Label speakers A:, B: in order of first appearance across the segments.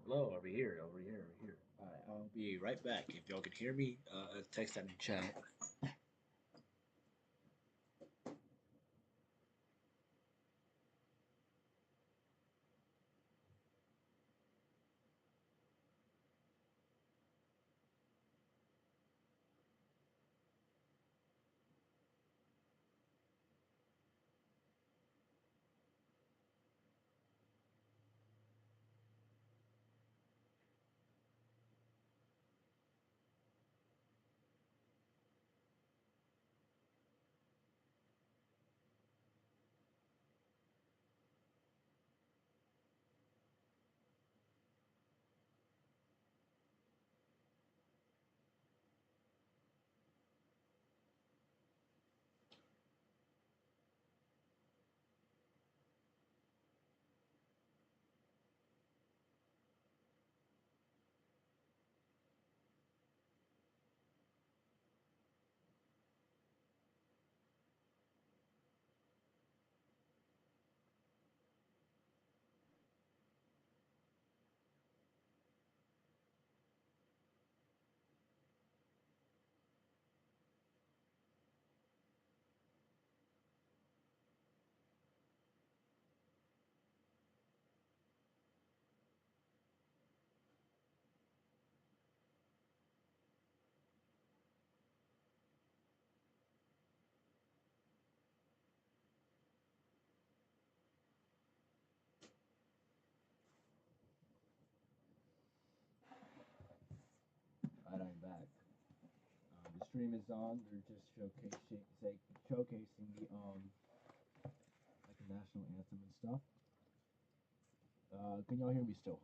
A: Hello, over here, over here, over here. Alright, I'll be right back. If y'all can hear me, text that in the chat. Alright, I'm back. The stream is on. They're just showcasing the national anthem and stuff. Can y'all hear me still?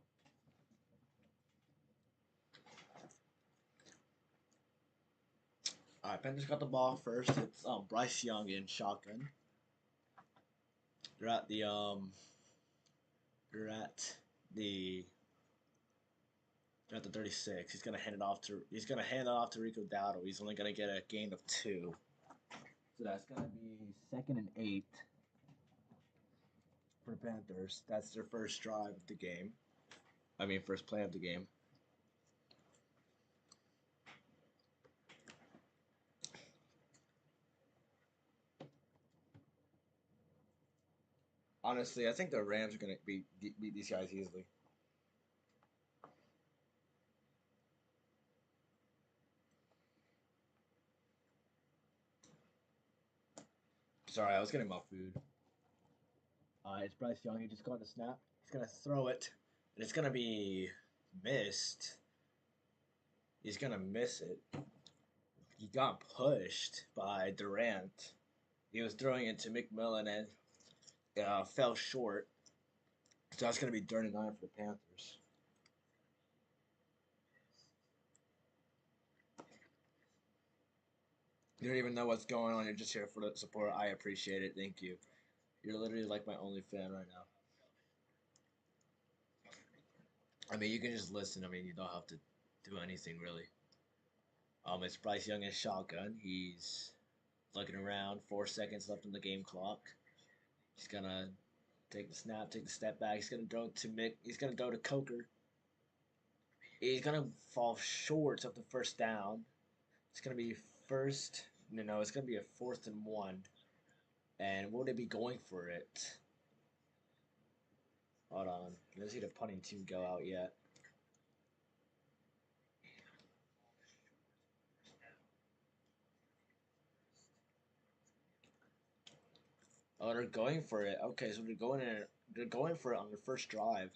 A: Alright, Panthers got the ball first. It's Bryce Young in shotgun. They're at the they're at the they're at the 36. He's gonna hand it off to Rico Dowdle. He's only gonna get a gain of 2. So that's gonna be 2nd and 8 for the Panthers. That's their first drive of the game. I mean, first play of the game. Honestly, I think the Rams are gonna beat these guys easily. Sorry, I was getting my food. It's Bryce Young. He just got the snap. He's gonna throw it, and it's gonna be missed. He's gonna miss it. He got pushed by Durant. He was throwing it to McMillan and fell short. So that's gonna be 39 for the Panthers. You don't even know what's going on. You're just here for the support. I appreciate it. Thank you. You're literally like my only fan right now. I mean, you can just listen. I mean, you don't have to do anything really. It's Bryce Young in shotgun. He's looking around. 4 seconds left on the game clock. He's gonna take the snap, take the step back. He's gonna throw to Mick. He's gonna throw to Coker. He's gonna fall short of the first down. It's gonna be first. No, it's gonna be a 4th and 1. And will they be going for it? Hold on. Let's see the punting team go out yet. Oh, they're going for it. Okay, so they're going in. They're going for it on their first drive.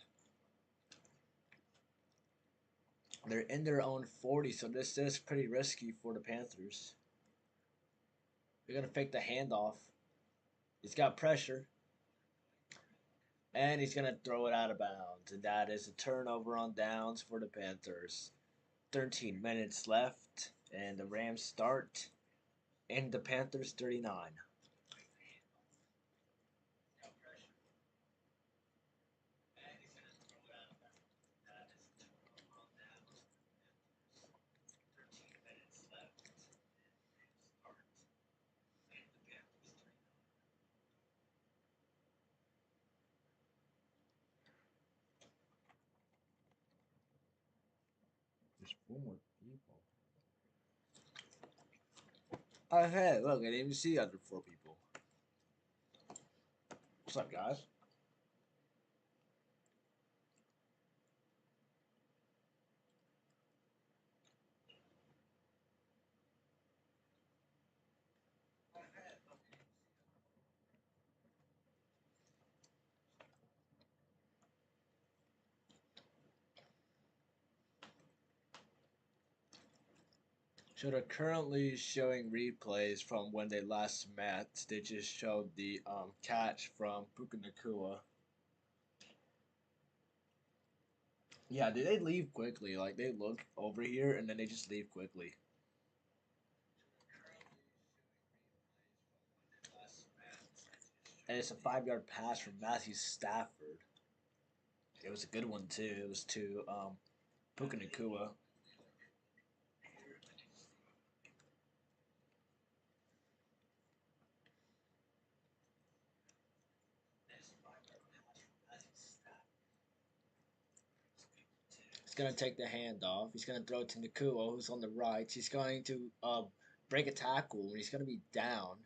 A: They're in their own 40, so this is pretty risky for the Panthers. They're gonna fake the handoff. He's got pressure, and he's gonna throw it out of bounds, and that is a turnover on downs for the Panthers. 13 minutes left, and the Rams start, and the Panthers 39.
B: Four more people.
A: Oh, hey, look, I didn't even see the other 4 people. What's up, guys? So they're currently showing replays from when they last met. They just showed the catch from Puka Nakua. Yeah, they leave quickly. Like, they look over here and then they just leave quickly. And it's a 5 yard pass from Matthew Stafford. It was a good one, too. It was to Puka Nakua. He's going to take the handoff. He's going to throw it to Nakua, who's on the right. He's going to break a tackle, and he's going to be down.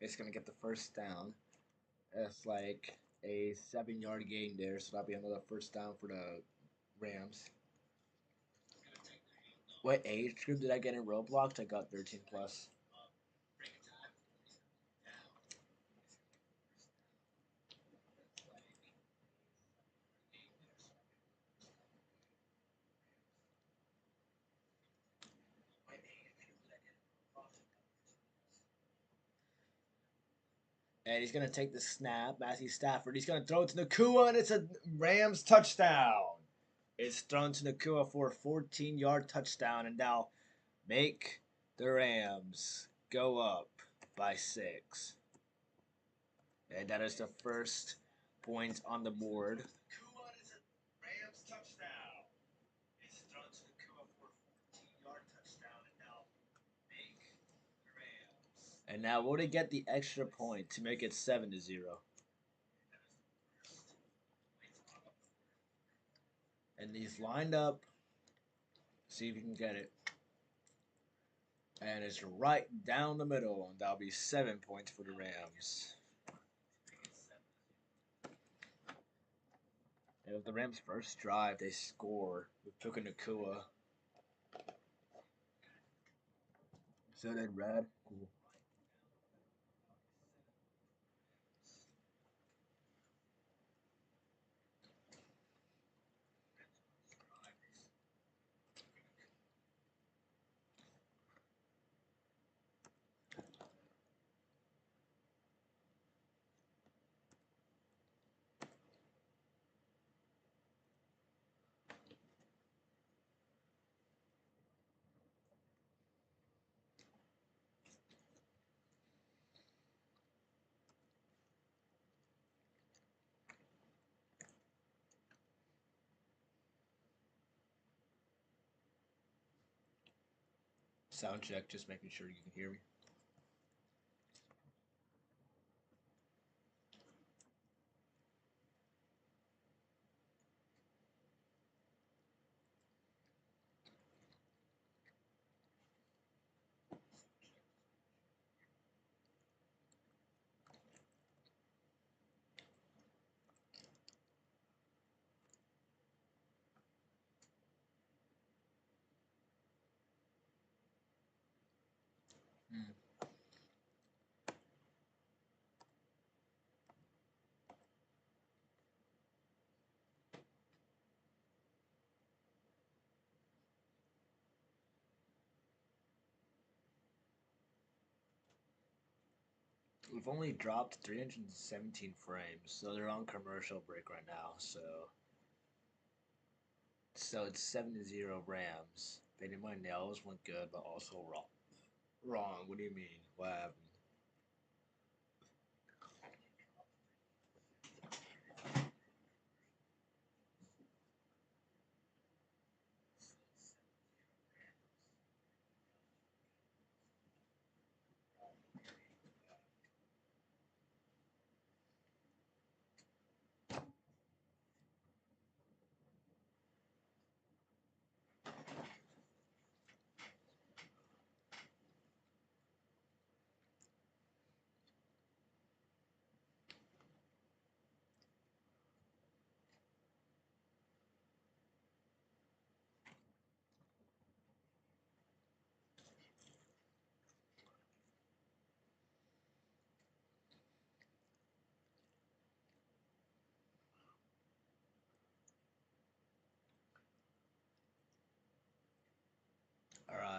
A: He's going to get the first down. It's like a 7 yard gain there, so that'll be another first down for the Rams. What age group did I get in Roblox? I got 13 plus. And he's going to take the snap. Matthew Stafford. He's going to throw it to Nakua, and it's a Rams touchdown. It's thrown to Nakua for a 14-yard touchdown, and now make the Rams go up by 6. And that is the first point on the board. And now will they get the extra point to make it 7-0? And he's lined up. See if he can get it. And it's right down the middle, and that'll be 7 points for the Rams. And with the Rams' first drive, they score with Puka Nakua. So then red. Cool. Sound check, just making sure you can hear me. Mm. We've only dropped 317 frames, so they're on commercial break right now. So it's 7-0 Rams. Painting my nails went good, but also wrong. Wrong. What do you mean? What happened?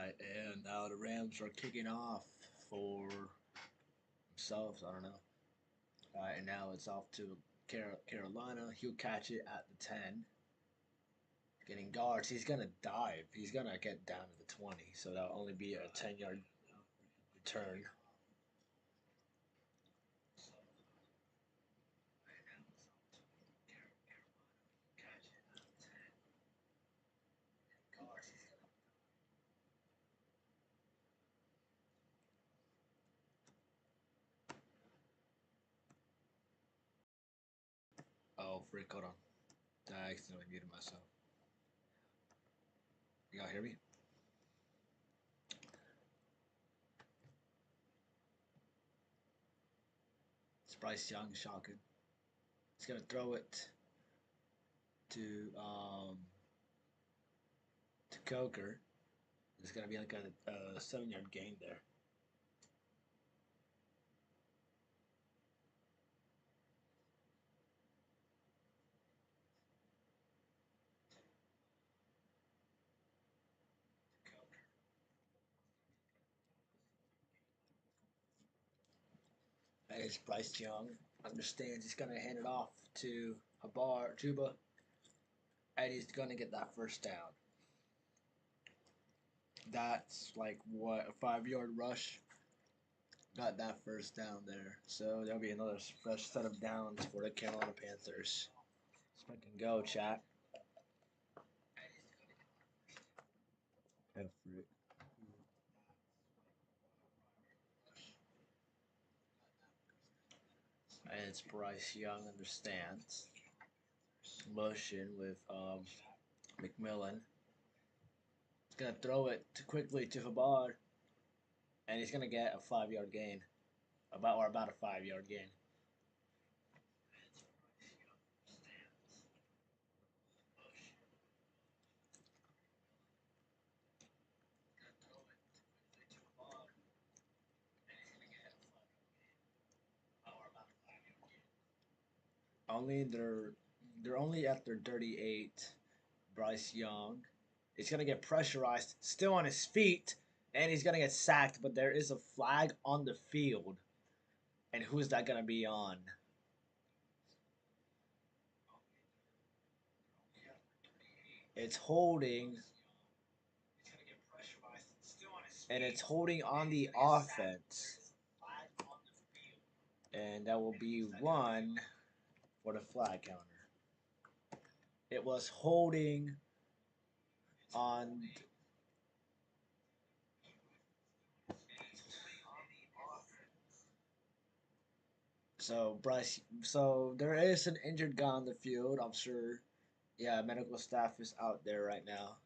A: Alright, and now the Rams are kicking off for themselves. I don't know. Alright, and now it's off to Carolina. He'll catch it at the 10. Getting guards. He's going to dive. He's going to get down to the 20. So that'll only be a 10-yard return. Oh, freak, hold on. I accidentally muted myself. Y'all hear me? It's Bryce Young, shotgun. He's gonna throw it to Coker. It's gonna be like a 7-yard gain there. And it's Bryce Young. Understands he's gonna hand it off to Chuba, and he's gonna get that first down. That's like what, a 5-yard rush. Got that first down there. So there'll be another fresh set of downs for the Carolina Panthers. Sprint and go, chat. And it's Bryce Young understands. Motion with McMillan. He's gonna throw it quickly to Fabard, and he's gonna get a 5-yard gain, about a 5-yard gain. They're only at their 38. Bryce Young. He's gonna get pressurized, still on his feet, and he's gonna get sacked. But there is a flag on the field, and who's that gonna be on? It's holding, and it's holding on the offense, and that will be one for the flag counter. It was holding on. So there is an injured guy on the field. I'm sure. Yeah, medical staff is out there right now.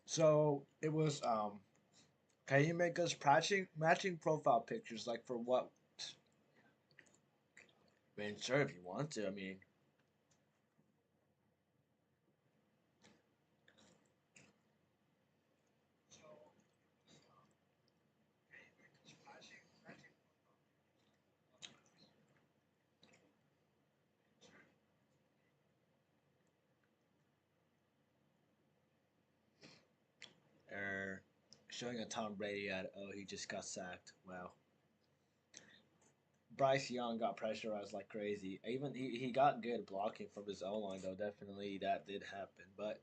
A: So it was. Can you make us matching profile pictures like for what? I mean, sure, if you want to. I mean, er, showing a Tom Brady ad. Oh, he just got sacked. Wow. Bryce Young got pressurized like crazy. Even he got good blocking from his O line though. Definitely that did happen, but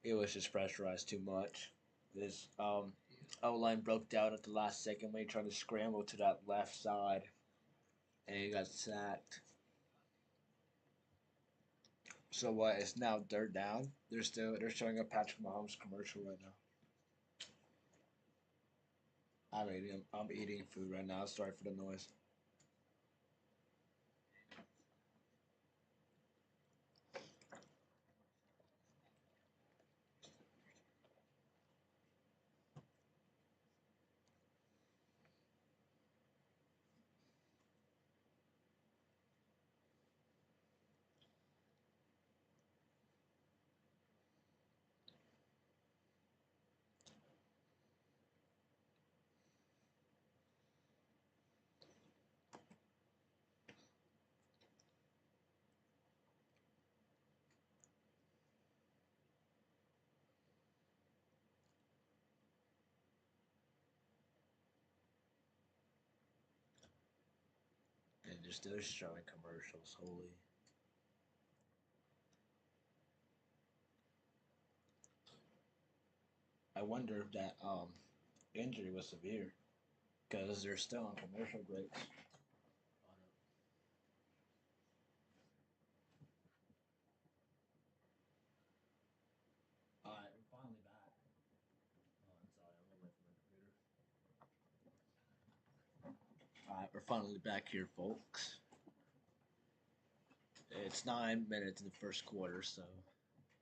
A: it was just pressurized too much. His O line broke down at the last second when he tried to scramble to that left side, and he got sacked. So what? It's now third down. They're showing a Patrick Mahomes commercial right now. I'm eating food right now. Sorry for the noise. They're still showing commercials. Holy. I wonder if that injury was severe because they're still on commercial breaks. Alright, we're finally back. Oh, I'm sorry, I'm away from my computer. Alright, we're finally back here, folks. It's 9 minutes in the first quarter, so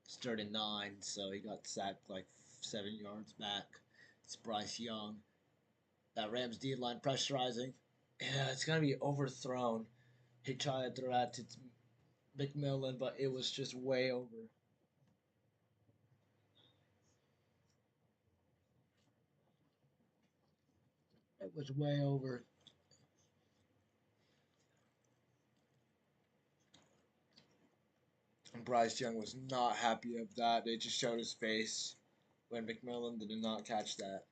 A: it's 39. So he got sacked like 7 yards back. It's Bryce Young. That Rams D line pressurizing. Yeah, it's gonna be overthrown. He tried to throw that to McMillan, but it was just way over. It was way over. And Bryce Young was not happy of that. They just showed his face when McMillan did not catch that.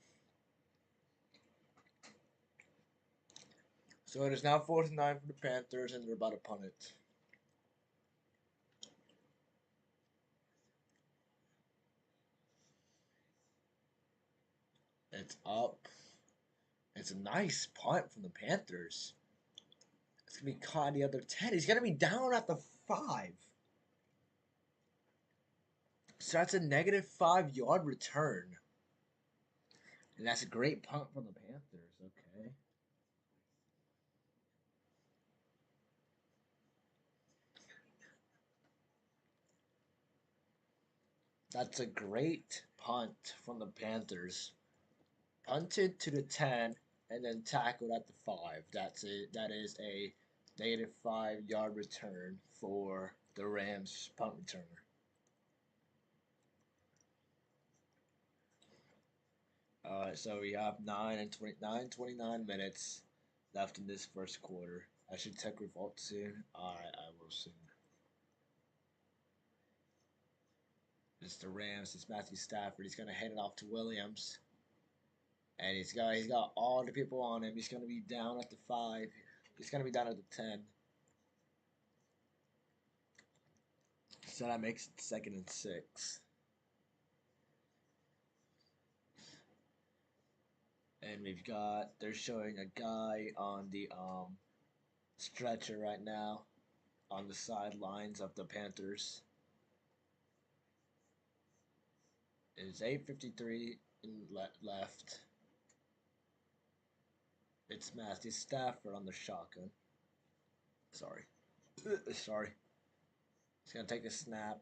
A: So it is now 4th and 9 for the Panthers, and they're about to punt it. It's up. It's a nice punt from the Panthers. It's going to be caught the other 10. He's going to be down at the 5. So that's a negative 5-yard return. And that's a great punt from the Panthers. Okay. That's a great punt from the Panthers. Punted to the 10 and then tackled at the 5. That's it. That is a negative 5-yard return for the Rams punt returner. So we have 29 minutes left in this first quarter. I should check revolt soon. Alright, I will soon. It's the Rams. It's Matthew Stafford. He's gonna hand it off to Williams. And he's got all the people on him. He's gonna be down at the 5. He's gonna be down at the 10. So that makes it 2nd and 6. And they're showing a guy on the stretcher right now on the sidelines of the Panthers. It's 8:53 left. It's Matthew Stafford on the shotgun. Sorry. Sorry. He's going to take a snap.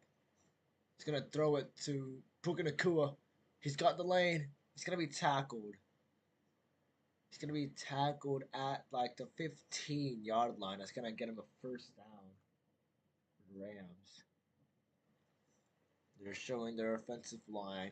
A: He's going to throw it to Puka Nacua. He's got the lane. He's going to be tackled. He's going to be tackled at like the 15-yard line. That's going to get him a first down for the Rams. They're showing their offensive line.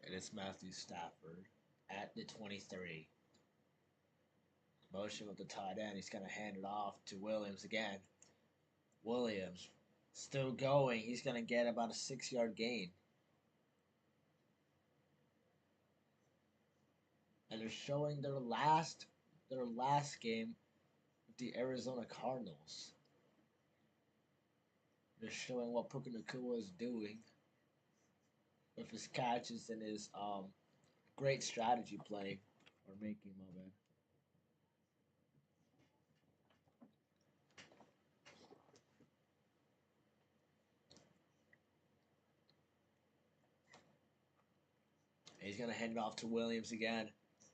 A: And it's Matthew Stafford at the 23. Motion with the tight end. He's going to hand it off to Williams again. Williams still going. He's going to get about a 6-yard gain. And they're showing their last game with the Arizona Cardinals. They're showing what Puka Nacua is doing with his catches and his great strategy play or making, my bad. And he's gonna hand it off to Williams again.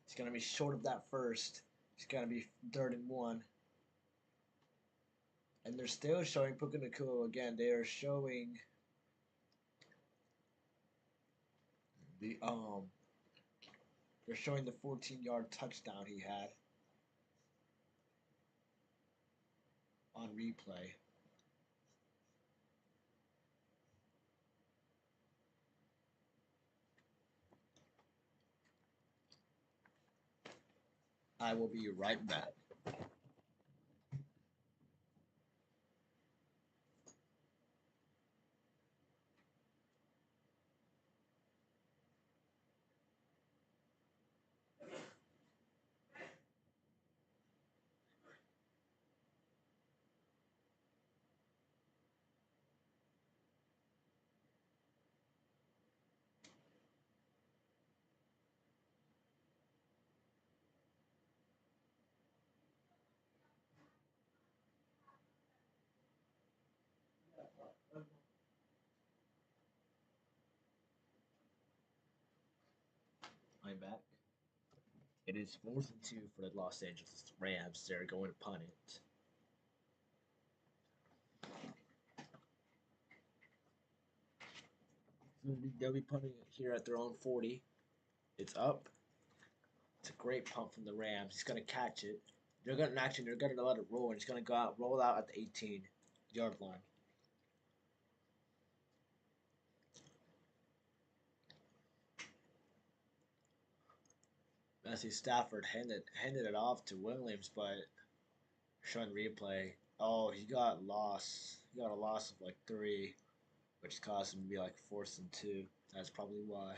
A: He's gonna be short of that first. He's gonna be 3rd and 1. And they're still showing Puka Nacua again. They are showing the they're showing the 14-yard touchdown he had on replay. I will be right back. I'm back. It is 4th and 2 for the Los Angeles Rams. They're going to punt it. So they'll be punting it here at their own 40. It's up. It's a great punt from the Rams. He's gonna catch it. They're gonna let it roll, and he's gonna go out, roll out at the 18-yard line. Matthew Stafford handed it off to Williams, but showing replay, oh, he got lost. He got a loss of like 3, which caused him to be like 4th and 2. That's probably why.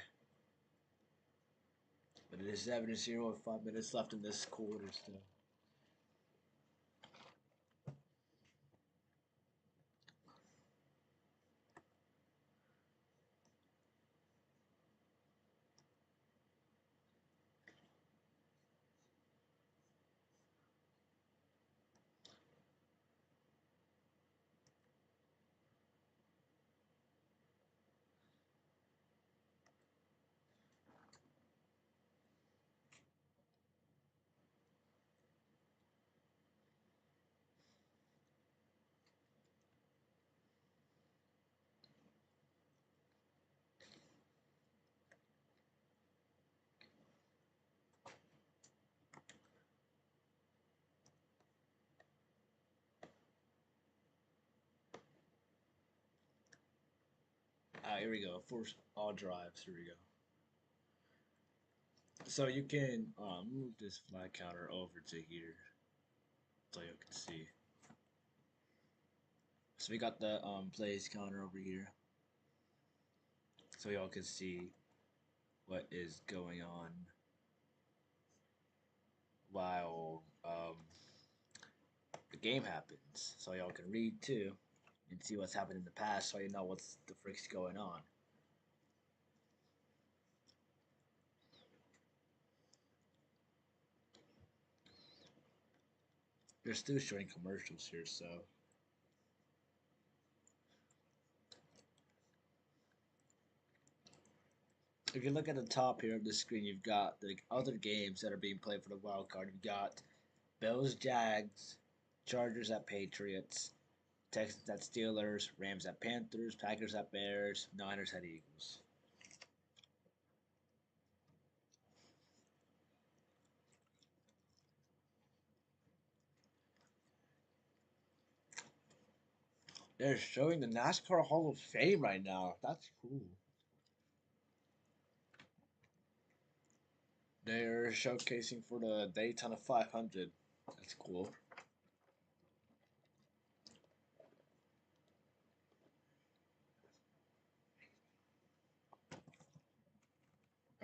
A: But it is 7-0 with 5 minutes left in this quarter still. Here we go. First, all drives. Here we go. So you can move this flag counter over to here so you can see. So we got the plays counter over here, so y'all can see what is going on while the game happens. So y'all can read too and see what's happened in the past, so you know what's the frick's going on. They're still showing commercials here, so. If you look at the top here of the screen, you've got the other games that are being played for the wild card. You've got Bills, Jags, Chargers at Patriots, Texans at Steelers, Rams at Panthers, Packers at Bears, Niners at Eagles. They're showing the NASCAR Hall of Fame right now. That's cool. They're showcasing for the Daytona 500. That's cool.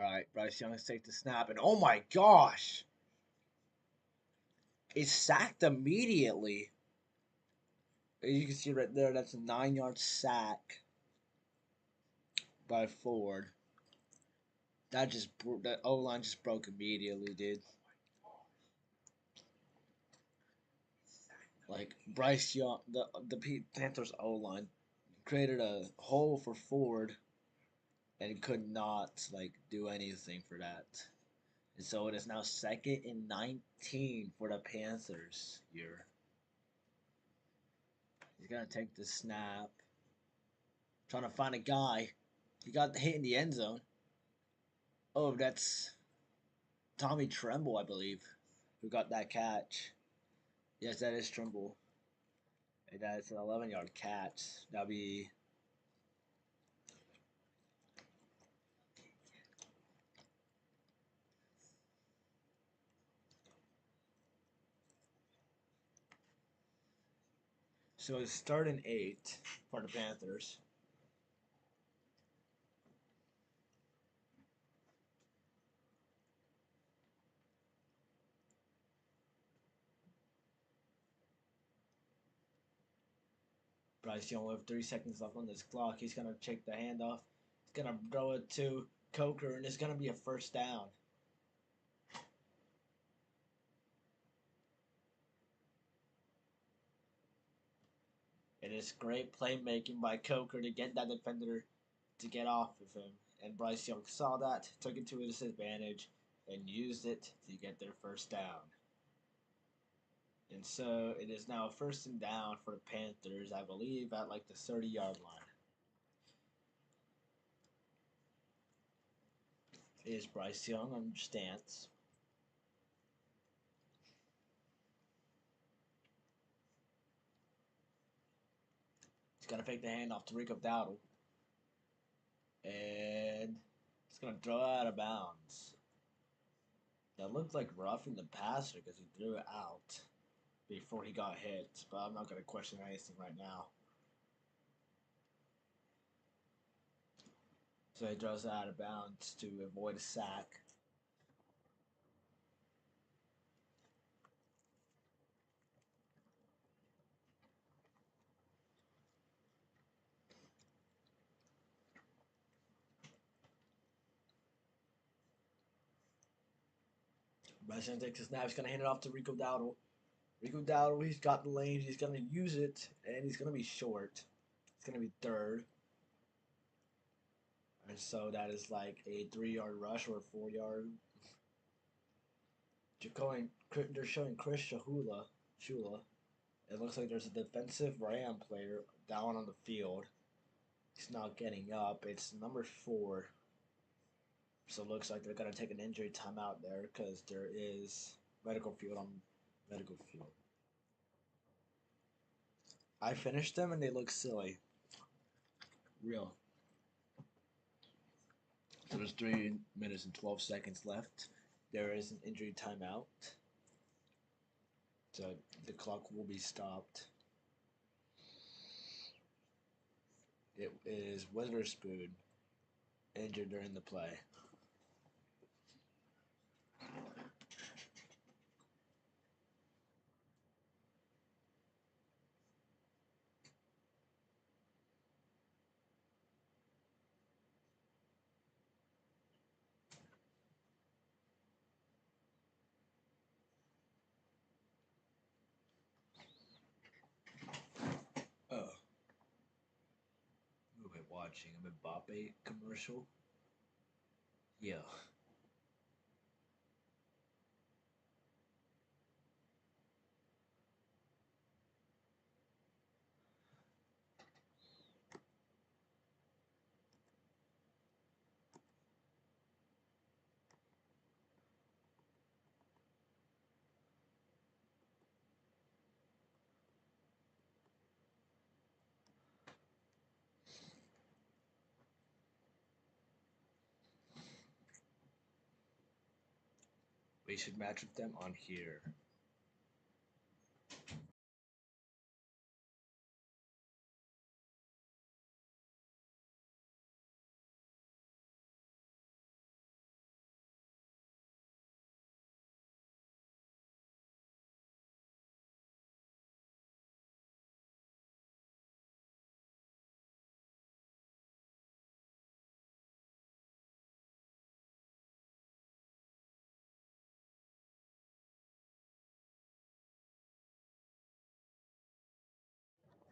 A: All right, Bryce Young takes the snap, and oh my gosh, it's sacked immediately. As you can see right there, that's a 9-yard sack by Ford. That O line just broke immediately, dude. Like Bryce Young, the Panthers O line created a hole for Ford and could not like do anything for that. And so it is now 2nd and 19 for the Panthers here. He's gonna take the snap, trying to find a guy. He got hit in the end zone. Oh, that's Tommy Tremble, I believe, who got that catch. Yes, that is Tremble. And that's an 11-yard catch. That'll be. So it's starting 8 for the Panthers. Bryce Young with 3 seconds left on this clock. He's going to check the handoff. He's going to throw it to Coker, and it's going to be a first down. It is great playmaking by Coker to get that defender to get off of him. And Bryce Young saw that, took it to his advantage, and used it to get their first down. And so it is now first and down for the Panthers, I believe, at like the 30-yard line. Is Bryce Young on stance. He's going to fake the handoff to Rico Dowdle. And he's going to throw it out of bounds. That looked like roughing the passer because he threw it out before he got hit. But I'm not going to question anything right now. So he throws it out of bounds to avoid a sack. Bryce Young takes a snap. He's going to hand it off to Rico Dowdle. Rico Dowdle, he's got the lane. He's going to use it, and he's going to be short. It's going to be third. And so that is like a 3-yard rush or a 4-yard. They're showing Chris Shula. It looks like there's a defensive Ram player down on the field. He's not getting up. It's number 4. So it looks like they're going to take an injury timeout there because there is medical field on medical field. I finished them and they look silly. Real. So there's 3 minutes and 12 seconds left. There is an injury timeout. So the clock will be stopped. It is Witherspoon injured during the play. Oh. Who am I watching? A Mbappe commercial? Yeah. We should match with them on here.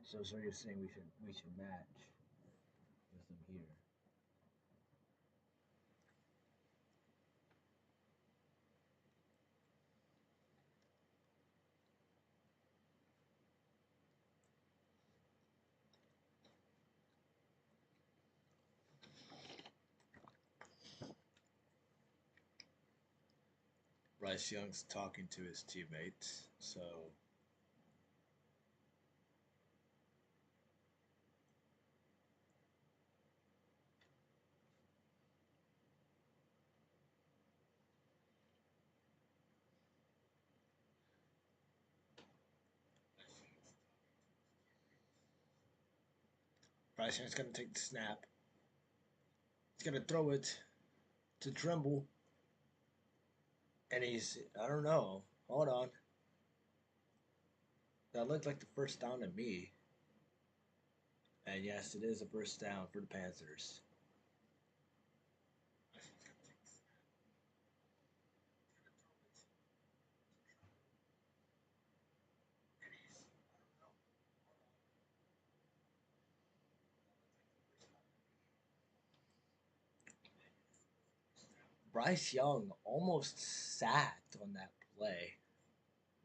A: So you're saying we should match with them here. Bryce Young's talking to his teammates, so Bryce Young's gonna take the snap. He's gonna throw it to Trimble. And I don't know. Hold on. That looked like the first down to me. And yes, it is a first down for the Panthers. Bryce Young almost sacked on that play,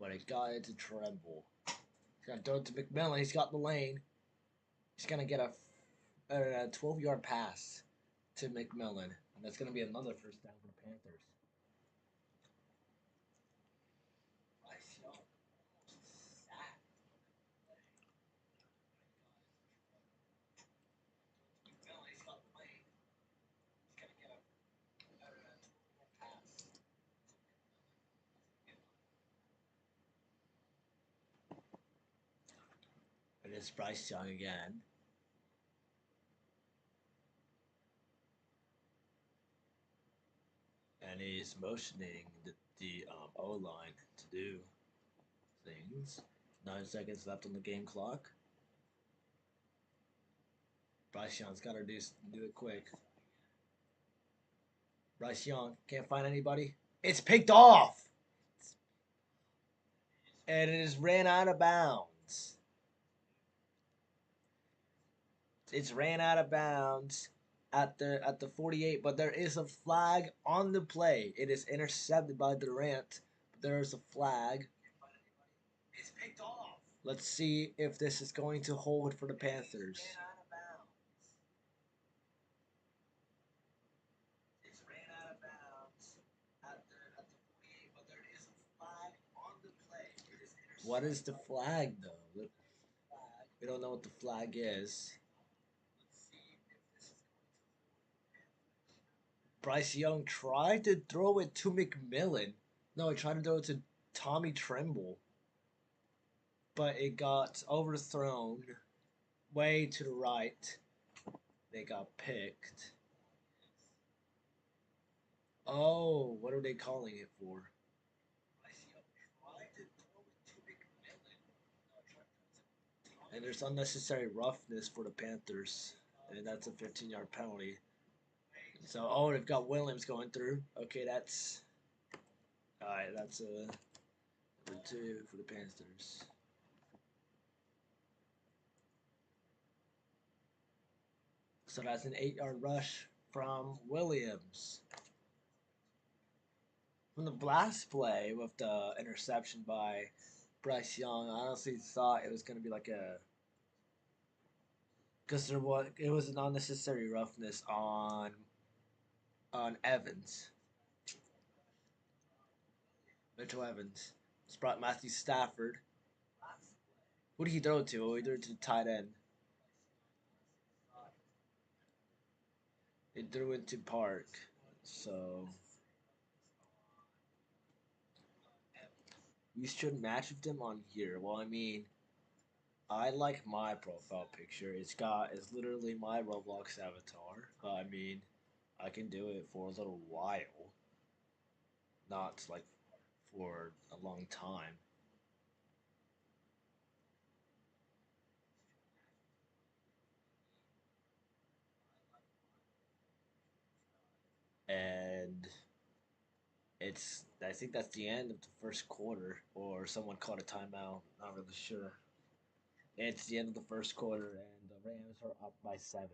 A: but it got into Tremble. He's gonna throw it to McMillan. He's got the lane. He's gonna get a 12-yard pass to McMillan, and that's gonna be another first down for the Panthers. Bryce Young almost sacked. McMillan, he's got the lane. He's gonna get a 12-yard pass. It is Bryce Young again. And he's motioning the O line to do things. 9 seconds left on the game clock. Bryce Young's got to do it quick. Bryce Young can't find anybody. It's picked off, and it is ran out of bounds. It's ran out of bounds at the 48, but there is a flag on the play. It is intercepted by Durant, but there is a flag. It's picked off. Let's see if this is going to hold for the Panthers. It's ran out of bounds at the 48, but there is a flag on the play. What is the flag though? We don't know what the flag is. Bryce Young tried to throw it to McMillan. No, he tried to throw it to Tommy Tremble. But it got overthrown way to the right. They got picked. Oh, what are they calling it for? And there's unnecessary roughness for the Panthers. And that's a 15-yard penalty. So, oh, they've got Williams going through. Okay, that's... Alright, that's a number 2 for the Panthers. So that's an 8-yard rush from Williams. From the blast play with the interception by Bryce Young, I honestly thought it was going to be like a... Because it was an unnecessary roughness on Evans. Mitchell Evans. It's brought Matthew Stafford. Who did he throw to? Oh, he threw it to the tight end. He threw it to Park. So you should match with them on here. Well, I mean, I like my profile picture. It's literally my Roblox avatar. But I mean, I can do it for a little while. Not like for a long time. And I think that's the end of the first quarter, or someone called a timeout. Not really sure. It's the end of the first quarter, and the Rams are up by 7.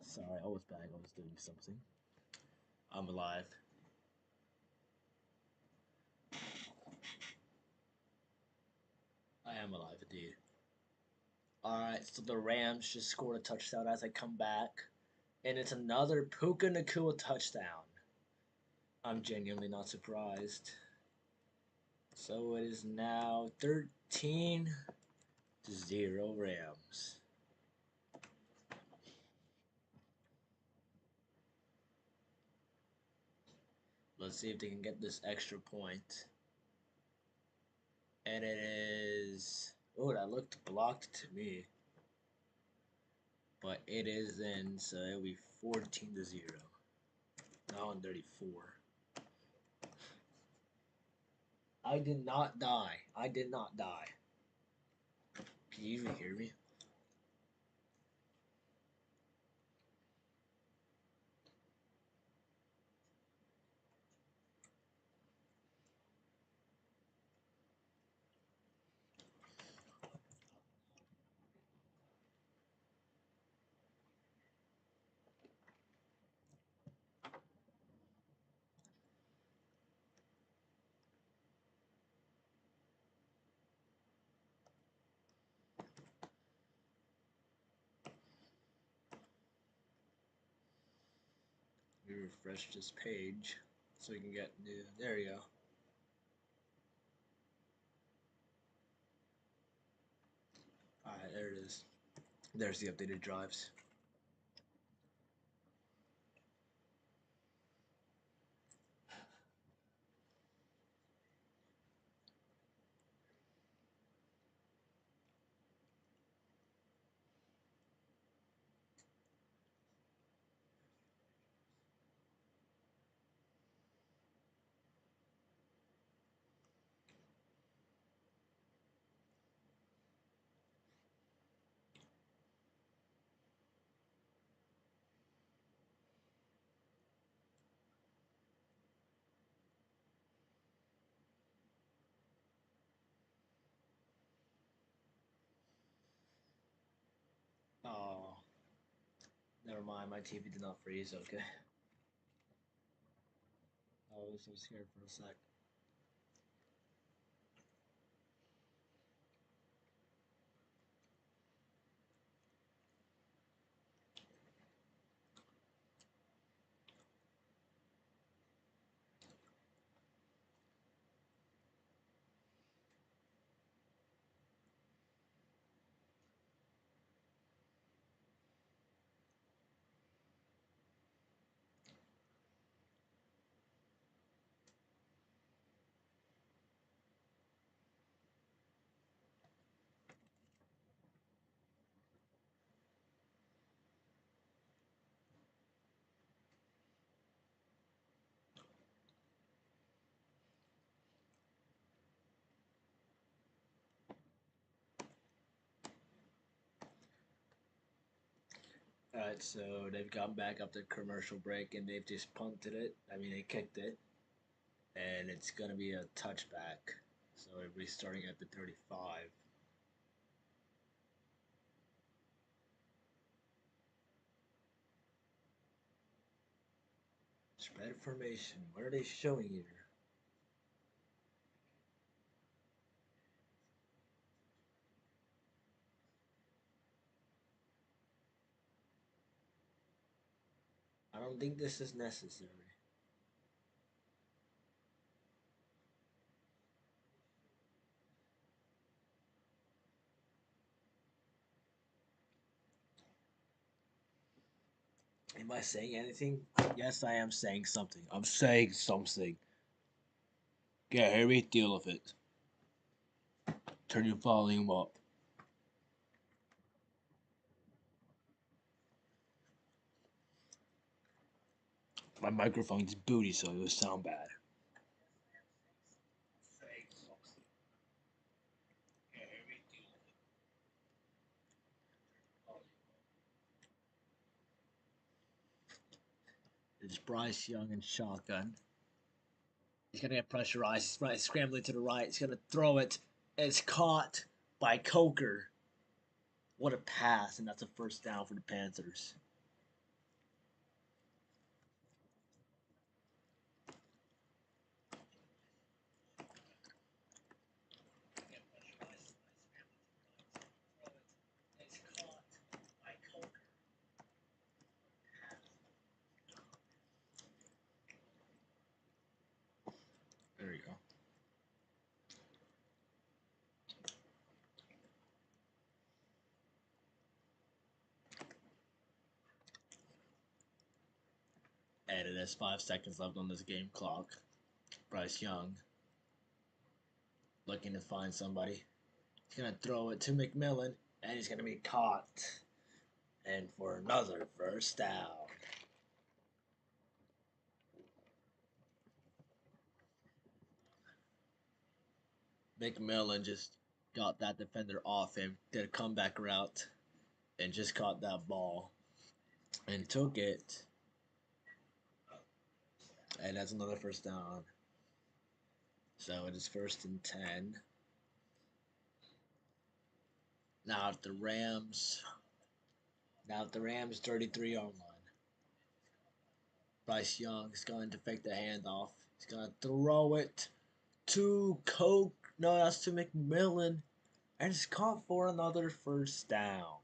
A: Sorry, I was back. I was doing something. I'm alive. I am alive indeed. Alright, so the Rams just scored a touchdown as I come back. And it's another Puka Nakua touchdown. I'm genuinely not surprised. So it is now 13-0 Rams. Let's see if they can get this extra point. And it is. Oh, that looked blocked to me. But it is in, so it'll be 14-0. Now on 34. I did not die. I did not die. Can you even hear me? Let me refresh this page so we can get new. There you go. Alright, there it is. There's the updated drives. Oh, never mind. My TV did not freeze. Okay. I was so scared for a sec. Alright, so they've gone back up the commercial break and they've just punted it. I mean, they kicked it. And it's going to be a touchback. So it'll be starting at the 35. Spread formation. What are they showing here? I don't think this is necessary. Am I saying anything? Yes, I am saying something. I'm saying something. Get Harry, deal with it. Turn your volume up. My microphone's booty, so it will sound bad. It's Bryce Young and shotgun. He's gonna get pressurized. He's right, scrambling to the right. He's gonna throw it. It's caught by Coker. What a pass, and that's a first down for the Panthers. There you go. And it has 5 seconds left on this game clock. Bryce Young looking to find somebody. He's going to throw it to McMillan, and he's going to be caught. And for another first down. McMillan just got that defender off him, did a comeback route, and just caught that ball and took it. And that's another first down. So it is 1st and 10. Now at the Rams 33-yard line. Bryce Young is going to fake the handoff. He's going to throw it to Coke. No, that's to McMillan. And it's caught for another first down.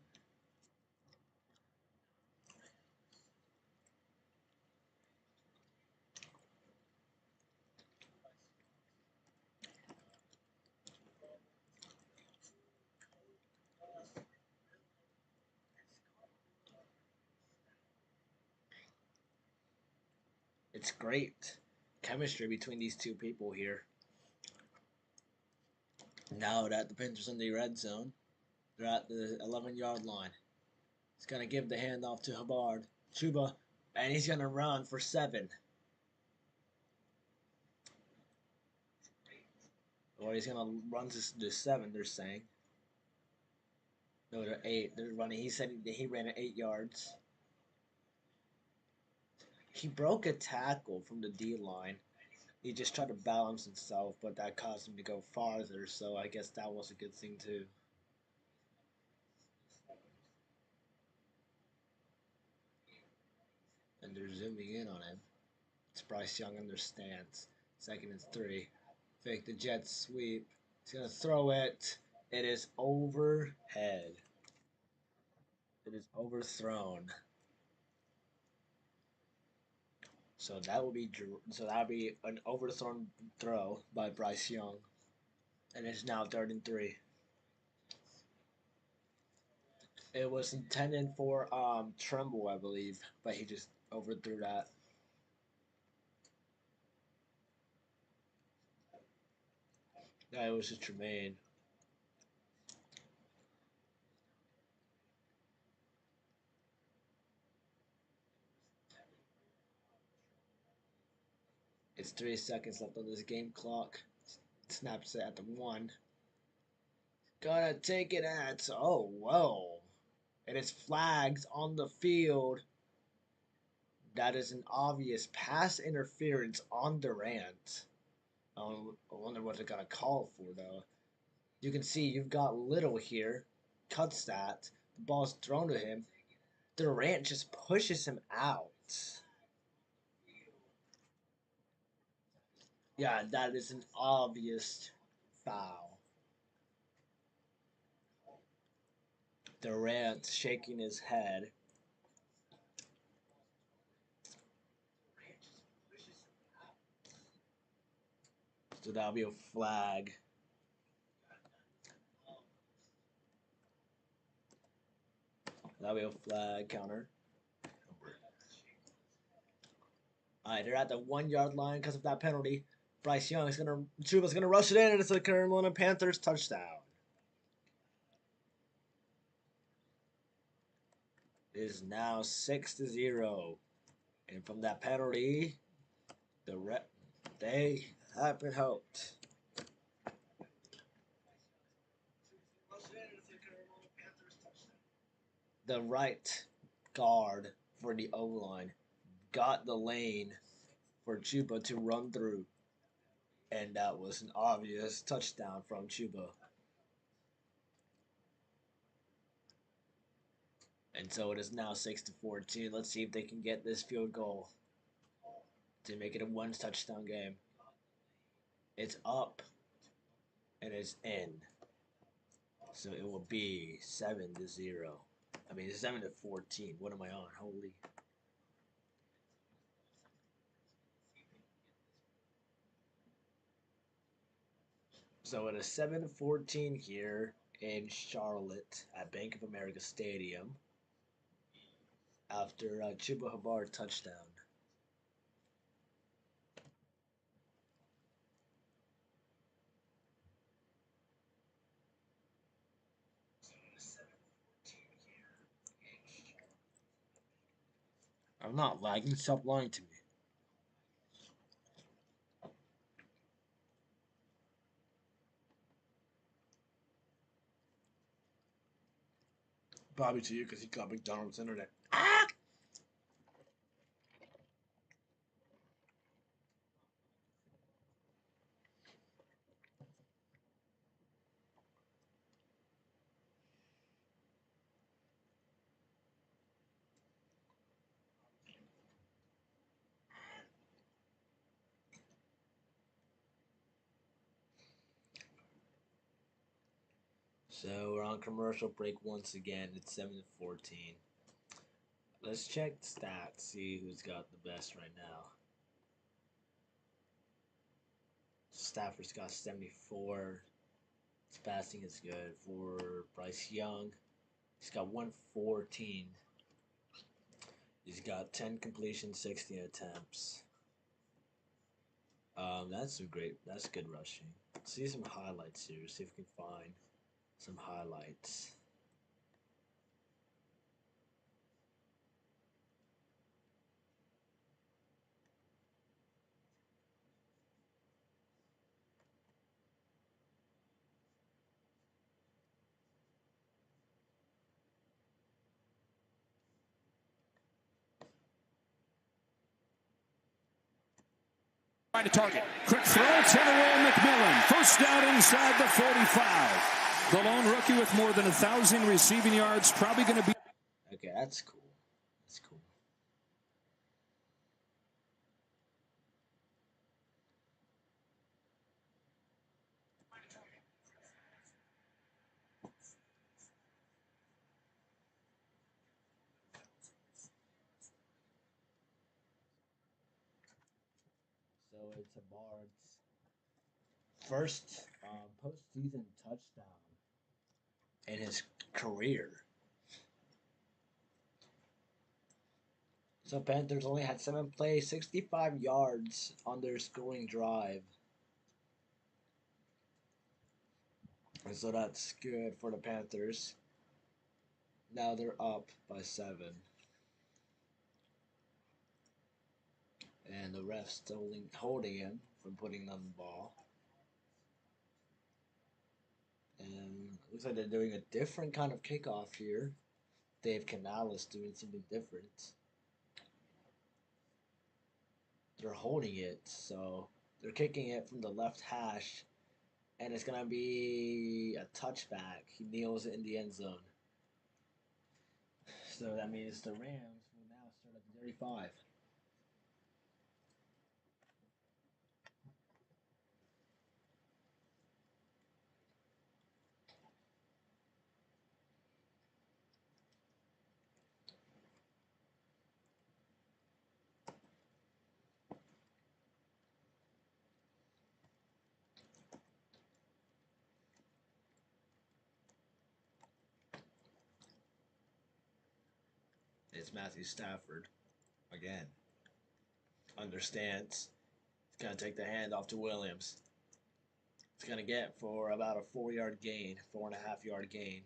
A: It's great chemistry between these two people here. Now that the Panthers in the red zone, they're at the 11-yard line. He's going to give the handoff to Hubbard. Chuba, and he's going to run for 7. Or he's going to run to 7, they're saying. No, to 8. They're running. He said he ran at 8 yards. He broke a tackle from the D line. He just tried to balance himself, but that caused him to go farther, so I guess that was a good thing too. And they're zooming in on him. It's Bryce Young in their stance. 2nd and 3. Fake the jet sweep. He's going to throw it. It is overhead. It is overthrown. So that will be an overthrown throw by Bryce Young. And it's now 3rd and 3. It was intended for Tremble, I believe, but he just overthrew that. Yeah, it was just Tremaine. It's 3 seconds left on this game clock. Snaps it at the 1. Gotta take it at. Oh, whoa. And it's flags on the field. That is an obvious pass interference on Durant. I wonder what they're going to call for, though. You can see you've got Little here. Cuts that. The ball's thrown to him. Durant just pushes him out. Yeah, that is an obvious foul. Durant shaking his head. So that'll be a flag. That'll be a flag counter. Alright, they're at the 1-yard line because of that penalty. Bryce Young is Chuba's gonna rush it in, and it's a Carolina Panthers touchdown. It is now 6-0. And from that penalty, they have been helped. The right guard for the O-line got the lane for Chuba to run through. And that was an obvious touchdown from Chuba. And so it is now 6-14. Let's see if they can get this field goal to make it a 1-touchdown game. It's up and it's in. So it will be 7-0. I mean, 7-14. What am I on? Holy. So it is 7:14 here in Charlotte at Bank of America Stadium after a Chuba Hubbard touchdown. I'm not lagging. Stop lying to me. Probably to you because he got McDonald's internet. Ah! So we're on commercial break once again. It's 7:14. Let's check the stats. See who's got the best right now. Stafford's got 74. His passing is good for Bryce Young. He's got 114. He's got 10 completions, 16 attempts. That's great. That's good rushing. Let's see some highlights here. See if we can find some highlights.
B: Trying to target. Quick throw. It's hit away McMillan. First down inside the 45. The lone rookie with more than 1,000 receiving yards. Probably going to be.
A: Okay, that's cool. That's cool. So it's a Bard's first postseason touchdown in his career. So Panthers only had 7 plays, 65 yards on their scoring drive. And so that's good for the Panthers. Now they're up by 7. And the ref's holding him from putting on the ball. And looks like they're doing a different kind of kickoff here. Dave Canales doing something different. They're holding it, so they're kicking it from the left hash, and it's gonna be a touchback. He nails it in the end zone. So that means the Rams will now start at the 35. It's Matthew Stafford again. Understands. He's gonna take the handoff to Williams. It's gonna get for about a 4-yard gain, 4.5-yard gain.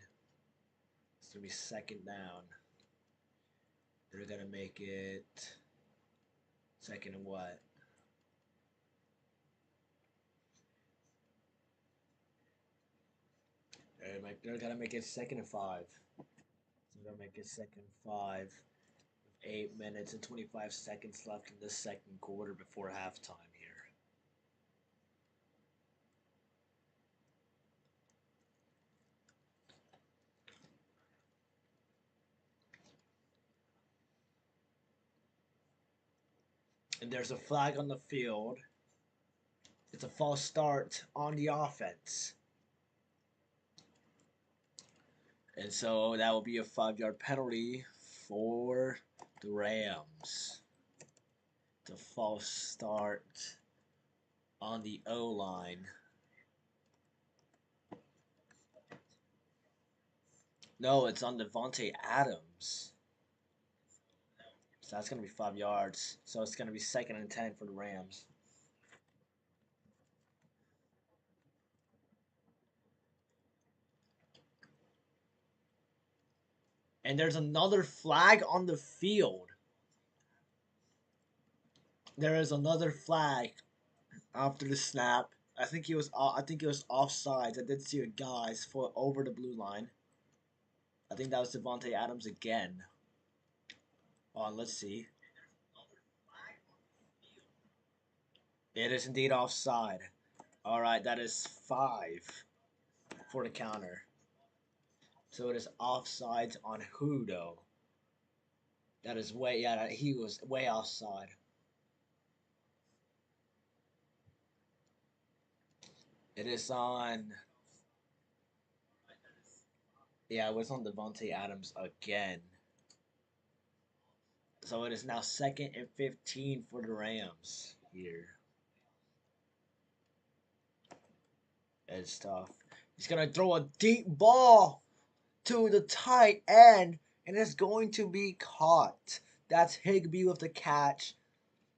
A: It's gonna be second down. They're gonna make it second and what? They're gonna make it second and 5. So they're gonna make it second and 5. 8 minutes and 25 seconds left in the second quarter before halftime here. And there's a flag on the field. It's a false start on the offense. And so that will be a 5-yard penalty for the Rams. It's a false start on the O line. No, it's on Devontae Adams. So that's going to be 5 yards. So it's going to be 2nd and 10 for the Rams. And there's another flag on the field. There is another flag after the snap. I think he was. I think it was offsides. I did see a guy's foot over the blue line. I think that was Devontae Adams again. Let's see. It is indeed offside. All right, that is 5 for the counter. So it is offsides on who though? That is way. Yeah, he was way offside. It is on. Yeah, it was on Devontae Adams again. So it is now 2nd and 15 for the Rams here. It's tough. He's going to throw a deep ball to the tight end, and it's going to be caught. That's Higbee with the catch,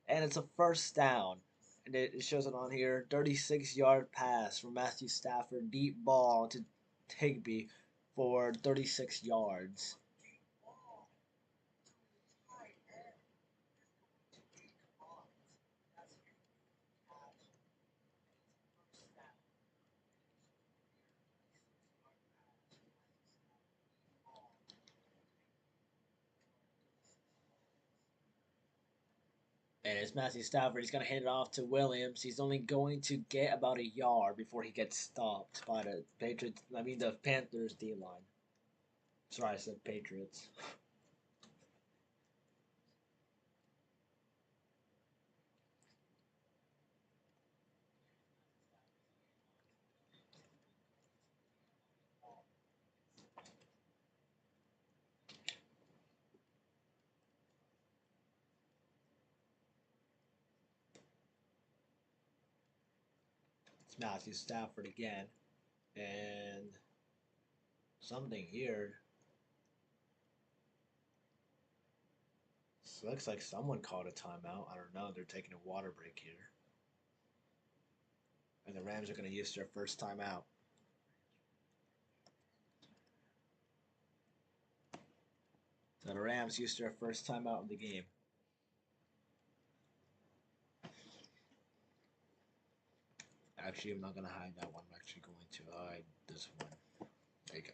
A: and it's a first down. And it shows it on here. 36-yard pass from Matthew Stafford. Deep ball to Higbee for 36 yards. And it's Matthew Stafford. He's going to hand it off to Williams. He's only going to get about a yard before he gets stopped by the the Panthers D line. Sorry, I said Patriots. It's Matthew Stafford again. And something here. This looks like someone called a timeout. I don't know. They're taking a water break here. And the Rams are going to use their first timeout. So the Rams used their first timeout in the game. Actually, I'm not going to hide that one. I'm actually going to hide this one. There you go.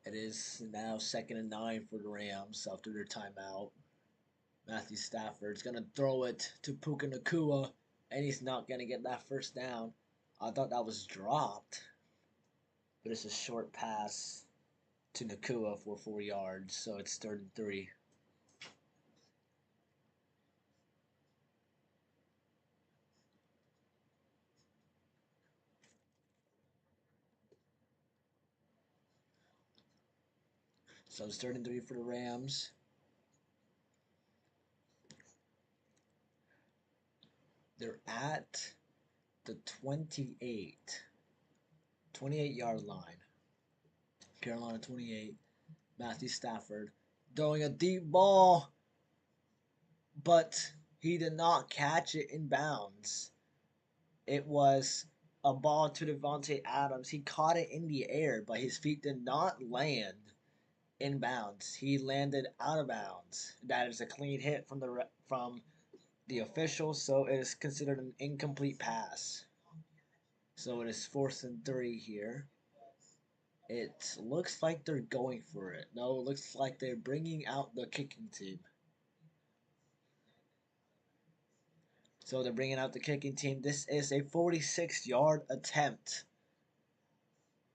A: It is now 2nd and 9 for the Rams after their timeout. Matthew Stafford's going to throw it to Puka Nacua, and he's not going to get that first down. I thought that was dropped, but it's a short pass to Nacua for 4 yards, so it's 3rd and 3. So it's 3rd and 3 for the Rams. They're at the 28-yard line. Carolina 28. Matthew Stafford throwing a deep ball, but he did not catch it in bounds. It was a ball to Devontae Adams. He caught it in the air, but his feet did not land in bounds. He landed out of bounds. That is a clean hit from the official, so it is considered an incomplete pass. So it is 4th and 3 here. It looks like they're going for it. No, it looks like they're bringing out the kicking team. So they're bringing out the kicking team. This is a 46-yard attempt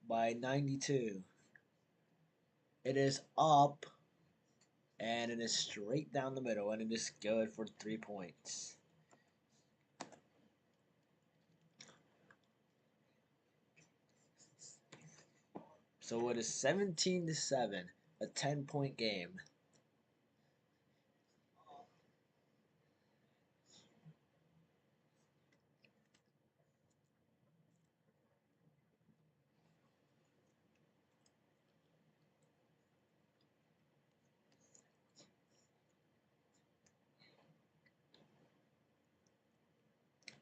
A: by 92. It is up, and it is straight down the middle, and it is good for 3 points. So it is 17-7, a 10-point game.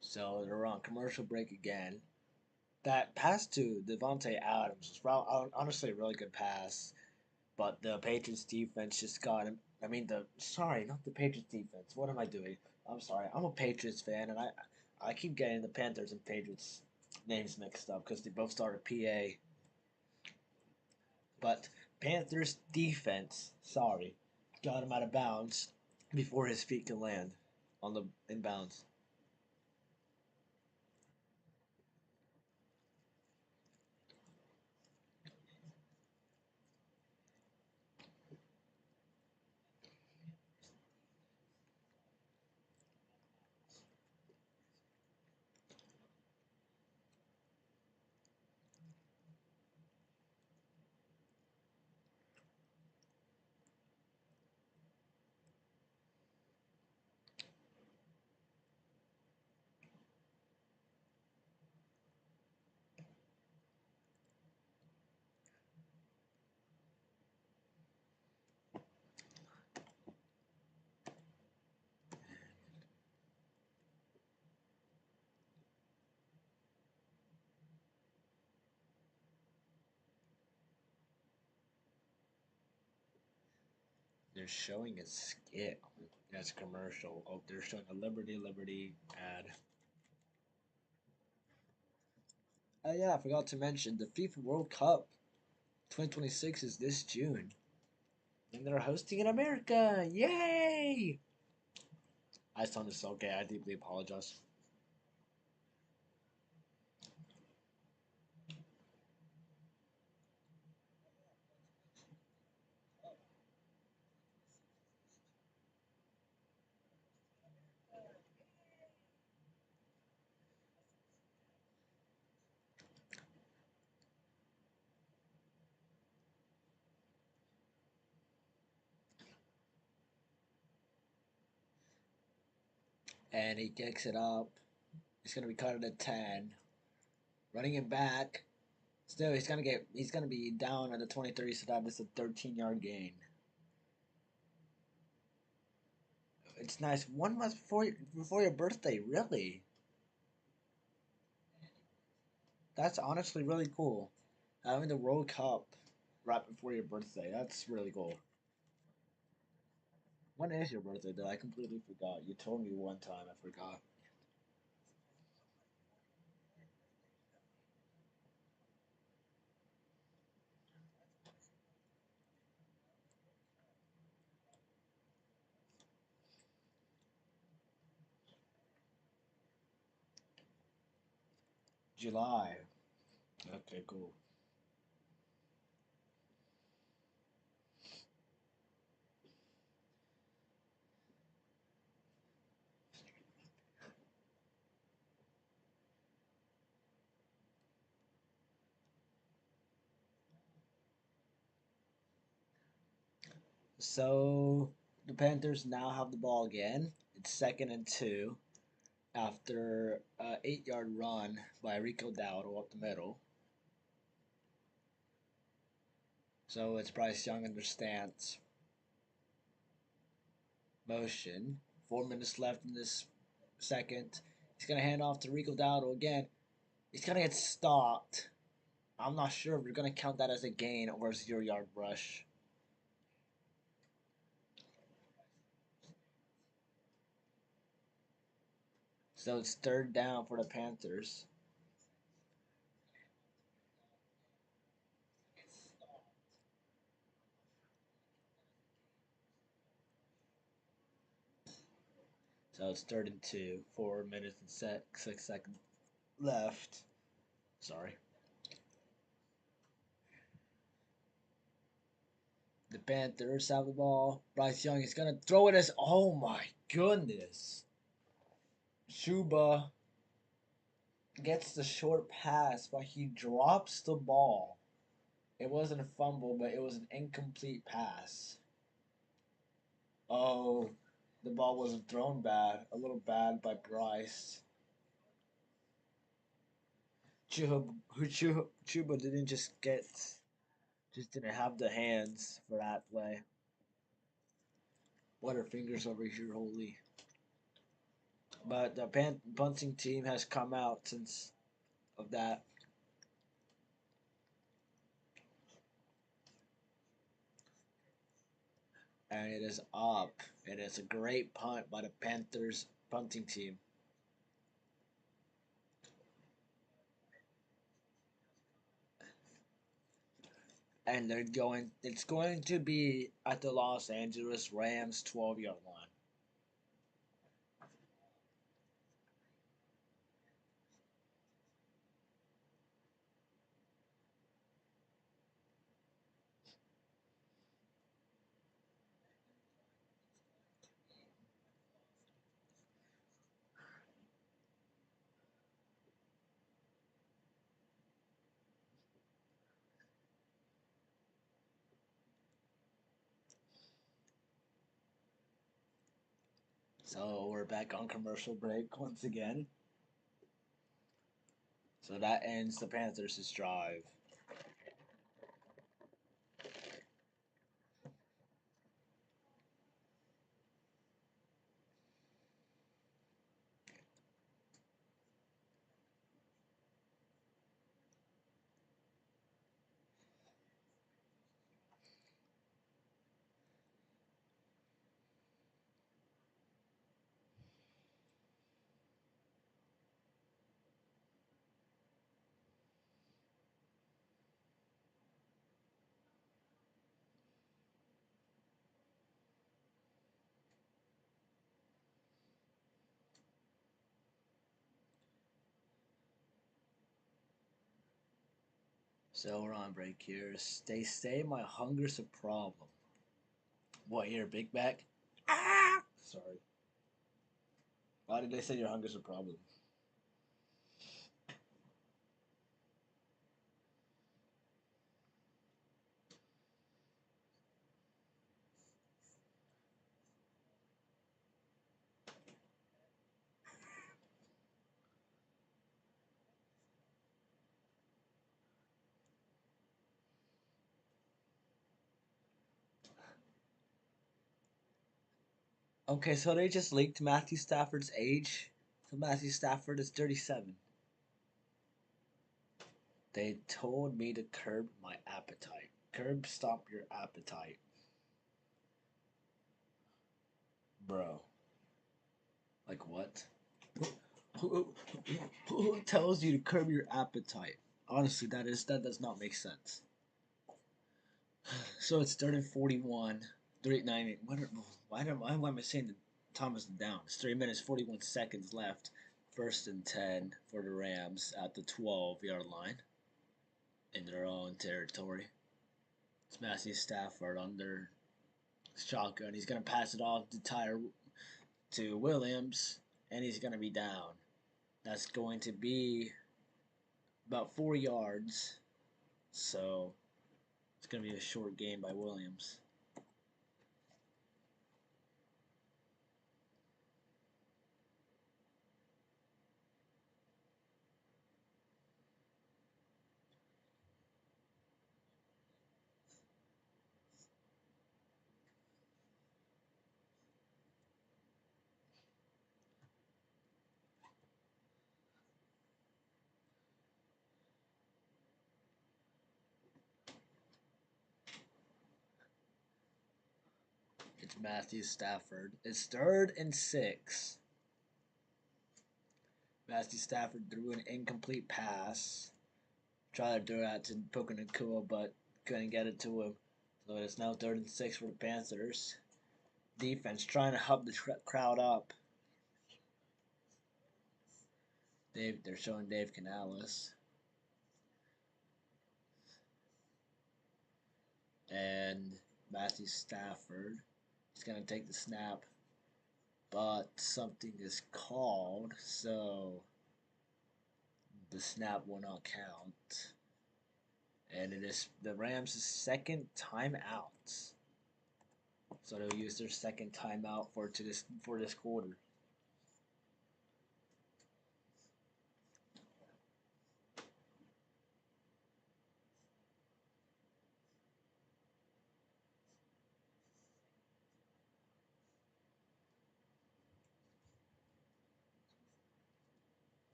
A: So they're on commercial break again. That pass to Devontae Adams was honestly a really good pass, but the Patriots defense just got him. I mean, not the Patriots defense. What am I doing? I'm sorry. I'm a Patriots fan, and I keep getting the Panthers and Patriots names mixed up because they both start with PA. But Panthers defense, sorry, got him out of bounds before his feet could land on the inbounds. They're showing a skit as commercial. Oh, they're showing a Liberty ad. Oh yeah, I forgot to mention the FIFA World Cup 2026 is this June, and they're hosting in America. Yay! I sound so gay. I deeply apologize. And he kicks it up. He's gonna be cut at 10. Running it back. Still, he's gonna be down at the 23, so that is a 13-yard gain. It's nice. 1 month before your birthday, really? That's honestly really cool. Having the World Cup right before your birthday. That's really cool. When is your birthday, though? I completely forgot. You told me one time. I forgot. July. Okay, cool. So the Panthers now have the ball again. It's 2nd and 2 after an 8-yard run by Rico Dowdle up the middle. So it's Bryce Young under stance. Motion. 4 minutes left in this second. He's going to hand off to Rico Dowdle again. He's going to get stopped. I'm not sure if you're going to count that as a gain or a 0-yard rush. So it's 3rd down for the Panthers. So it's 3rd and 2. 4 minutes and 6 seconds left. Sorry. The Panthers have the ball. Bryce Young is going to throw it as. Oh my goodness. Shuba gets the short pass, but he drops the ball. It wasn't a fumble, but it was an incomplete pass. Oh, the ball wasn't thrown bad. A little bad by Bryce. Chuba didn't just didn't have the hands for that play. Butterfingers over here, holy. But the punting team has come out since of that. And it is up. And it's a great punt by the Panthers punting team. And it's going to be at the Los Angeles Rams 12-yard line. So we're back on commercial break once again. So that ends the Panthers' drive. So we're on break here. They say my hunger's a problem. What here, Big Mac? Ah! Sorry. Why did they say your hunger's a problem? Okay, so they just leaked Matthew Stafford's age. So Matthew Stafford is 37. They told me to curb my appetite. Curb stop your appetite. Bro. Like what? Who tells you to curb your appetite? Honestly, that does not make sense. So it's 3rd and 41. 3-9. Why am I saying the time is down? It's 3 minutes 41 seconds left. 1st and 10 for the Rams at the 12-yard line in their own territory. It's Matthew Stafford under shotgun. He's gonna pass it off to Williams, and he's gonna be down. That's going to be about 4 yards. So it's gonna be a short game by Williams. It's Matthew Stafford. It's 3rd and 6. Matthew Stafford threw an incomplete pass. Tried to throw it to Puka Nakua, but couldn't get it to him. So it's now 3rd and 6 for the Panthers. Defense trying to hub the crowd up. They're showing Dave Canales. And Matthew Stafford is going to take the snap. But something is called, so the snap will not count. And it is the Rams' second timeout. So they'll use their second timeout for this quarter.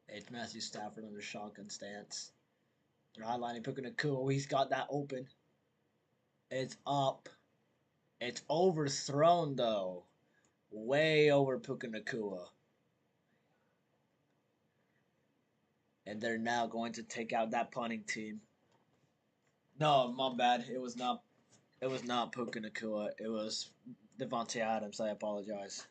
A: It's Matthew Stafford under shotgun stance. They're highlighting Puka Nakua. He's got that open. It's up. It's overthrown though. Way over Puka Nakua. And they're now going to take out that punting team. No, my bad. It was not. It was not Puka Nakua. It was Devontae Adams. I apologize.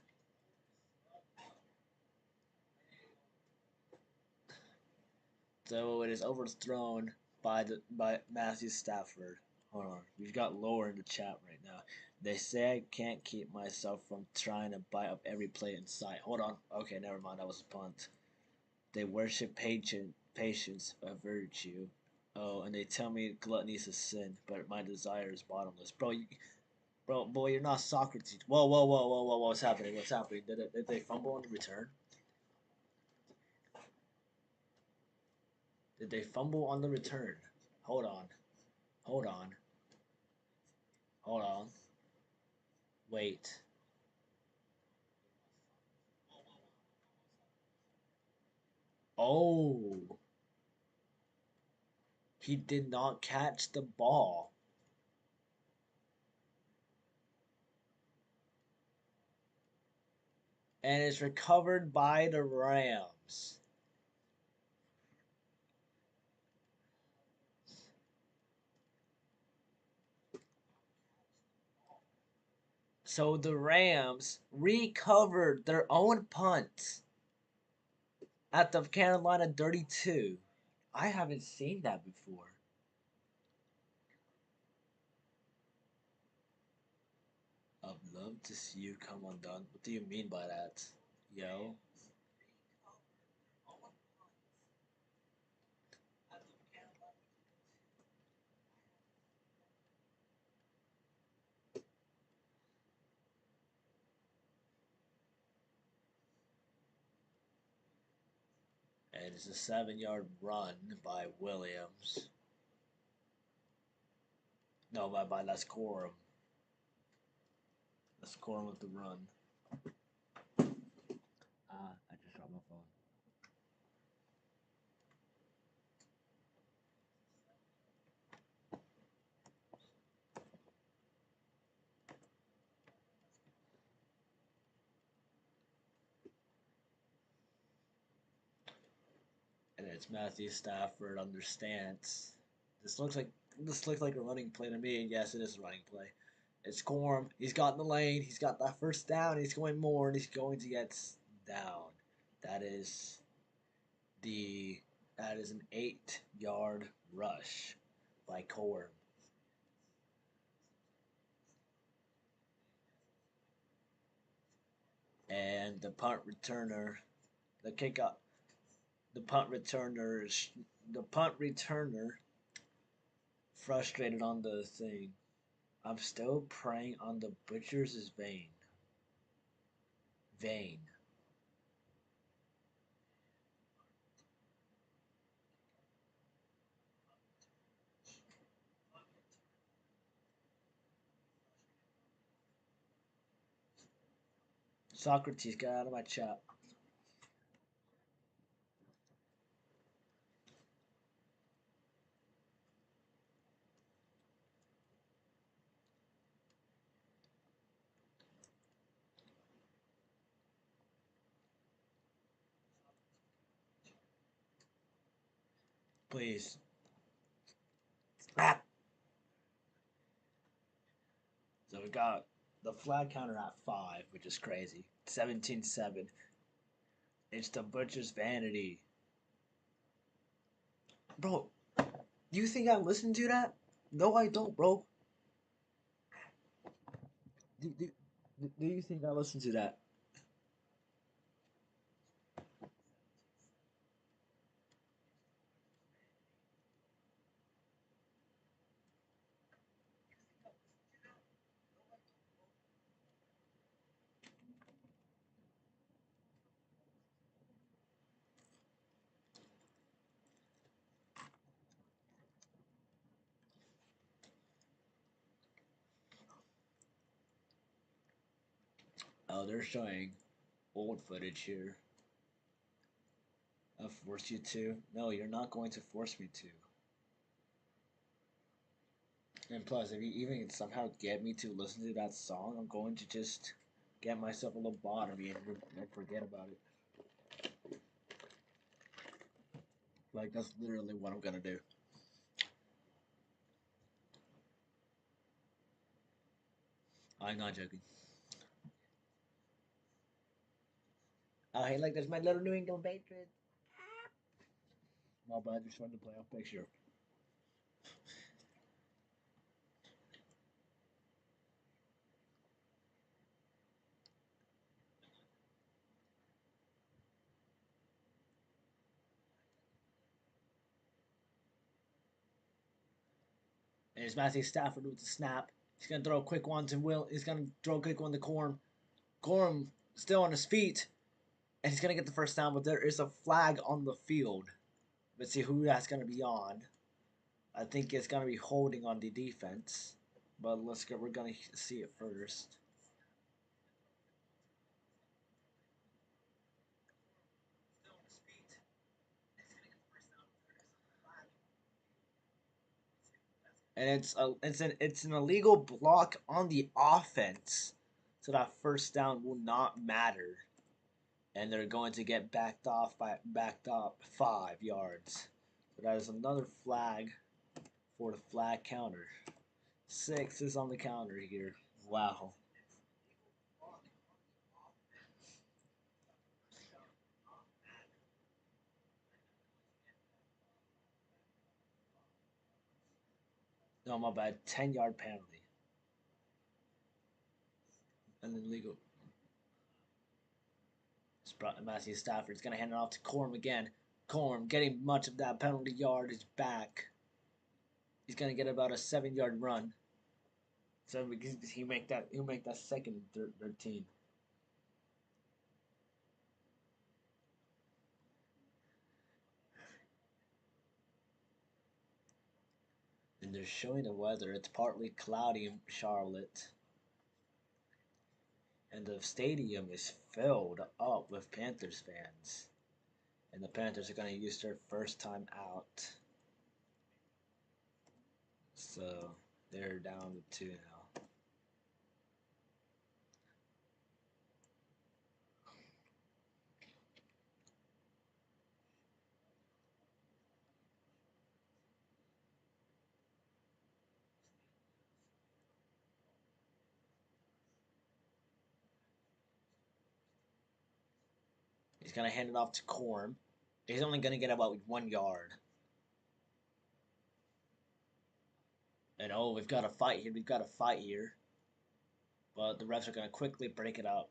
A: So it is overthrown by Matthew Stafford. Hold on, we've got lower in the chat right now. They say I can't keep myself from trying to buy up every play in sight. Hold on. Okay, never mind. That was a punt. They worship patience, a virtue. Oh, and they tell me gluttony is a sin, but my desire is bottomless. Bro, boy, you're not Socrates. Whoa, what's happening? What's happening? Did they fumble on the return? Did they fumble on the return? Hold on. Hold on. Hold on. Wait. Oh. He did not catch the ball. And it's recovered by the Rams. So the Rams recovered their own punt at the Carolina 32. I haven't seen that before. I'd love to see you come undone. What do you mean by that? Yo. And it's a 7-yard run by Williams. No, by let's score him. Let's score him with the run. I just dropped my phone. And it's Matthew Stafford understands. This looks like a running play to me. And yes, it is a running play. It's Corum. He's got in the lane. He's got that first down. He's going more, and he's going to get down. That is the that is an 8-yard rush by Corum. And the punt returner, the kick up, the punt returner, the punt returner, frustrated on the thing. I'm still praying on the butcher's vein. Vein. Socrates, get out of my chat. Please. Ah! So we got the flag counter at 5, which is crazy. 17-7. It's the butcher's vanity. Bro, do you think I listen to that? No, I don't, bro. Do, do, do you think I listen to that? Oh, they're showing old footage here. I force you to. No, you're not going to force me to. And plus, if you even somehow get me to listen to that song, I'm going to just get myself a lobotomy and forget about it. Like, that's literally what I'm gonna do. I'm not joking. Oh, hey, like, there's my little New England Patriots. My bad, just wanted to play off picture. And it's Matthew Stafford with the snap. He's gonna throw a quick one to Will. He's gonna throw a quick one to Corum. Corum still on his feet, and he's gonna get the first down. But there is a flag on the field. Let's see who that's gonna be on. I think it's gonna be holding on the defense. But let's go. We're gonna see it first. And it's an illegal block on the offense, so that first down will not matter, and they're going to get backed up 5 yards. So that is another flag for the flag counter. 6 is on the counter here. Wow. No, my bad. 10-yard penalty. And then legal. Matthew Stafford's going to hand it off to Corum again. Corum getting much of that penalty yardage back. He's going to get about a 7-yard run. So he'll make that second and 13. And they're showing the weather. It's partly cloudy in Charlotte. And the stadium is filled up with Panthers fans. And the Panthers are going to use their first time out. So they're down to 2 now. He's going to hand it off to Corm. He's only going to get about 1 yard. And oh, we've got a fight here. We've got a fight here. But the refs are going to quickly break it up.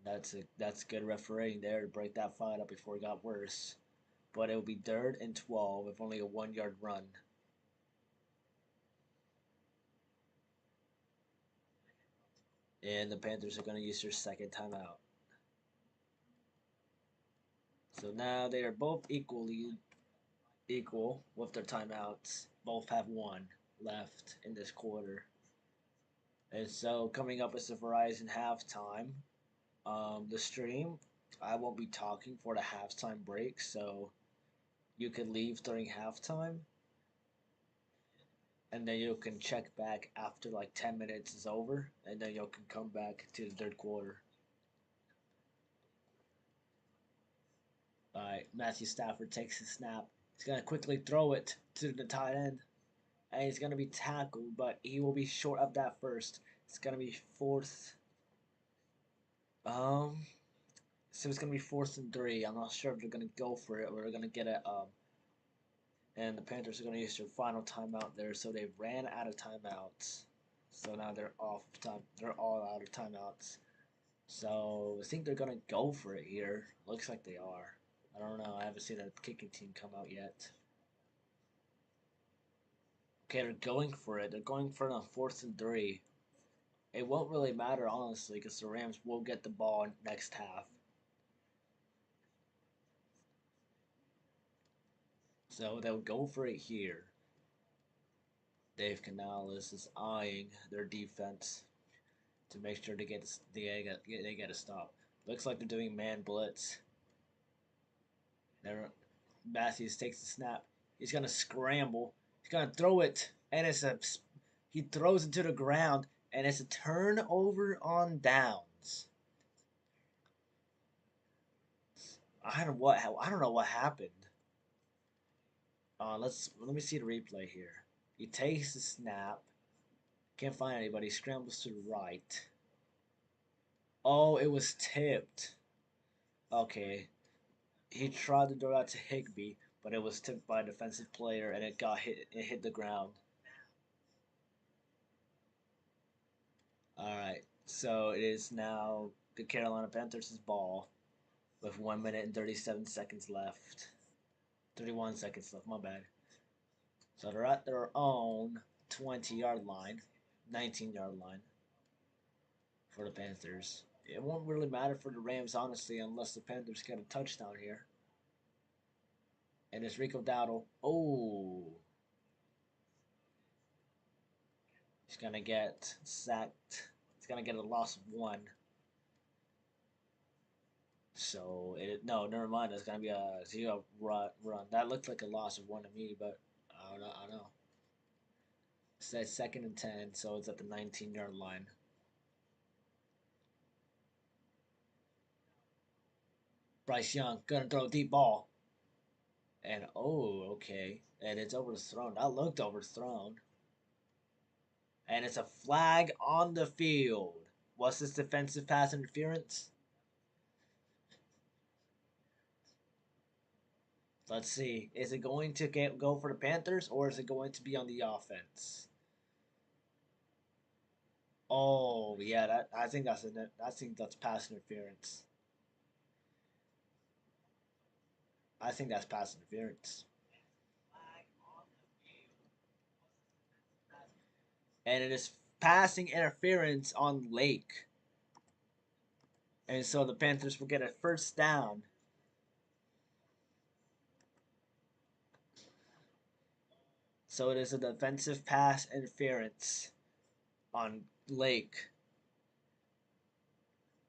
A: That's good refereeing there to break that fight up before it got worse. But it will be 3rd and 12 with only a 1 yard run. And the Panthers are going to use their second timeout. So now they are both equal with their timeouts. Both have 1 left in this quarter. And so coming up is the Verizon halftime. The stream, I won't be talking for the halftime break, so you can leave during halftime, and then you can check back after like 10 minutes is over, and then you can come back to the third quarter. All right, Matthew Stafford takes the snap. He's gonna quickly throw it to the tight end, and he's gonna be tackled, but he will be short of that first. It's gonna be fourth. Um, so it's gonna be 4th and 3. I'm not sure if they're gonna go for it or they're gonna get it. And the Panthers are going to use their final timeout there, so they ran out of timeouts. So now they're off time. They're all out of timeouts. So I think they're going to go for it here. Looks like they are. I don't know. I haven't seen a kicking team come out yet. Okay, they're going for it. They're going for it on 4th and 3. It won't really matter, honestly, because the Rams will get the ball next half. So they'll go for it here. Dave Canales is eyeing their defense to make sure they get a stop. Looks like they're doing man blitz. Matthews takes the snap. He's gonna scramble. He's gonna throw it, and he throws it to the ground, and it's a turnover on downs. I don't know what happened. Let me see the replay here. He takes the snap. Can't find anybody. Scrambles to the right. Oh, it was tipped. Okay. He tried to throw out to Higbee, but it was tipped by a defensive player and it hit the ground. Alright. So it is now the Carolina Panthers' ball with 1 minute and 37 seconds left. 31 seconds left, my bad. So they're at their own 20-yard line, 19-yard line for the Panthers. It won't really matter for the Rams, honestly, unless the Panthers get a touchdown here. And it's Rico Dowdle. Oh. He's going to get sacked. He's going to get a loss of 1. So, no, never mind. It's going to be a 0 run. That looked like a loss of 1 to me, but I don't know. It says 2nd and 10, so it's at the 19-yard line. Bryce Young going to throw a deep ball. And, oh, okay. And it's overthrown. That looked overthrown. And it's a flag on the field. What's this defensive pass interference? Let's see. Is it going to go for the Panthers or is it going to be on the offense? Oh yeah, I think that's pass interference. I think that's pass interference. And it is passing interference on Lake. And so the Panthers will get a first down. So it is a defensive pass interference on Lake.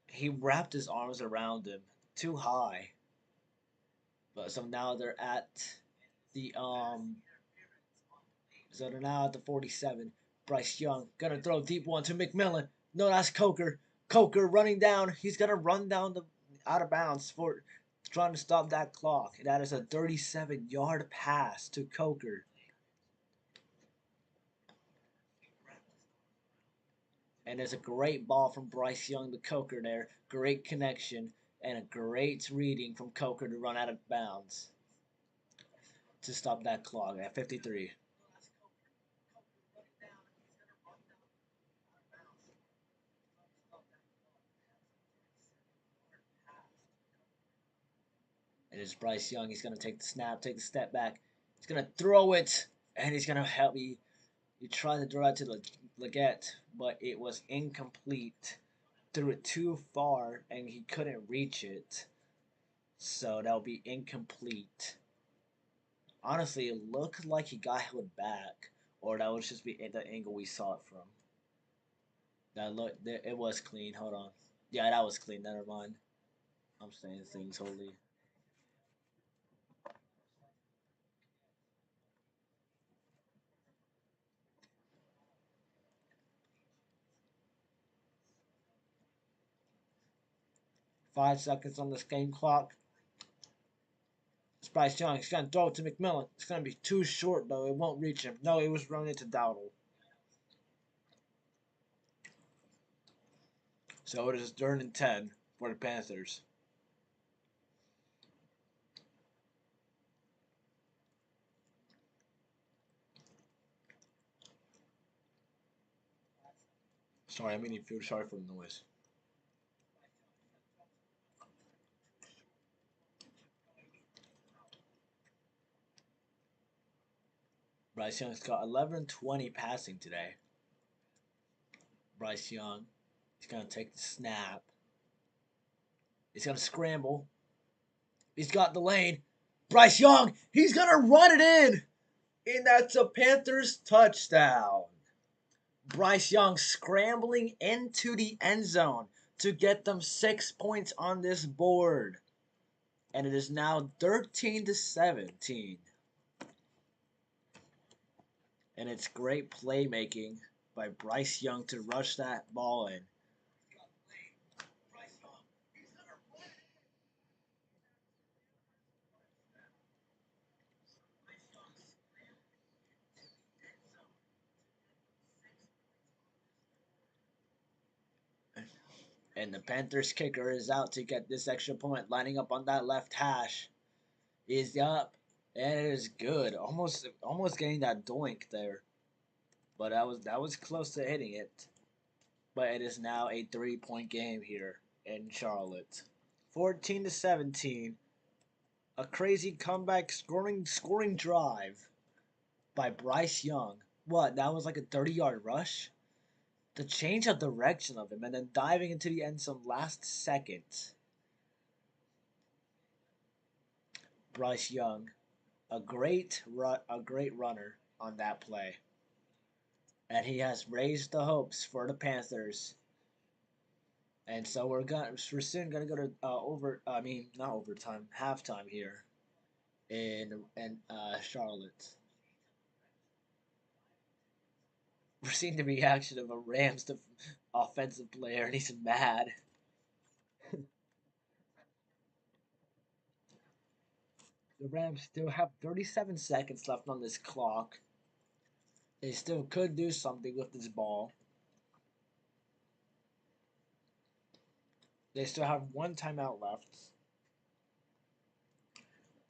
A: He wrapped his arms around him too high. But so now they're at the So they're now at the 47. Bryce Young gonna throw a deep one to McMillan. No, that's Coker. Coker running down. He's gonna run down the out of bounds for trying to stop that clock. That is a 37-yard pass to Coker. And there's a great ball from Bryce Young to Coker there. Great connection and a great reading from Coker to run out of bounds to stop that clock at 53. And it's Bryce Young. He's going to take the snap, take the step back. He's going to throw it, and he's going to help me. He tried to throw it to Leggett, but it was incomplete. Threw it too far, and he couldn't reach it. So that'll be incomplete. Honestly, it looked like he got held back, or that was just be the angle we saw it from. It was clean. Hold on. Yeah, that was clean. Never mind. I'm saying things totally. 5 seconds on this game clock. It's Bryce Young. He's going to throw it to McMillan. It's going to be too short, though. It won't reach him. No, it was running to Dowdle. So it is 3rd and 10 for the Panthers. Sorry, I mean you feel sorry for the noise. Bryce Young's got 11-20 passing today. Bryce Young, he's gonna take the snap. He's gonna scramble. He's got the lane. Bryce Young, he's gonna run it in. And that's a Panthers touchdown. Bryce Young scrambling into the end zone to get them 6 points on this board. And it is now 13-17. And it's great playmaking by Bryce Young to rush that ball in. And the Panthers kicker is out to get this extra point, lining up on that left hash. Is up, and it is good. Almost getting that doink there, but that was close to hitting it. But it is now a 3-point game here in Charlotte, 14-17. A crazy comeback scoring drive by Bryce Young. What? That was like a 30-yard rush. The change of direction of him, and then diving into the end zone last second. Bryce Young, a great runner on that play, and he has raised the hopes for the Panthers. And so we're soon gonna go to not overtime, halftime here in Charlotte. We're seeing the reaction of a Rams offensive player, and he's mad. The Rams still have 37 seconds left on this clock. They still could do something with this ball. They still have one timeout left.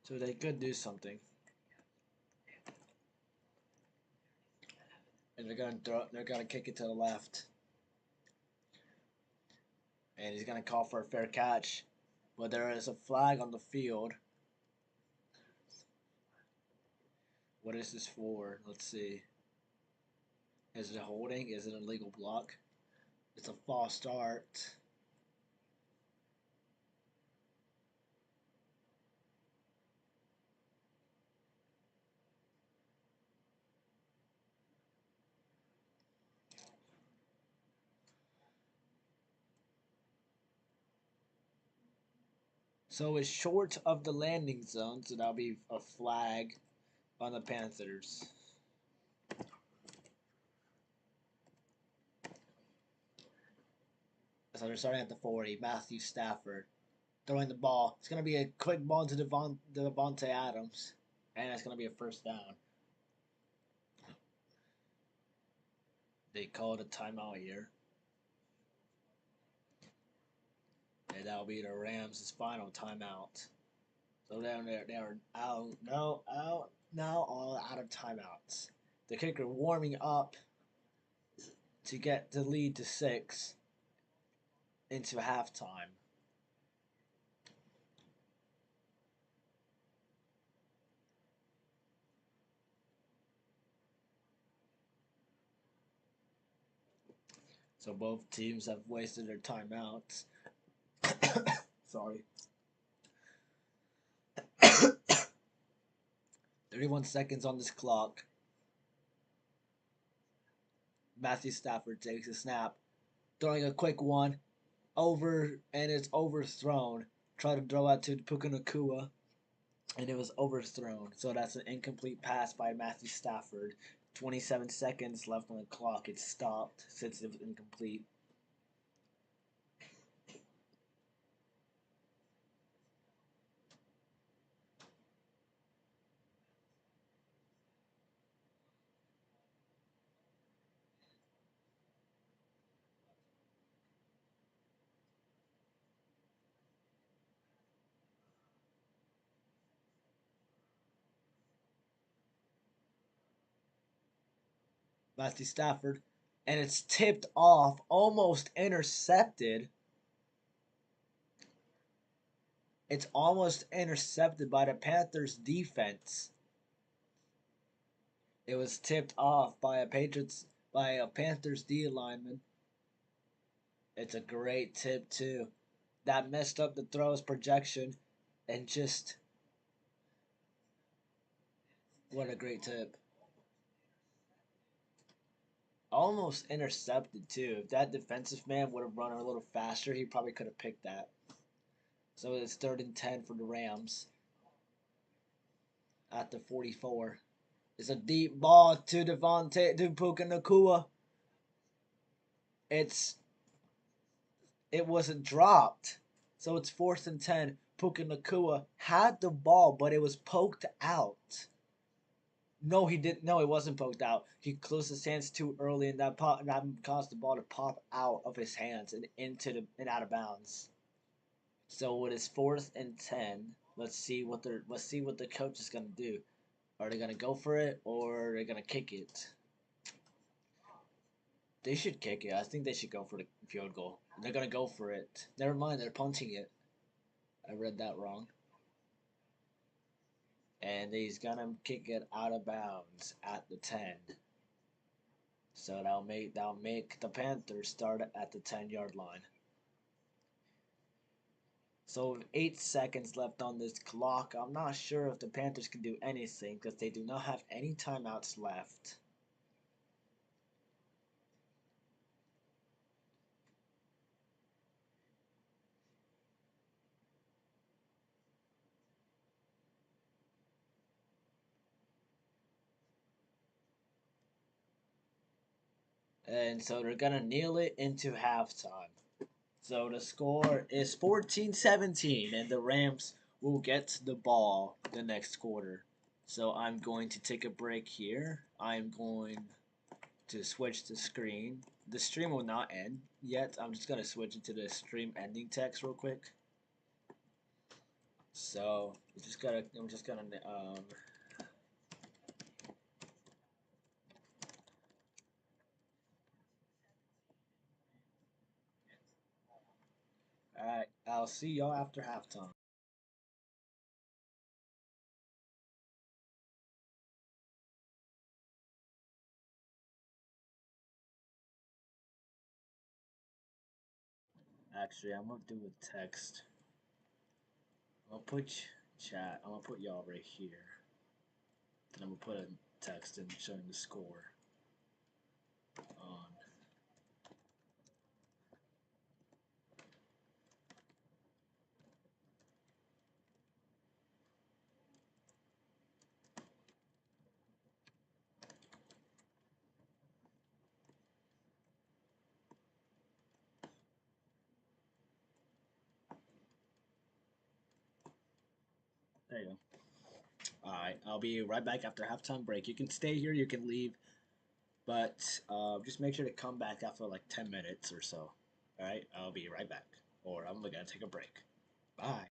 A: So they could do something. And they're gonna kick it to the left. And he's gonna call for a fair catch. But there is a flag on the field. What is this for? Let's see. Is it holding? Is it an illegal block? It's a false start. So it's short of the landing zone, so that'll be a flag on the Panthers. So they're starting at the 40. Matthew Stafford throwing the ball. It's going to be a quick ball to Devontae Adams, and it's going to be a first down. They called a timeout here. And that'll be the Rams' final timeout. So they are out, now all out of timeouts. The kicker warming up to get the lead to 6 into halftime. So both teams have wasted their timeouts. Sorry. 31 seconds on this clock. Matthew Stafford takes a snap, throwing a quick one over, and it's overthrown. Try to throw out to Puka Nacua, and it was overthrown. So that's an incomplete pass by Matthew Stafford. 27 seconds left on the clock. It stopped since it was incomplete. Matthew Stafford, and it's tipped off, almost intercepted. It's almost intercepted by the Panthers defense. It was tipped off by a Panthers D lineman. It's a great tip too. That messed up the throw's projection, and just what a great tip. Almost intercepted too. If that defensive man would have run a little faster, he probably could have picked that. So it's 3rd and 10 for the Rams at the 44. It's a deep ball to Puka Nakua. It wasn't dropped. So it's 4th and 10. Puka Nakua had the ball, but it was poked out. No, he didn't. No, it wasn't poked out. He closed his hands too early, and that caused the ball to pop out of his hands and out of bounds. So it is 4th and 10. Let's see what the coach is gonna do. Are they gonna go for it or are they gonna kick it? They should kick it. I think they should go for the field goal. They're gonna go for it. Never mind, they're punting it. I read that wrong. And he's gonna kick it out of bounds at the 10. So that'll make the Panthers start at the 10-yard line. So with 8 seconds left on this clock, I'm not sure if the Panthers can do anything because they do not have any timeouts left. And so they're going to kneel it into halftime. So the score is 14-17, and the Rams will get the ball the next quarter. So I'm going to take a break here. I'm going to switch the screen. The stream will not end yet. I'm just going to switch it to the stream ending text real quick. So I'm just gonna alright, I'll see y'all after halftime. Actually, I'm gonna do a text. I'm gonna put chat. I'm gonna put y'all right here. Then I'm gonna put a text in showing the score on. There you go. Alright, I'll be right back after halftime break. You can stay here, you can leave, but just make sure to come back after like 10 minutes or so. Alright, I'll be right back. Or I'm gonna take a break. Bye.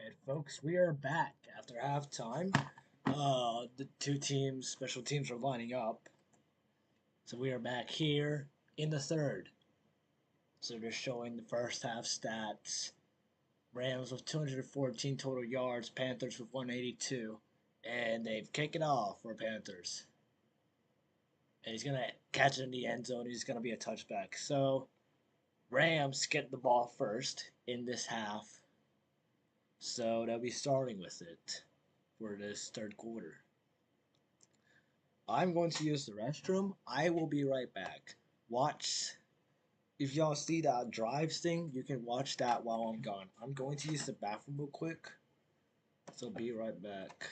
A: And folks, we are back after halftime. The two teams, special teams, are lining up. So we are back here in the third. So they're showing the first half stats. Rams with 214 total yards, Panthers with 182. And they've kicked it off for Panthers. And he's going to catch it in the end zone. He's going to be a touchback. So Rams get the ball first in this half. So they'll be starting with it for this third quarter. I'm going to use the restroom. I will be right back. Watch. If y'all see that drives thing, you can watch that while I'm gone. I'm going to use the bathroom real quick. So be right back.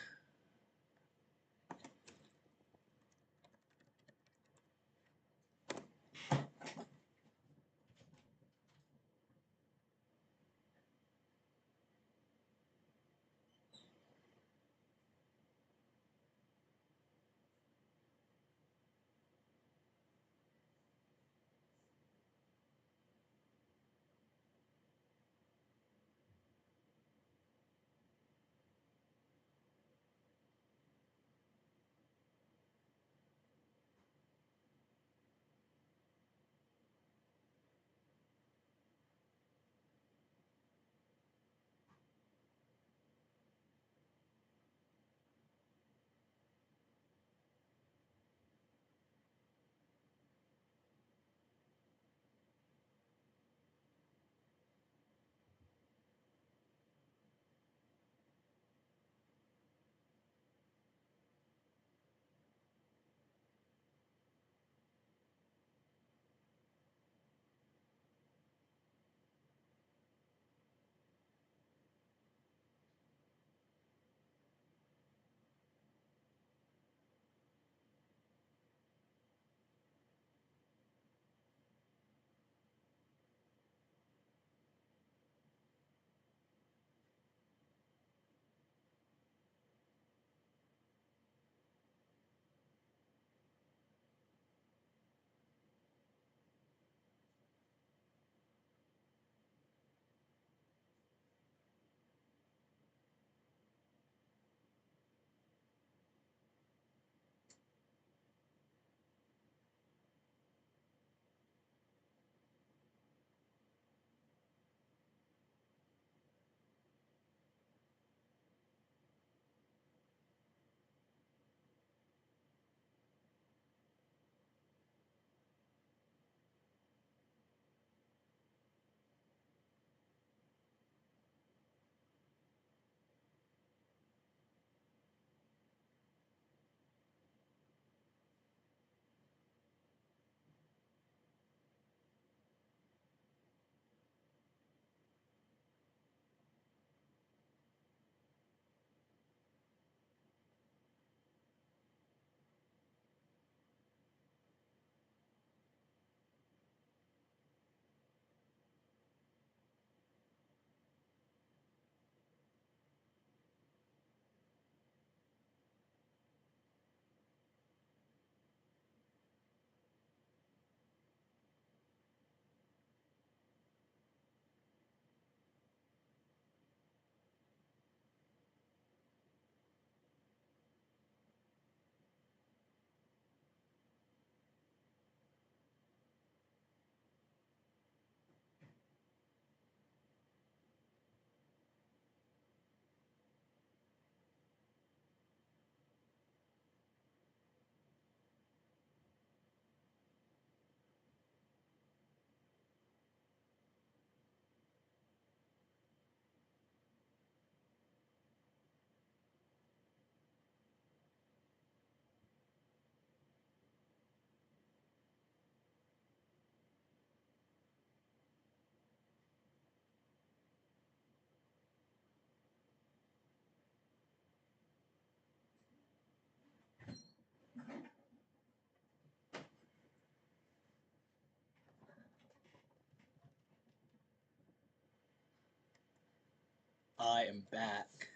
A: I am back.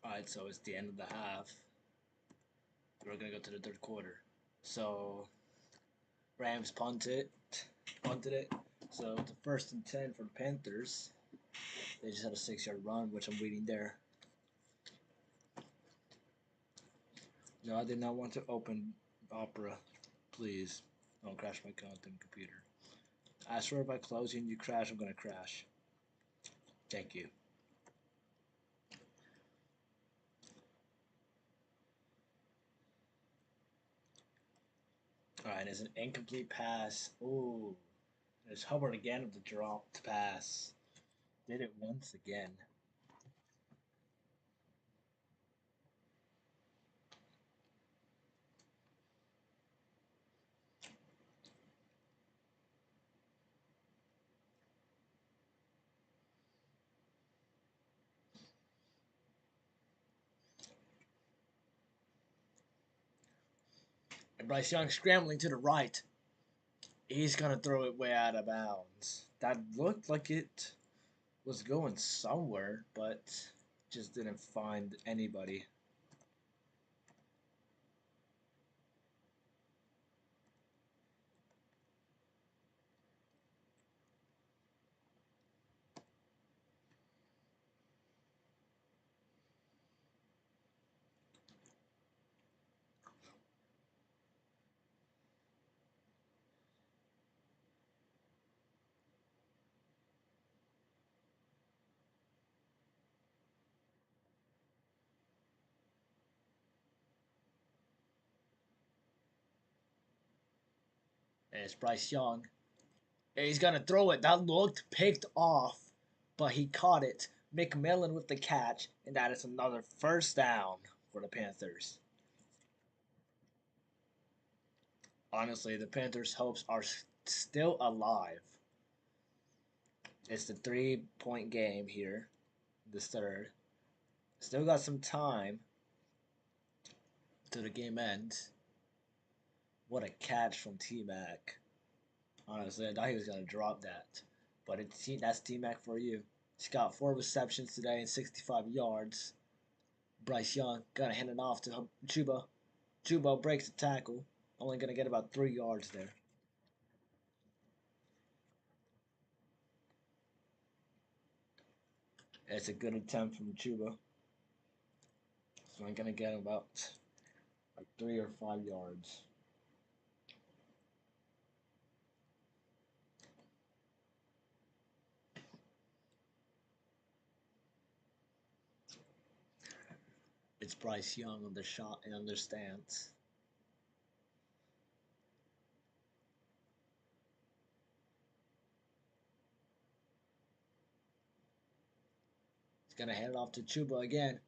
A: Alright, so it's the end of the half. We're gonna go to the third quarter. So Rams punted it. So it's a 1st and 10 for the Panthers. They just had a 6-yard run, which I'm reading there. No, I did not want to open Opera. Please don't crash my content computer. I swear by closing you crash, I'm gonna crash. Thank you. Alright, it's an incomplete pass. Ooh. There's Hubbard again with the dropped pass. Did it once again. And Bryce Young scrambling to the right. He's going to throw it way out of bounds. That looked like it was going somewhere, but just didn't find anybody. And it's Bryce Young. And he's going to throw it. That looked picked off, but he caught it. McMillan with the catch, and that is another first down for the Panthers. Honestly, the Panthers' hopes are still alive. It's the 3-point game here, this third. Still got some time till the game ends. What a catch from T-Mac. Honestly, I thought he was going to drop that. But that's T-Mac for you. He's got 4 receptions today and 65 yards. Bryce Young got to hand it off to Chuba. Chuba breaks the tackle. Only going to get about 3 yards there. It's a good attempt from Chuba. So I'm going to get about like 3 or 5 yards. It's Bryce Young on the shot and on the stance. He's going to hand it off to Chuba again.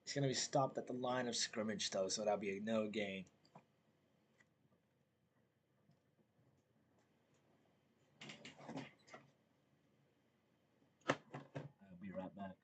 A: He's going to be stopped at the line of scrimmage, though, so that'll be a no gain. I'll be right back.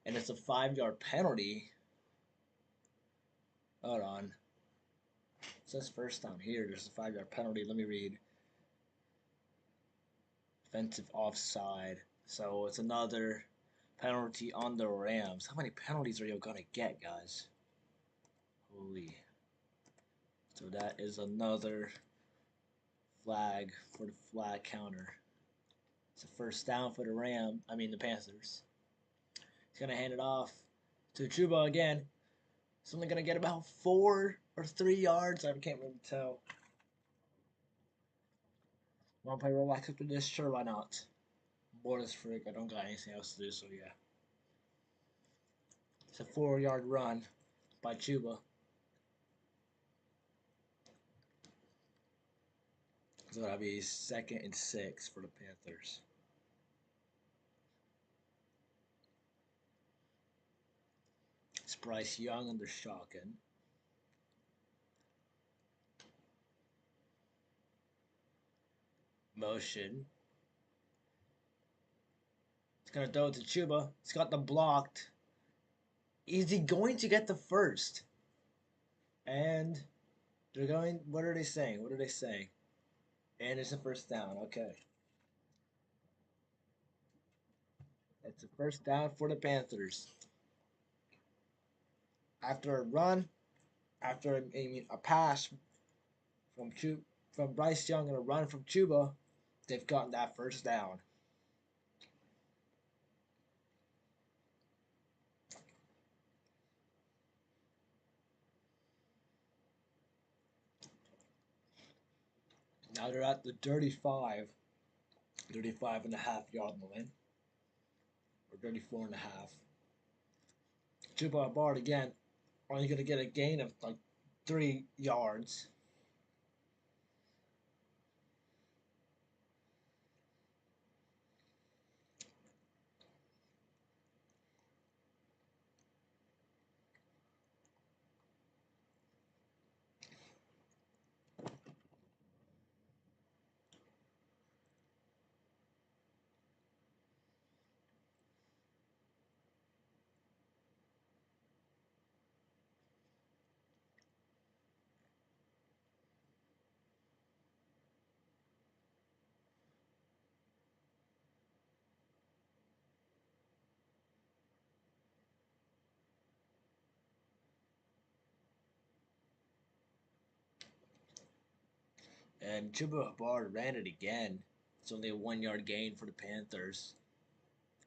A: And it's a 5-yard penalty. Hold on. It says first down here. There's a 5-yard penalty. Let me read. Offensive offside. So it's another penalty on the Rams. How many penalties are you going to get, guys? Holy. So that is another flag for the flag counter. It's a first down for the Panthers. He's going to hand it off to Chuba again. He's only going to get about 4 or 3 yards. I can't really tell. Want to play rollback after this? Sure, why not? Bored as frick. I don't got anything else to do, so yeah. It's a 4-yard run by Chuba. So that'll be 2nd and 6 for the Panthers. It's Bryce Young under shotgun. Motion. He's going to throw it to Chuba. He's got them blocked. Is he going to get the first? And they're going, what are they saying? What are they saying? And it's a first down. Okay. It's a first down for the Panthers. After a run, after a pass from Bryce Young and a run from Chuba, they've gotten that first down. Now they're at the 35 and a half yard line, or 34 and a half. Chuba Hubbard again, only going to get a gain of like 3 yards. And Chuba Hubbard ran it again. It's only a 1 yard gain for the Panthers.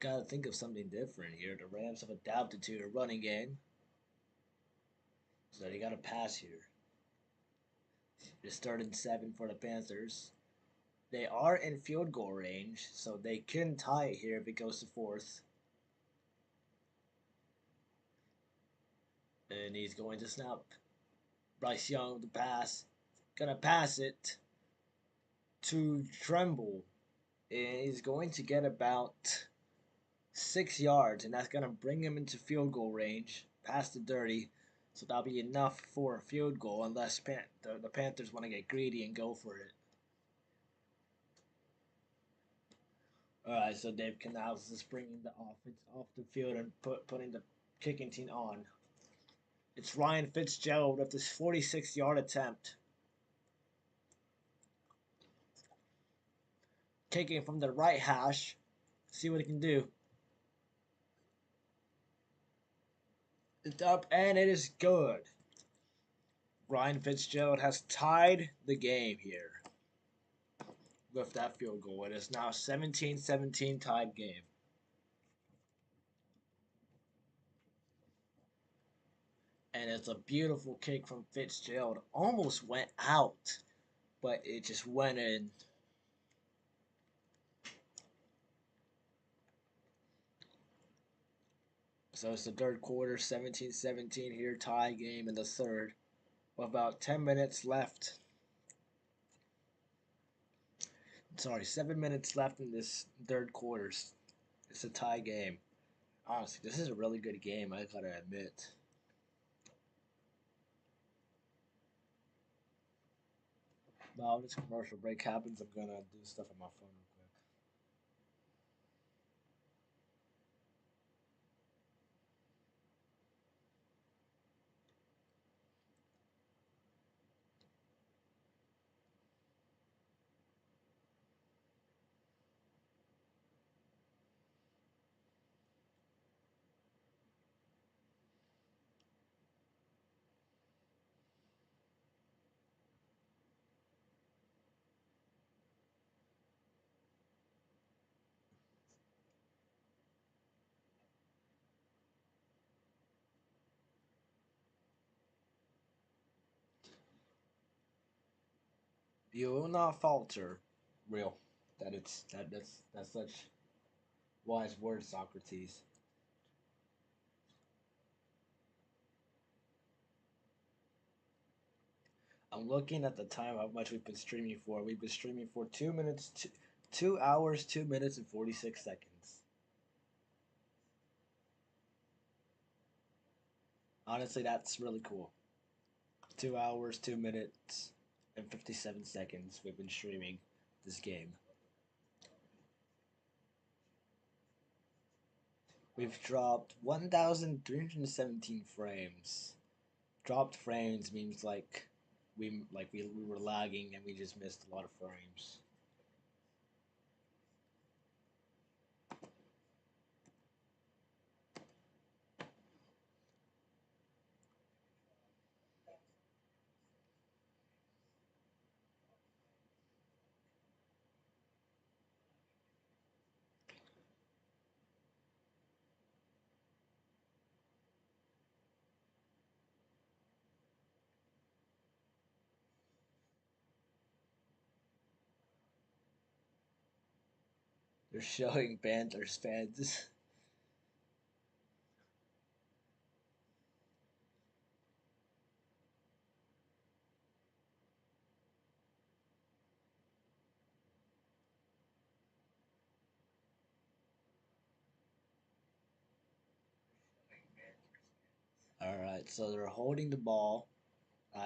A: Got to think of something different here. The Rams have adapted to a running game, so they got to pass here. It's 3rd and 7 for the Panthers. They are in field goal range, so they can tie it here if it goes to 4th. And he's going to snap. Bryce Young with the pass. Gonna pass it to Tremble. And he's going to get about 6 yards, and that's gonna bring him into field goal range, past the 30. So that'll be enough for a field goal, unless the Panthers want to get greedy and go for it. Alright, so Dave Canals is bringing the offense off the field and putting the kicking team on. It's Ryan Fitzgerald with this 46-yard attempt. Kicking from the right hash. See what he can do. It's up, and it is good. Ryan Fitzgerald has tied the game here with that field goal. It is now 17-17 tied game. And it's a beautiful kick from Fitzgerald. Almost went out, but it just went in. So it's the 3rd quarter, 17-17 here, tie game in the 3rd. With about 10 minutes left. Sorry, 7 minutes left in this 3rd quarter. It's a tie game. Honestly, this is a really good game, I gotta admit. Now, this commercial break happens, I'm gonna do stuff on my phone real quick. You will not falter, real. That's such wise words, Socrates. I'm looking at the time how much we've been streaming for. We've been streaming for 2 minutes, 2 hours, 2 minutes and 46 seconds. Honestly, that's really cool. 2 hours, 2 minutes, and 57 seconds we've been streaming this game. We've dropped 1,317 frames. Dropped frames means we were lagging and we just missed a lot of frames. They're showing Panthers fans. All right, so they're holding the ball.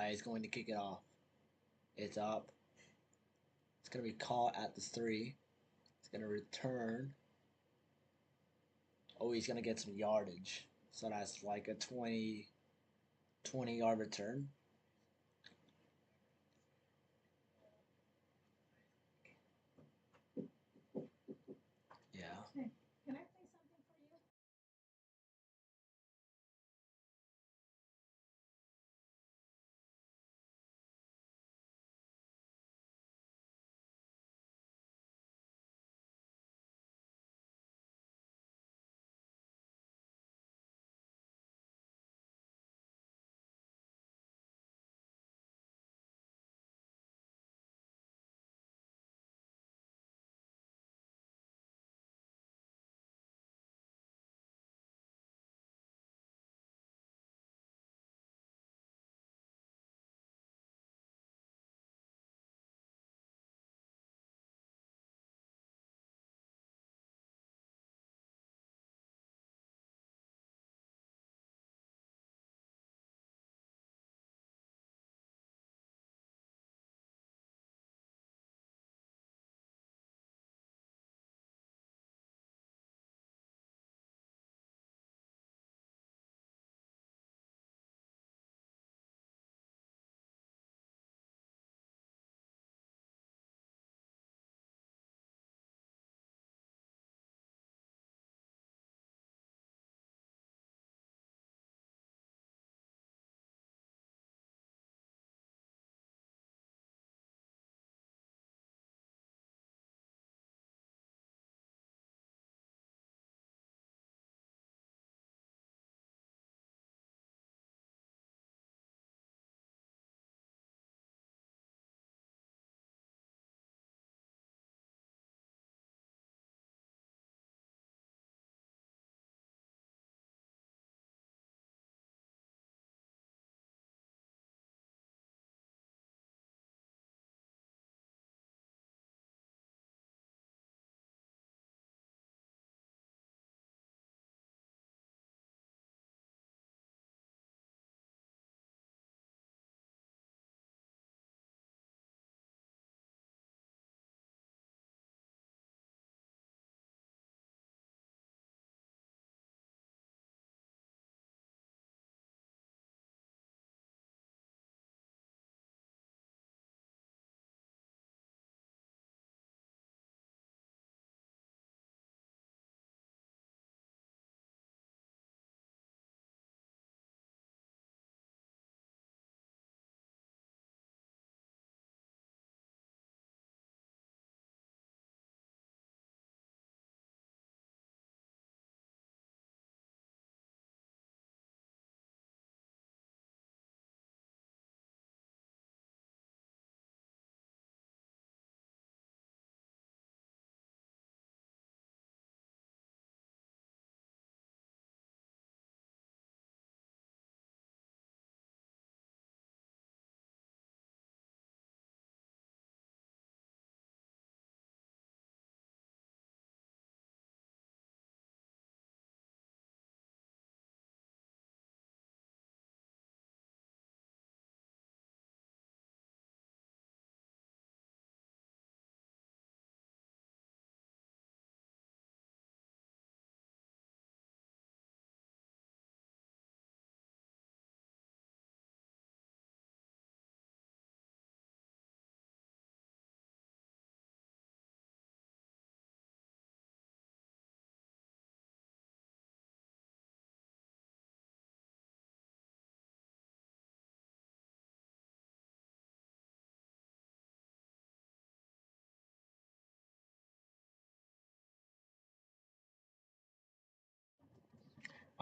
A: He's going to kick it off. It's up. It's going to be caught at the 3. It's going to return. Oh, he's going to get some yardage. So that's like a 20 yard return. Yeah.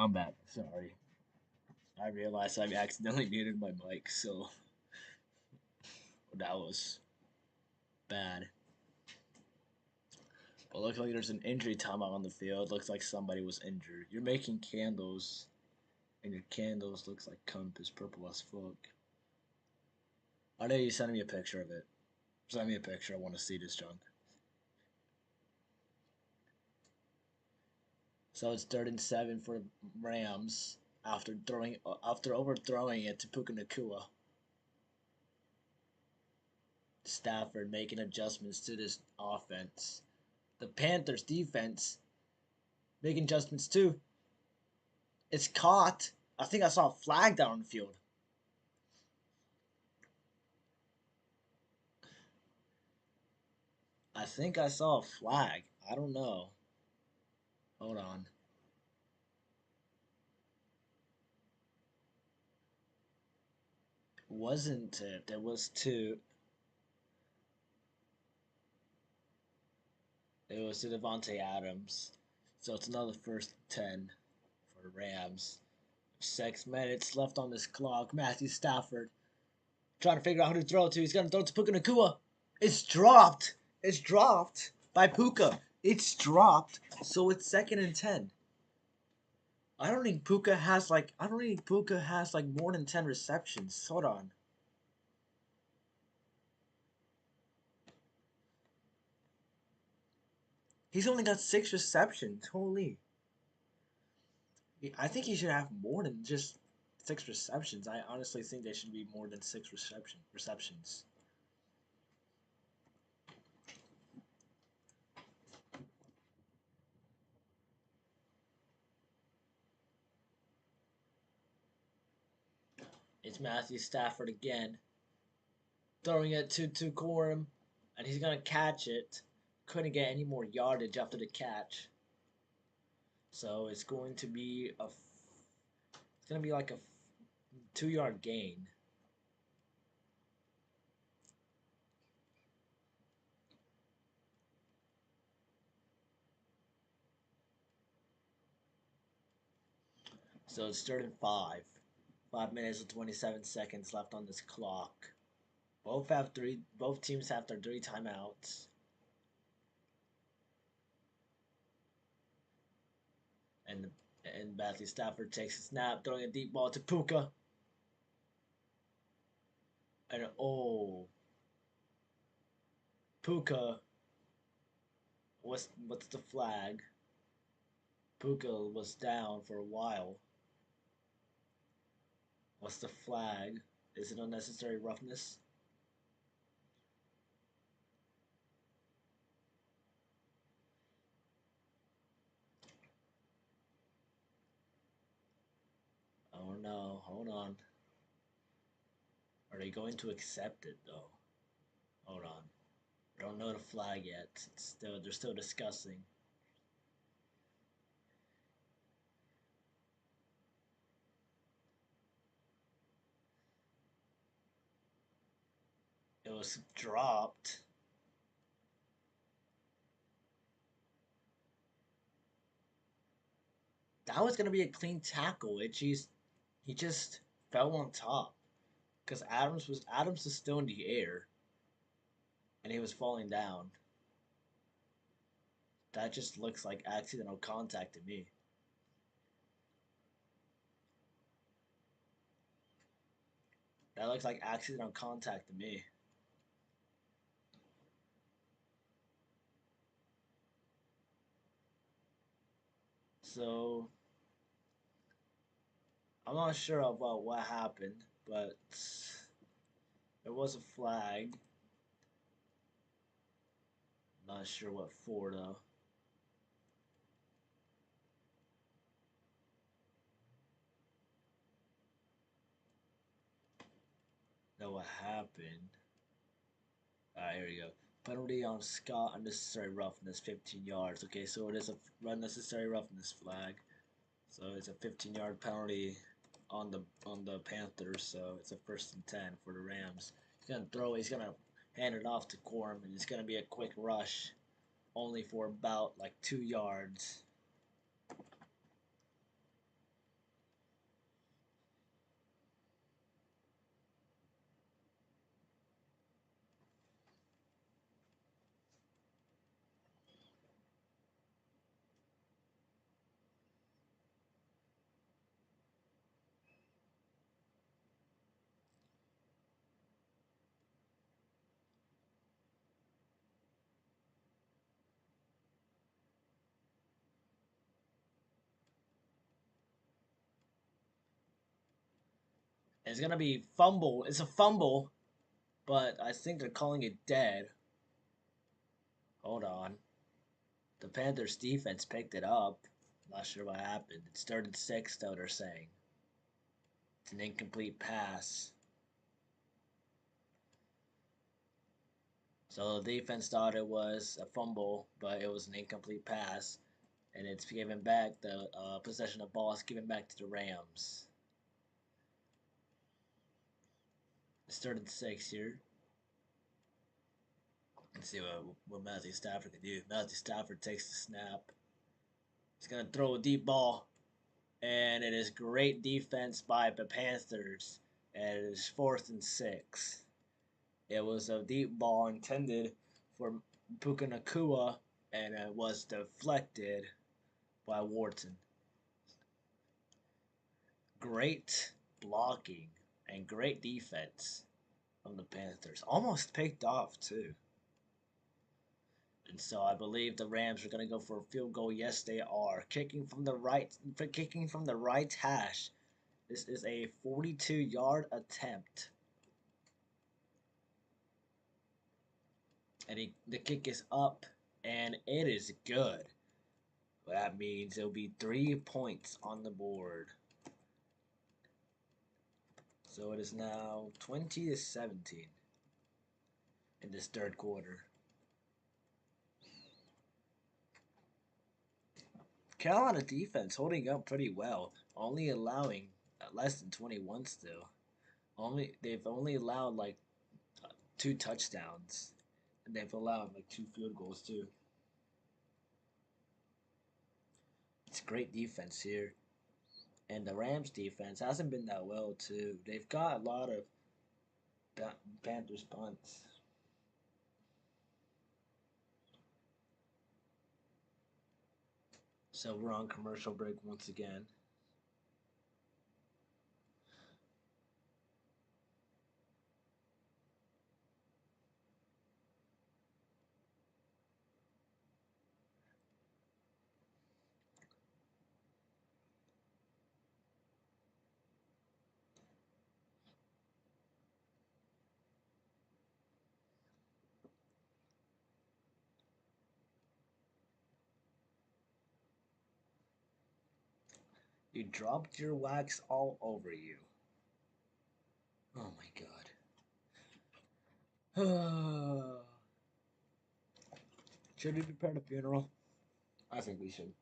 A: I'm back. Sorry. I realized I accidentally muted my mic, so that was bad. But looks like there's an injury timeout on the field. Looks like somebody was injured. You're making candles, and your candles looks like compass purple as fuck. I know you sent me a picture of it. Send me a picture. I want to see this junk. So it's 3rd and 7 for Rams after overthrowing it to Puka Nakua. Stafford making adjustments to this offense. The Panthers defense making adjustments too. It's caught. I think I saw a flag down on the field. I think I saw a flag. I don't know. Hold on. Wasn't tipped. It was two. It was to Devontae Adams. So it's another 1st and 10 for the Rams. 6 minutes left on this clock. Matthew Stafford trying to figure out who to throw to. He's going to throw to Puka Nakua. It's dropped. It's dropped by Puka. It's dropped. So it's 2nd and 10. I don't think Puka has like more than 10 receptions. Hold on. He's only got 6 receptions. Holy. I think he should have more than just 6 receptions. I honestly think they should be more than 6 receptions. It's Matthew Stafford again. Throwing it to Corum. And he's going to catch it. Couldn't get any more yardage after the catch. So it's going to be like a 2-yard gain. So it's 3rd and 5. 5 minutes and 27 seconds left on this clock. Both teams have their 3 timeouts. And Matthew Stafford takes a snap, throwing a deep ball to Puka. And Puka, what's the flag? Puka was down for a while. What's the flag? Is it unnecessary roughness? Oh no, hold on. Are they going to accept it though? Hold on. I don't know the flag yet. They're still discussing. It was dropped. That was gonna be a clean tackle. He just fell on top because Adams was still in the air and he was falling down. That just looks like accidental contact to me. That looks like accidental contact to me. So I'm not sure about what happened, but there was a flag. Not sure what for though. Know what happened. Alright, here we go. Penalty on Scott, unnecessary roughness, 15 yards. Okay, so it is a unnecessary roughness flag. So it's a 15-yard penalty on the Panthers. So it's a 1st and 10 for the Rams. He's gonna hand it off to Corum, and it's gonna be a quick rush, only for about like 2 yards. It's gonna be fumble. It's a fumble, but I think they're calling it dead. Hold on. The Panthers defense picked it up. Not sure what happened. It's 3rd and 6, though, they're saying. It's an incomplete pass. So the defense thought it was a fumble, but it was an incomplete pass. And it's given back, the possession of ball is given back to the Rams. It's 3rd and 6 here. Let's see what Matthew Stafford can do. Matthew Stafford takes the snap. He's going to throw a deep ball. And it is great defense by the Panthers. And it is 4th and 6. It was a deep ball intended for Puka Nakua, and it was deflected by Wharton. Great blocking and great defense from the Panthers. Almost picked off, too. And so I believe the Rams are going to go for a field goal. Yes, they are. Kicking from the right hash. This is a 42-yard attempt. And the kick is up, and it is good. That means it'll be 3 points on the board. So it is now 20-17 in this 3rd quarter. Carolina defense holding up pretty well, only allowing less than 21 still. They've only allowed like 2 touchdowns, and they've allowed like 2 field goals too. It's great defense here, and the Rams defense hasn't been that well too. They've got a lot of Panthers punts. So we're on commercial break once again. You dropped your wax all over you. Oh my god. Should we prepare the funeral? I think we should.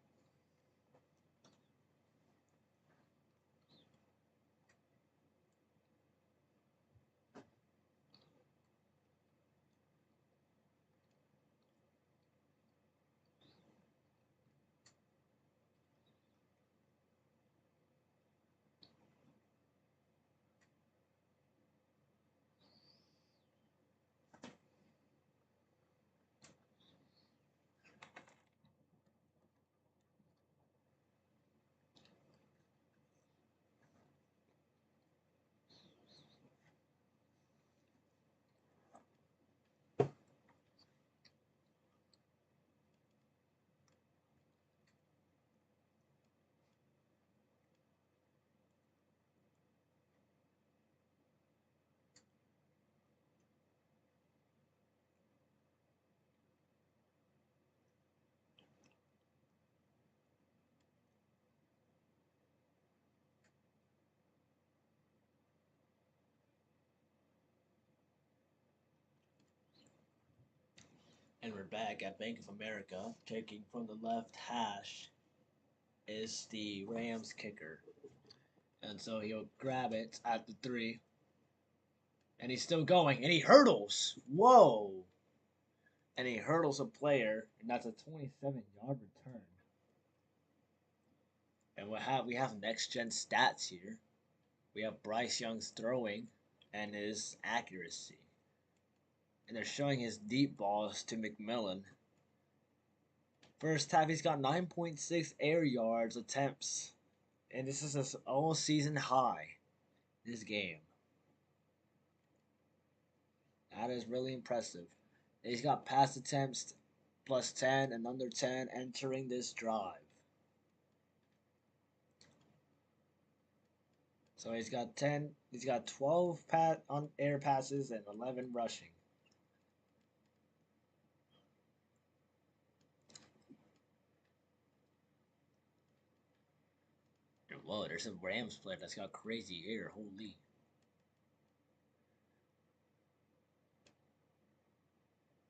A: And we're back at Bank of America. Taking from the left hash is the Rams kicker. And so he'll grab it at the 3. And he's still going. And he hurdles. Whoa. And he hurdles a player. And that's a 27-yard return. And we have next gen stats here. We have Bryce Young's throwing and his accuracy. And they're showing his deep balls to McMillan. First half, he's got 9.6 air yards attempts. And this is his all-season high, this game. That is really impressive. He's got pass attempts plus 10 and under 10 entering this drive. So he's got 10. He's got 12 on air passes and 11 rushing. Whoa, there's a Rams player that's got crazy hair. Holy.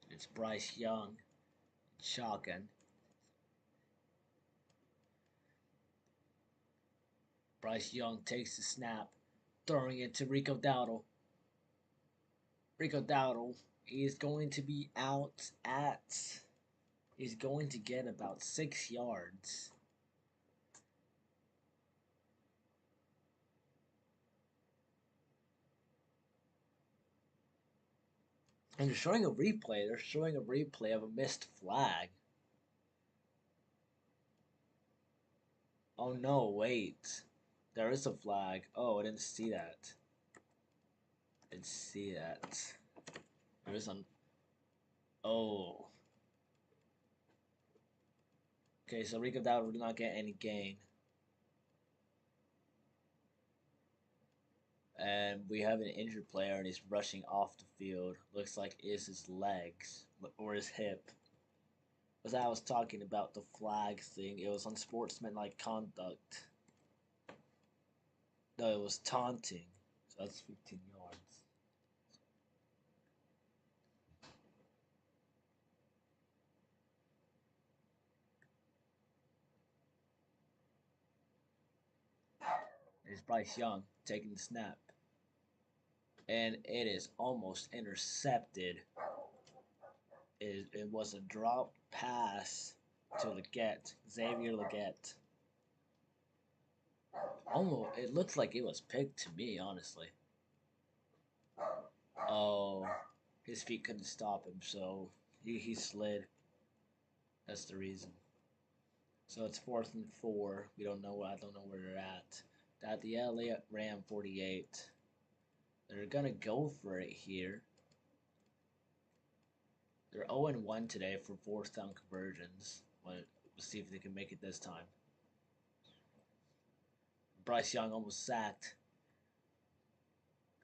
A: It's Bryce Young. Shotgun. Bryce Young takes the snap, throwing it to Rico Dowdle. Rico Dowdle is going to be out at. He's going to get about 6 yards. And they're showing a replay. They're showing a replay of a missed flag. Oh no, wait. There is a flag. Oh, I didn't see that. I didn't see that. There is an. Oh. Okay, so Rico Dowdle did not get any gain. And we have an injured player and he's rushing off the field. Looks like it's his legs or his hip. As I was talking about the flag thing, it was unsportsmanlike conduct. No, it was taunting. So that's 15 yards. It's Bryce Young taking the snap. And it is almost intercepted. It was a drop pass to Leggett, Xavier Leggett. Almost, it looks like it was picked to me, honestly. Oh, his feet couldn't stop him, so he slid. That's the reason. So it's 4th and 4. We don't know. I don't know where they're at. At the LA Ram 48. They're gonna go for it here. They're 0-1 today for 4th down conversions. We'll see if they can make it this time. Bryce Young almost sacked.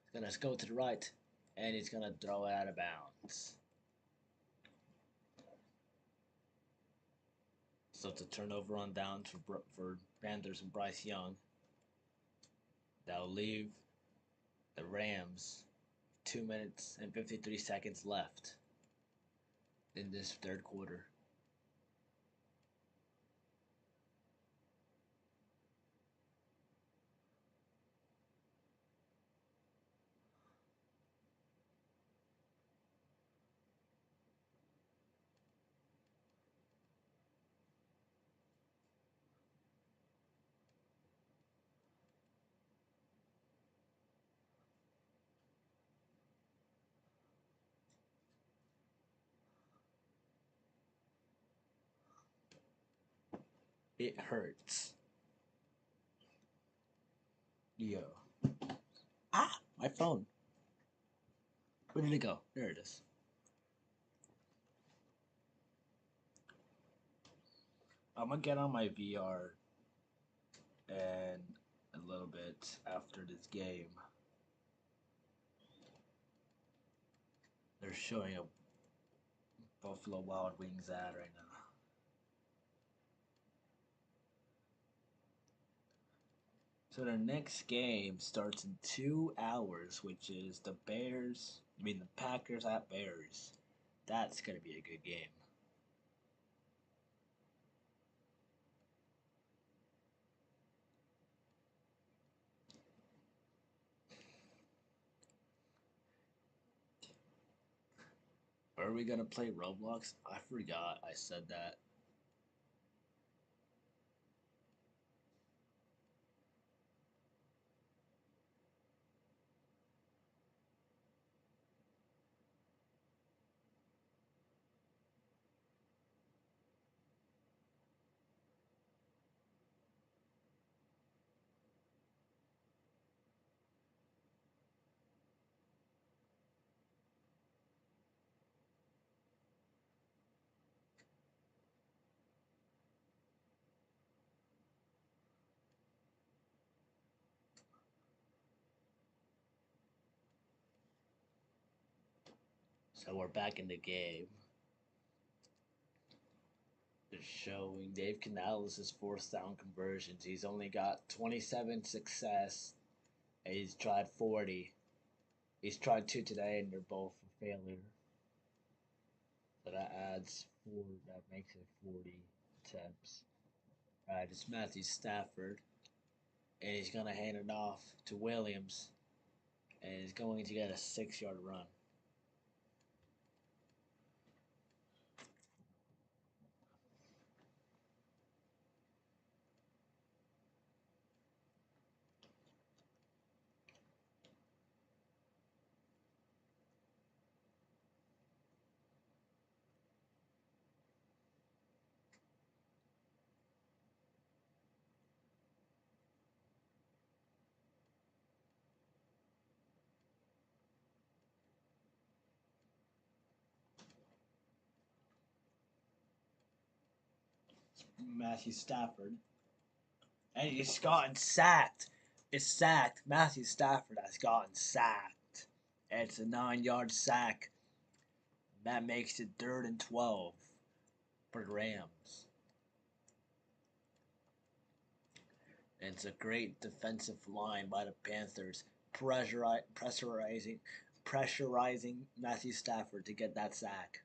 A: He's gonna go to the right, and he's gonna throw it out of bounds. So it's a turnover on downs for Panthers and Bryce Young. That'll leave the Rams 2 minutes and 53 seconds left in this third quarter. It hurts. Yo. Ah, my phone. Where did it go? There it is. I'm gonna get on my VR and a little bit after this game. They're showing a Buffalo Wild Wings ad right now. So their next game starts in 2 hours, which is the Packers at Bears. That's gonna be a good game. Are we gonna play Roblox? I forgot I said that. So we're back in the game. It's showing Dave Canales' fourth down conversions. He's only got 27 success, and he's tried 40. He's tried 2 today, and they're both a failure. So that adds 4. That makes it 40 attempts. Alright, it's Matthew Stafford, and he's gonna hand it off to Williams, and he's going to get a 6-yard run. Matthew Stafford, and he's gotten sacked. It's sacked. Matthew Stafford has gotten sacked. And it's a 9-yard sack. That makes it 3rd and 12 for the Rams. And it's a great defensive line by the Panthers, pressurizing Matthew Stafford to get that sack.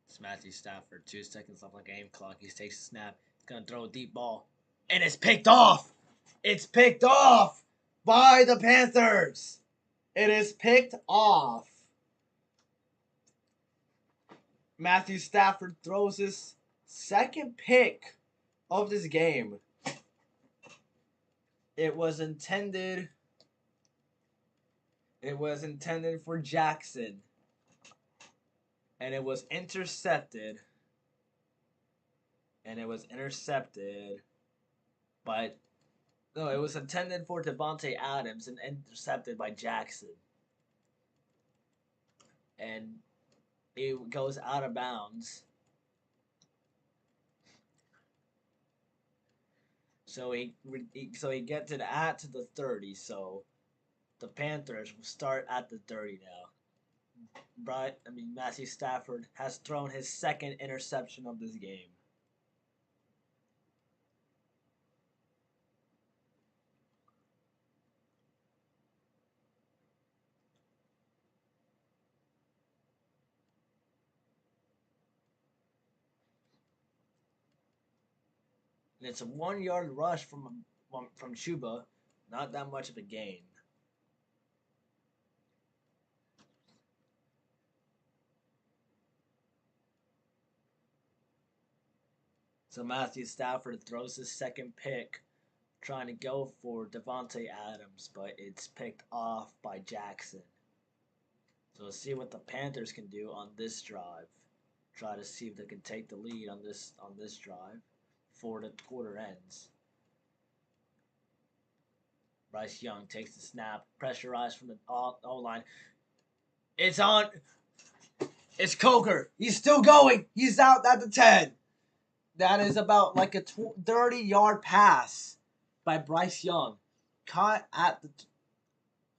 A: It's Matthew Stafford. 2 seconds left on the game clock. He takes a snap. He's going to throw a deep ball. And it's picked off. It's picked off by the Panthers. It is picked off. Matthew Stafford throws his second pick of this game. It was intended for Jackson. And it was intercepted. But no, it was intended for Devontae Adams and intercepted by Jackson. And it goes out of bounds. So he gets it at the 30. So the Panthers will start at the 30 now. Matthew Stafford has thrown his second interception of this game. And it's a 1-yard rush from Chuba, not that much of a gain. So Matthew Stafford throws his second pick, trying to go for Devontae Adams, but it's picked off by Jackson. So let's see what the Panthers can do on this drive. Try to see if they can take the lead on this drive before the quarter ends. Bryce Young takes the snap, pressurized from the O-line. It's on. It's Coker. He's still going. He's out at the 10. That is about like a 30-yard pass by Bryce Young. Caught at the...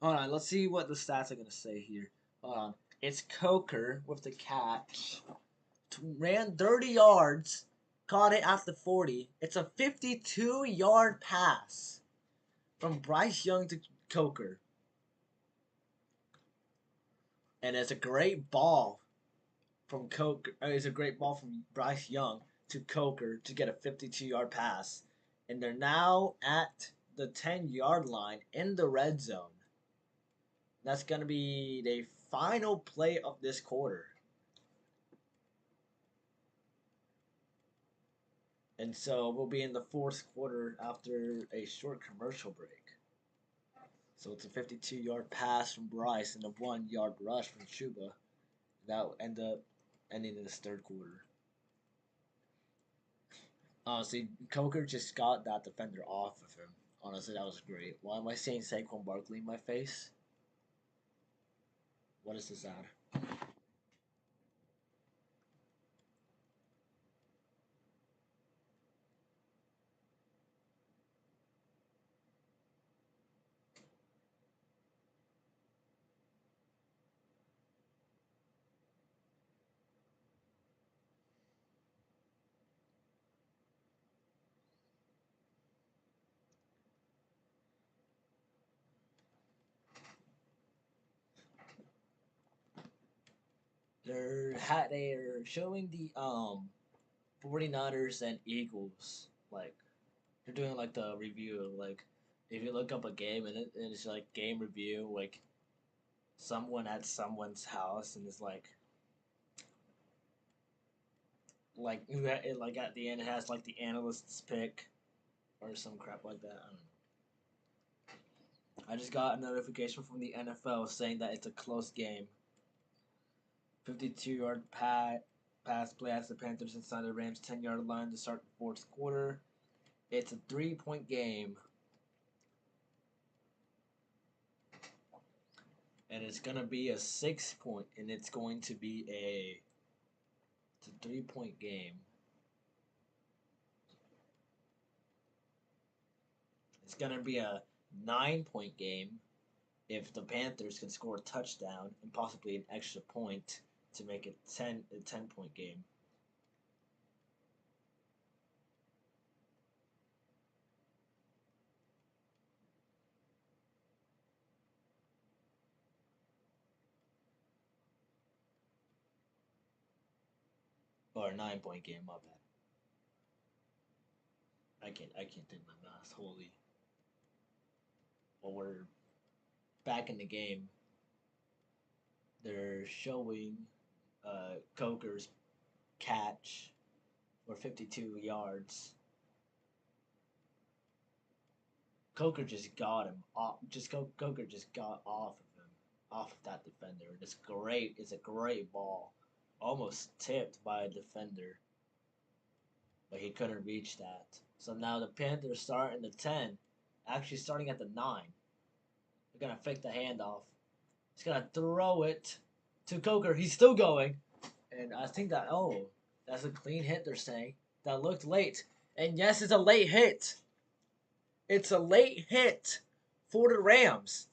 A: Hold on. Let's see what the stats are going to say here. Hold on. It's Coker with the catch. Ran 30 yards. Caught it at the 40. It's a 52-yard pass from Bryce Young to Coker. And it's a great ball from Coker. It's a great ball from Bryce Young to Coker to get a 52-yard pass. And they're now at the 10-yard line in the red zone. That's going to be the final play of this quarter. And so we'll be in the fourth quarter after a short commercial break. So it's a 52-yard pass from Bryce and a 1-yard rush from Chuba. That will end up ending in this third quarter. Honestly, Coker just got that defender off of him. Honestly, that was great. Why am I saying Saquon Barkley in my face? What is this ad? They're showing the 49ers and Eagles. Like they're doing like the review. Like if you look up a game and it's like game review, like someone at someone's house and it's like at the end it has like the analyst's pick or some crap like that. I don't know. I just got a notification from the NFL saying that it's a close game. 52-yard pass play as the Panthers inside the Rams 10-yard line to start the fourth quarter. It's a 3-point game. And it's gonna be a 6-point, and it's going to be it's a 3-point game. It's gonna be a 9-point game if the Panthers can score a touchdown and possibly an extra point to make it a 10-point game. Or a 9-point game, my bad. I can't think my math. Holy. Well, we're back in the game. They're showing Coker's catch for 52 yards. Coker just got him off. Coker just got off of him, off of that defender. It's great. It's a great ball, almost tipped by a defender, but he couldn't reach that. So now the Panthers start in the 10, actually starting at the 9. They're gonna fake the handoff. He's gonna throw it to Coker. He's still going, and I think that's a clean hit. They're saying that looked late, and yes, it's a late hit. It's a late hit for the Rams.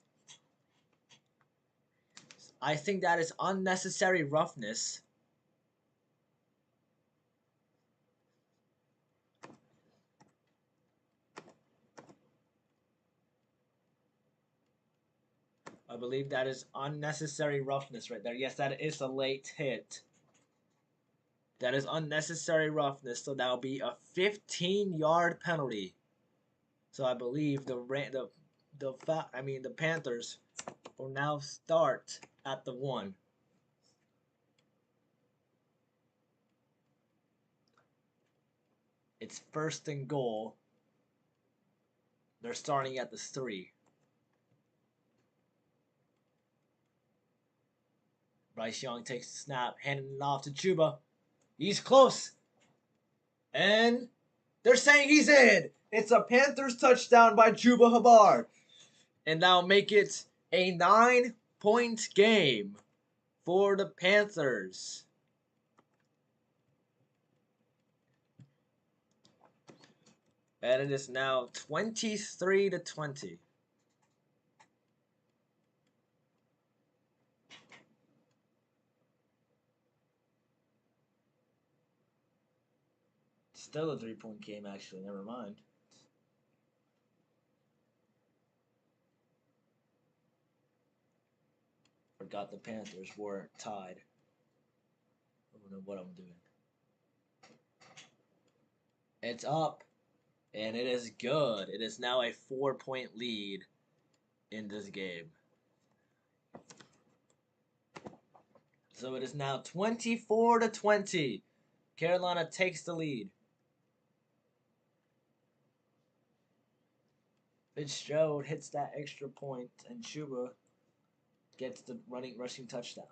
A: I think that is unnecessary roughness. I believe that is unnecessary roughness right there. Yes, that is a late hit. That is unnecessary roughness, so that'll be a 15-yard penalty. So I believe the Panthers will now start at the 1. It's first and goal. They're starting at the 3. Bryce Young takes the snap, handing it off to Chuba. He's close. And they're saying he's in. It's a Panthers touchdown by Chuba Hubbard. And that'll make it a 9-point game for the Panthers. And it is now 23-20. Still a 3-point game, actually. Never mind. Forgot the Panthers were tied. I don't know what I'm doing. It's up. And it is good. It is now a 4-point lead in this game. So it is now 24-20. Carolina takes the lead. Fitzgerald hits that extra point, and Chuba gets the rushing touchdown.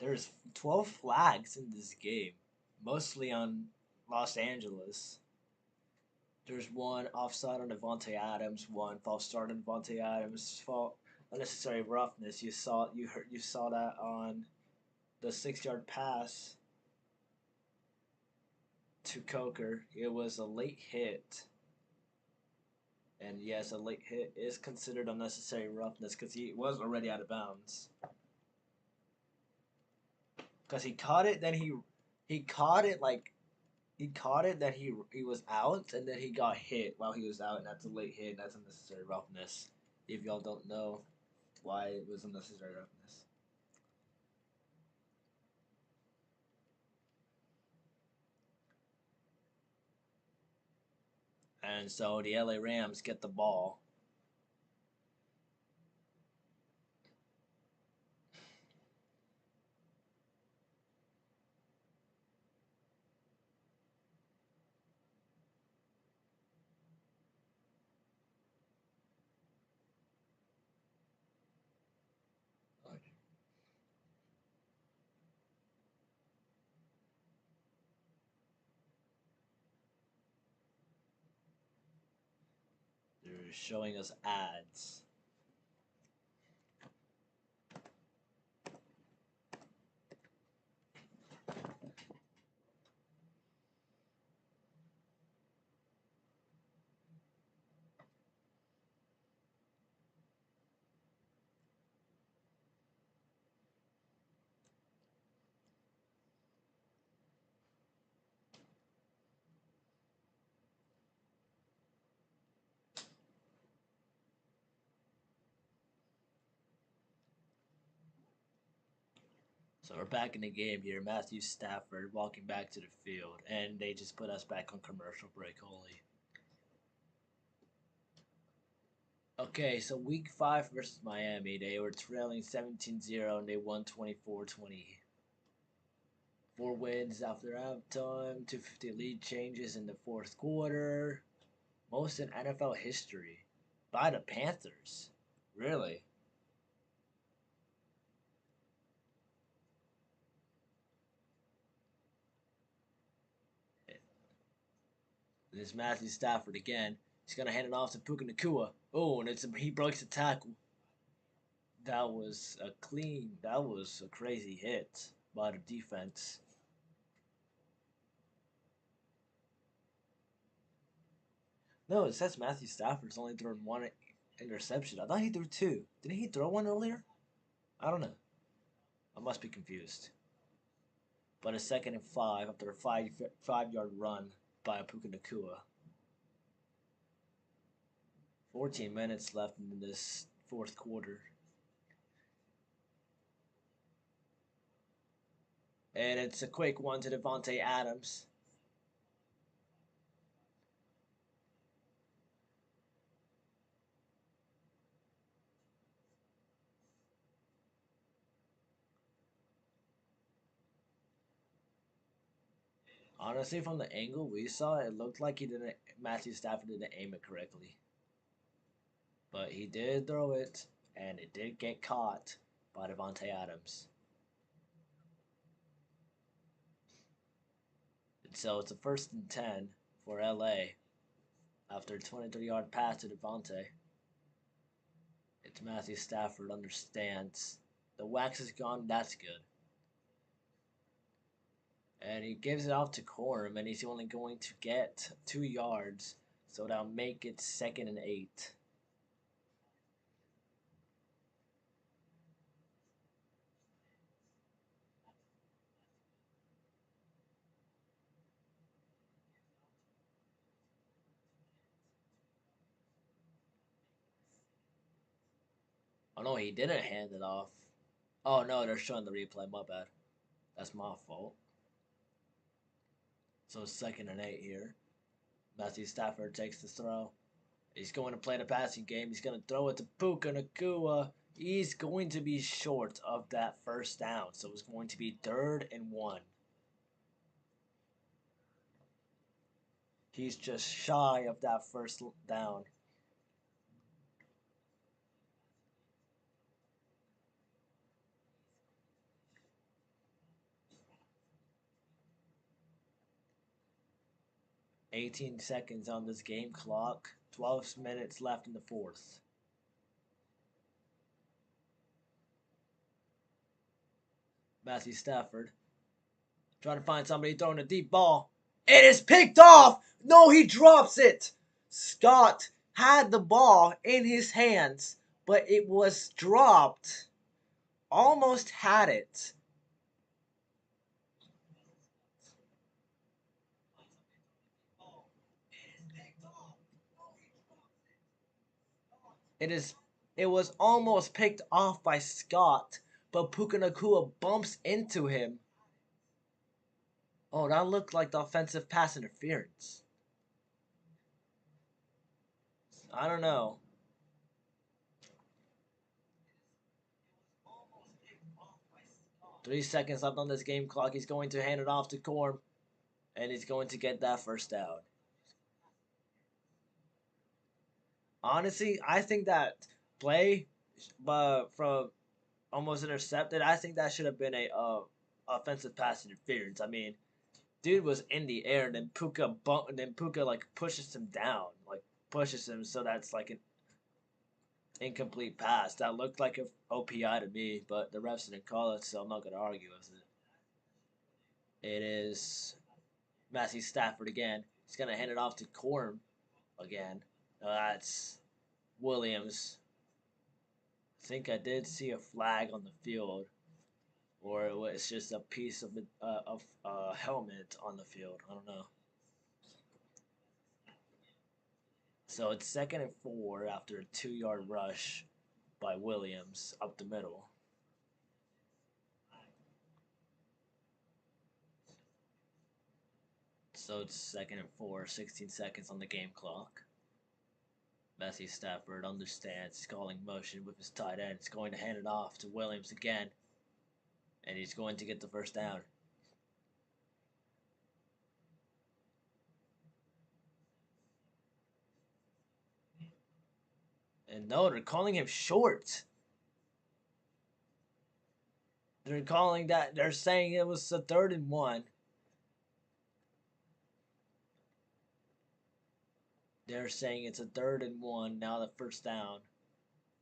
A: There's 12 flags in this game, mostly on Los Angeles. There's one offside on Devontae Adams, one false start on Devontae Adams, fault unnecessary roughness. You saw that on the 6 yard pass to Coker. It was a late hit. And yes, a late hit is considered unnecessary roughness because he was already out of bounds. Because he caught it, then he caught it like he caught it, then he was out, and then he got hit while he was out, and that's a late hit. And that's unnecessary roughness. If y'all don't know why it was unnecessary roughness. And so the LA Rams get the ball. They're showing us ads. So we're back in the game here. Matthew Stafford walking back to the field, and they just put us back on commercial break. Holy. Okay, so week 5 versus Miami, they were trailing 17-0 and they won 24-20. 4 wins after halftime, 250 lead changes in the fourth quarter. Most in NFL history by the Panthers. Really? This Matthew Stafford again. He's gonna hand it off to Puka Nakua. Oh, and he breaks the tackle. That was a clean. That was a crazy hit by the defense. No, it says Matthew Stafford's only thrown 1 interception. I thought he threw 2. Didn't he throw 1 earlier? I don't know. I must be confused. But a 2nd and 5 after a 5 yard run by Puka Nakua. 14 minutes left in this fourth quarter. And it's a quick one to Devontae Adams. Honestly, from the angle we saw, it looked like Matthew Stafford didn't aim it correctly. But he did throw it, and it did get caught by Devontae Adams. And so it's a 1st and 10 for LA after a 23-yard pass to Devontae. It's Matthew Stafford understands. The wax is gone, that's good. And he gives it off to Corum, and he's only going to get 2 yards, so that'll make it 2nd and 8. Oh no, he didn't hand it off. Oh no, they're showing the replay. My bad. That's my fault. So 2nd and 8 here. Matthew Stafford takes the throw. He's going to play the passing game. He's going to throw it to Puka Nakua. He's going to be short of that first down. So it's going to be 3rd and 1. He's just shy of that first down. 18 seconds on this game clock. 12 minutes left in the fourth. Matthew Stafford trying to find somebody throwing a deep ball. It is picked off. No, he drops it. Scott had the ball in his hands, but it was dropped. Almost had it. It was almost picked off by Scott, but Puka Nacua bumps into him. Oh, that looked like the offensive pass interference. I don't know. Three seconds left on this game clock. He's going to hand it off to Corm, and he's going to get that first down. Honestly, I think that play from almost intercepted, I think that should have been a offensive pass interference. I mean, dude was in the air, and then Puka like pushes him down, like pushes him, so that's like an incomplete pass. That looked like an OPI to me, but the refs didn't call it, so I'm not gonna argue with it. It is Matthew Stafford again. He's gonna hand it off to Corm again. That's Williams. I think I did see a flag on the field, or it was just a piece of a helmet on the field. I don't know. So it's 2nd and 4 after a 2-yard rush by Williams up the middle. So it's 2nd and 4, 16 seconds on the game clock. Matthew Stafford understands, he's calling motion with his tight end. He's going to hand it off to Williams again, and he's going to get the first down. And no, they're calling him short. They're saying it was a 3rd and 1. They're saying it's a 3rd and 1, now the first down.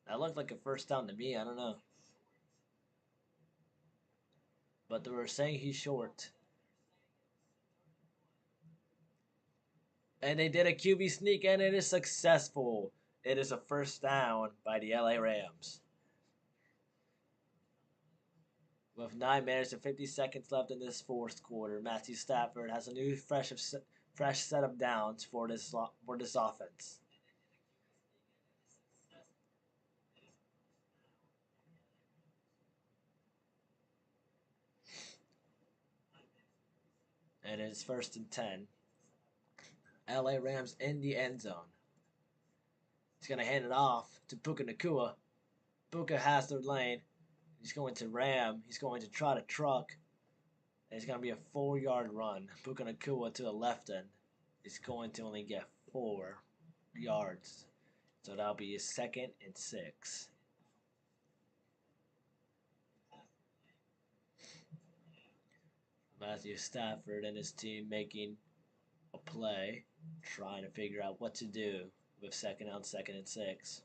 A: That looked like a first down to me, I don't know. But they were saying he's short. And they did a QB sneak, and it is successful. It is a first down by the LA Rams. With 9 minutes and 50 seconds left in this fourth quarter, Matthew Stafford has a new fresh set of downs for this offense. And it's 1st and 10. LA Rams in the end zone. He's going to hand it off to Puka Nacua. Puka has their lane. He's going to ram. He's going to try to truck. And it's going to be a 4-yard run. Puka Nacua to the left end. He's going to only get 4 yards. So that'll be his 2nd and 6. Matthew Stafford and his team making a play, trying to figure out what to do with 2nd and 6.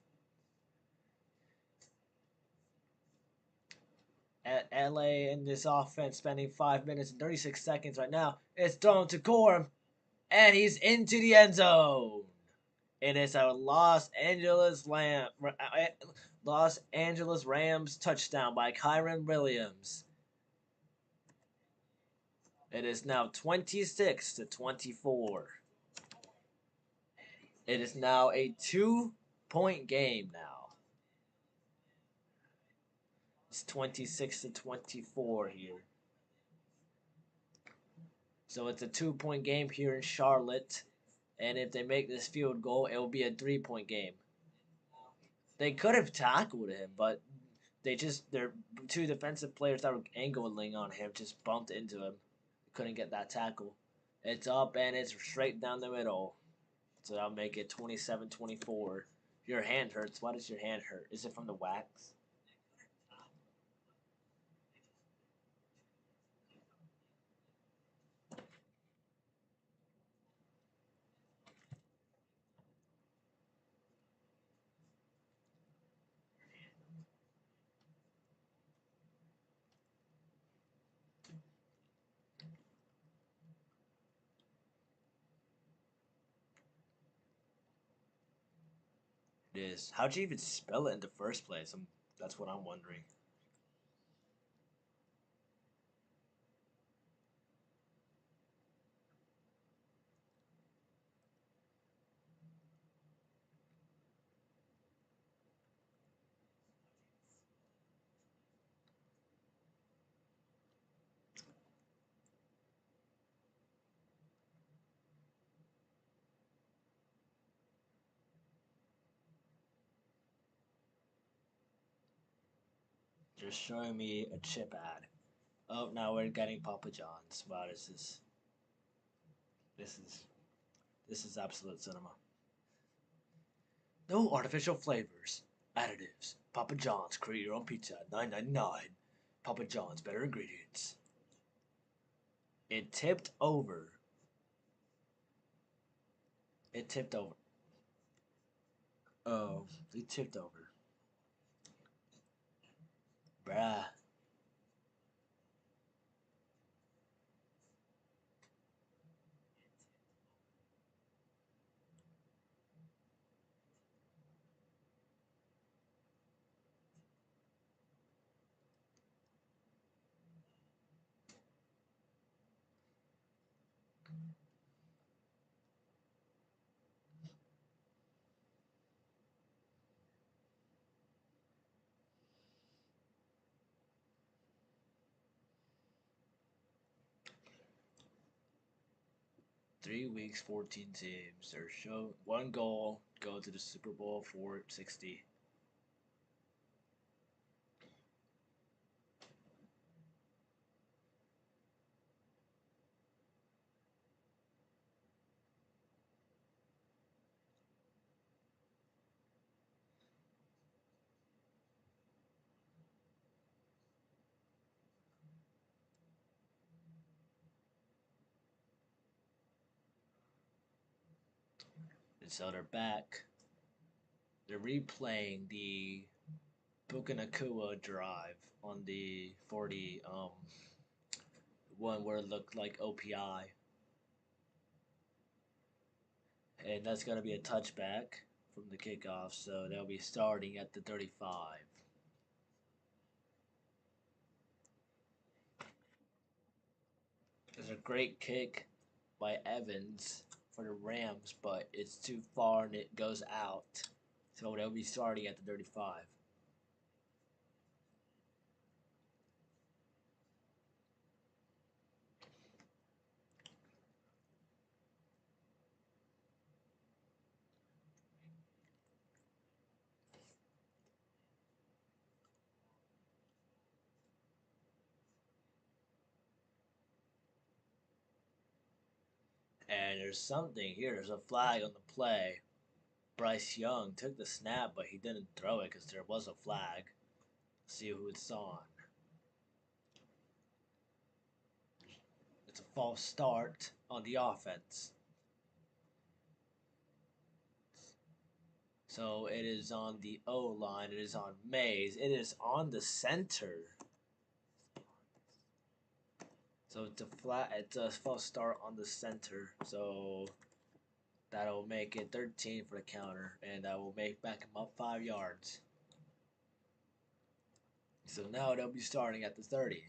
A: At LA in this offense spending 5 minutes and 36 seconds right now. It's thrown to Corm, and he's into the end zone. It is a Los Angeles Rams touchdown by Kyren Williams. It is now 26-24. It is now a 2-point game now. It's 26-24 here. So it's a 2-point game here in Charlotte. And if they make this field goal, it will be a 3-point game. They could have tackled him, but their 2 defensive players that were angling on him just bumped into him. Couldn't get that tackle. It's up and it's straight down the middle. So that'll make it 27-24. Your hand hurts. Why does your hand hurt? Is it from the wax? It is. How'd you even spell it in the first place? That's what I'm wondering. Just showing me a chip ad. Oh, now we're getting Papa John's. Wow, this is this is absolute cinema. No artificial flavors, additives. Papa John's. Create your own pizza at $9.99. Papa John's. Better ingredients. It tipped over. It tipped over. Oh, it tipped over. Bruh. 3 weeks, 14 teams. Their show one goal, go to the Super Bowl 460. And so they're back. They're replaying the Bukanakua drive on the 40 one where it looked like OPI. And that's gonna be a touchback from the kickoff, so they'll be starting at the 35. There's a great kick by Evans for the Rams, but it's too far and it goes out. So they'll be starting at the 35. And there's something here. There's a flag on the play. Bryce Young took the snap, but he didn't throw it because there was a flag. See who it's on. It's a false start on the offense. So it is on the O line. It is on Mays. It is on the center. So it's a false start on the center. So that'll make it 13 for the counter, and that will make back him up 5 yards. So now they'll be starting at the 30.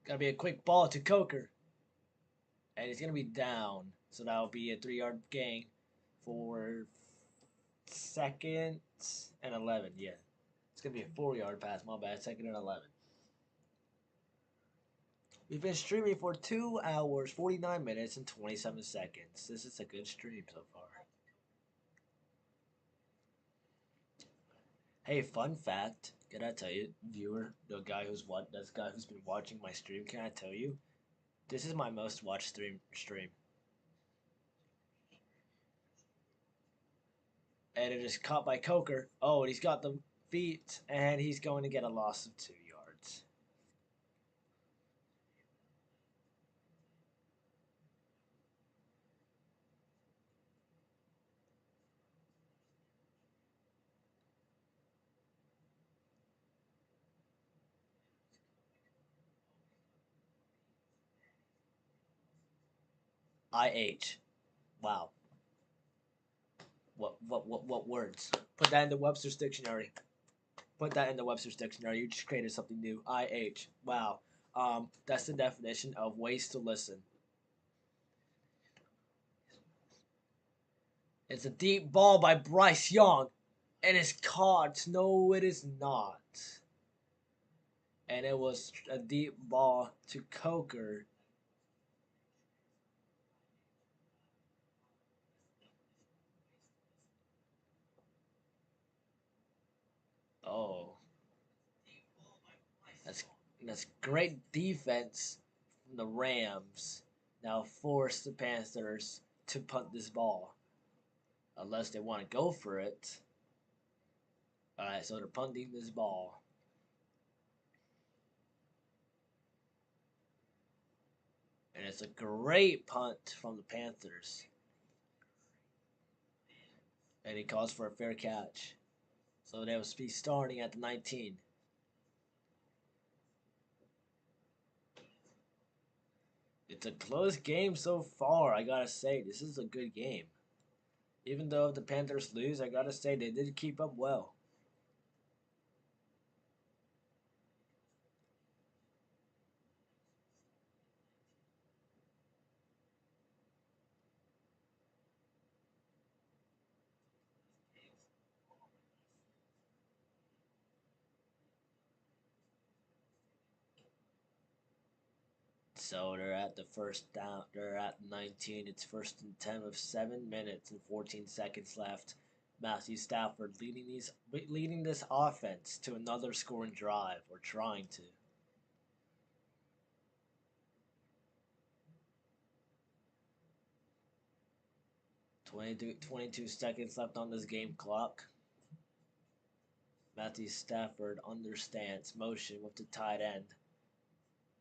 A: Gotta be a quick ball to Coker. And he's gonna be down. So that'll be a 3-yard gain for second and 11. Yeah. It's gonna be a 4-yard pass, my bad. Second and 11. We've been streaming for 2 hours, 49 minutes, and 27 seconds. This is a good stream so far. Hey, fun fact. Can I tell you, viewer, this guy who's been watching my stream, can I tell you? This is my most watched stream. And it is caught by Coker. Oh, and he's got the feet, and he's going to get a loss of 2 yards. IH. Wow. What words? Put that in the Webster's dictionary. Put that in the Webster's dictionary. You just created something new. IH. Wow. That's the definition of ways to listen. It's a deep ball by Bryce Young, and it's caught. No, it is not. And it was a deep ball to Coker. Oh, that's that's great defense from the Rams. Now force the Panthers to punt this ball, unless they want to go for it. All right, so they're punting this ball. And it's a great punt from the Panthers. And he calls for a fair catch. So they will be starting at the 19. It's a close game so far, I gotta say. This is a good game. Even though if the Panthers lose, I gotta say they did keep up well. So they're at the first down. They're at 19. It's first and 10 with 7 minutes and 14 seconds left. Matthew Stafford leading this offense to another scoring drive, or trying to. 22 seconds left on this game clock. Matthew Stafford understands motion with the tight end.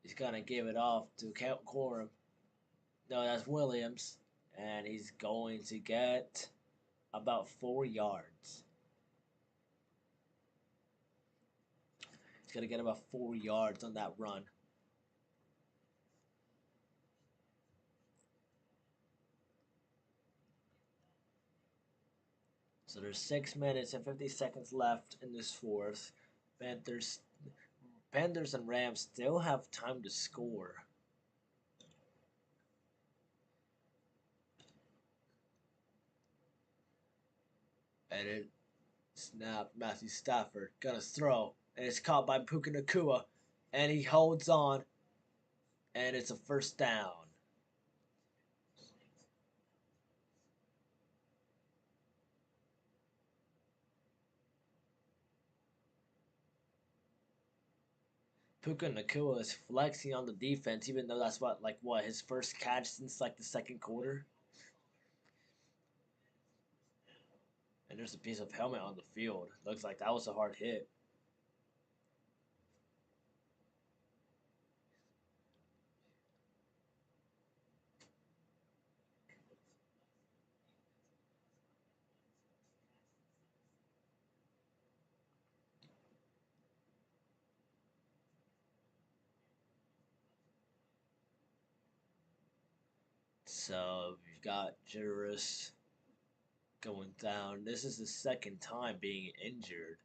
A: He's gonna give it off to Corum. No, that's Williams, and he's going to get about 4 yards. He's gonna get about 4 yards on that run. So there's 6 minutes and 50 seconds left in this fourth. Panthers and Rams still have time to score. And it snapped. Matthew Stafford gonna throw, and it's caught by Puka Nacua, and he holds on, and it's a first down. Puka Nacua is flexing on the defense, even though that's what his first catch since like the second quarter. And there's a piece of helmet on the field. Looks like that was a hard hit. So we've got Jitterus going down. This is the second time being injured.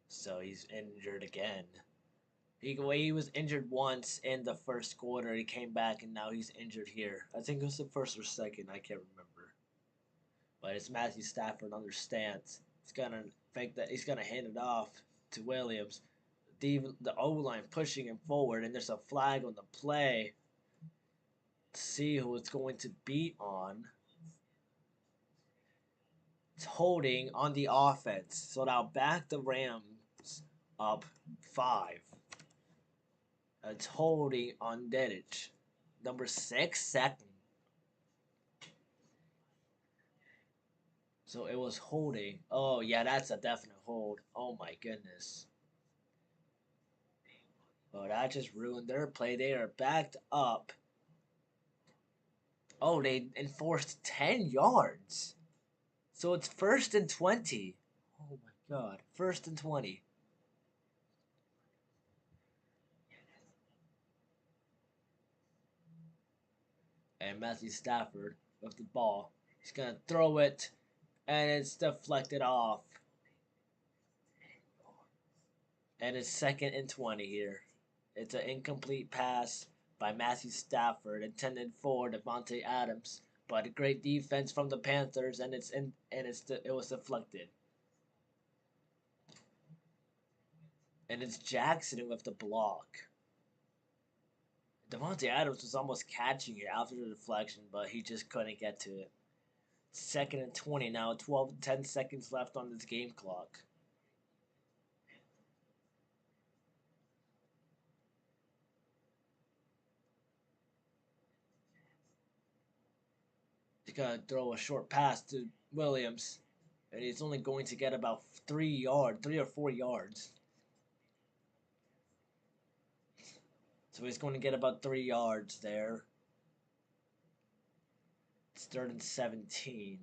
A: So he's injured again. He was injured once in the first quarter. He came back and now he's injured here. I think it was the first or second. I can't remember. But it's Matthew Stafford understands. He's gonna fake that. He's gonna hand it off to Williams. The O line pushing him forward, and there's a flag on the play. To see who it's going to beat on. It's holding on the offense. So now back the Rams up 5. It's holding on Dedich. Number 6, second. So it was holding. Oh, yeah, that's a definite hold. Oh, my goodness. Oh, that just ruined their play. They are backed up. Oh, they enforced 10 yards. So it's first and 20. Oh, my God. First and 20. And Matthew Stafford with the ball. He's going to throw it, and it's deflected off. And it's 2nd and 20 here. It's an incomplete pass by Matthew Stafford intended for Devontae Adams, but a great defense from the Panthers, and it was deflected. And it's Jackson with the block. Devontae Adams was almost catching it after the deflection, but he just couldn't get to it. 2nd and 20 now, 10 seconds left on this game clock. He's going to throw a short pass to Williams, and he's only going to get about 3 or 4 yards. So he's going to get about 3 yards there. It's 3rd and 17.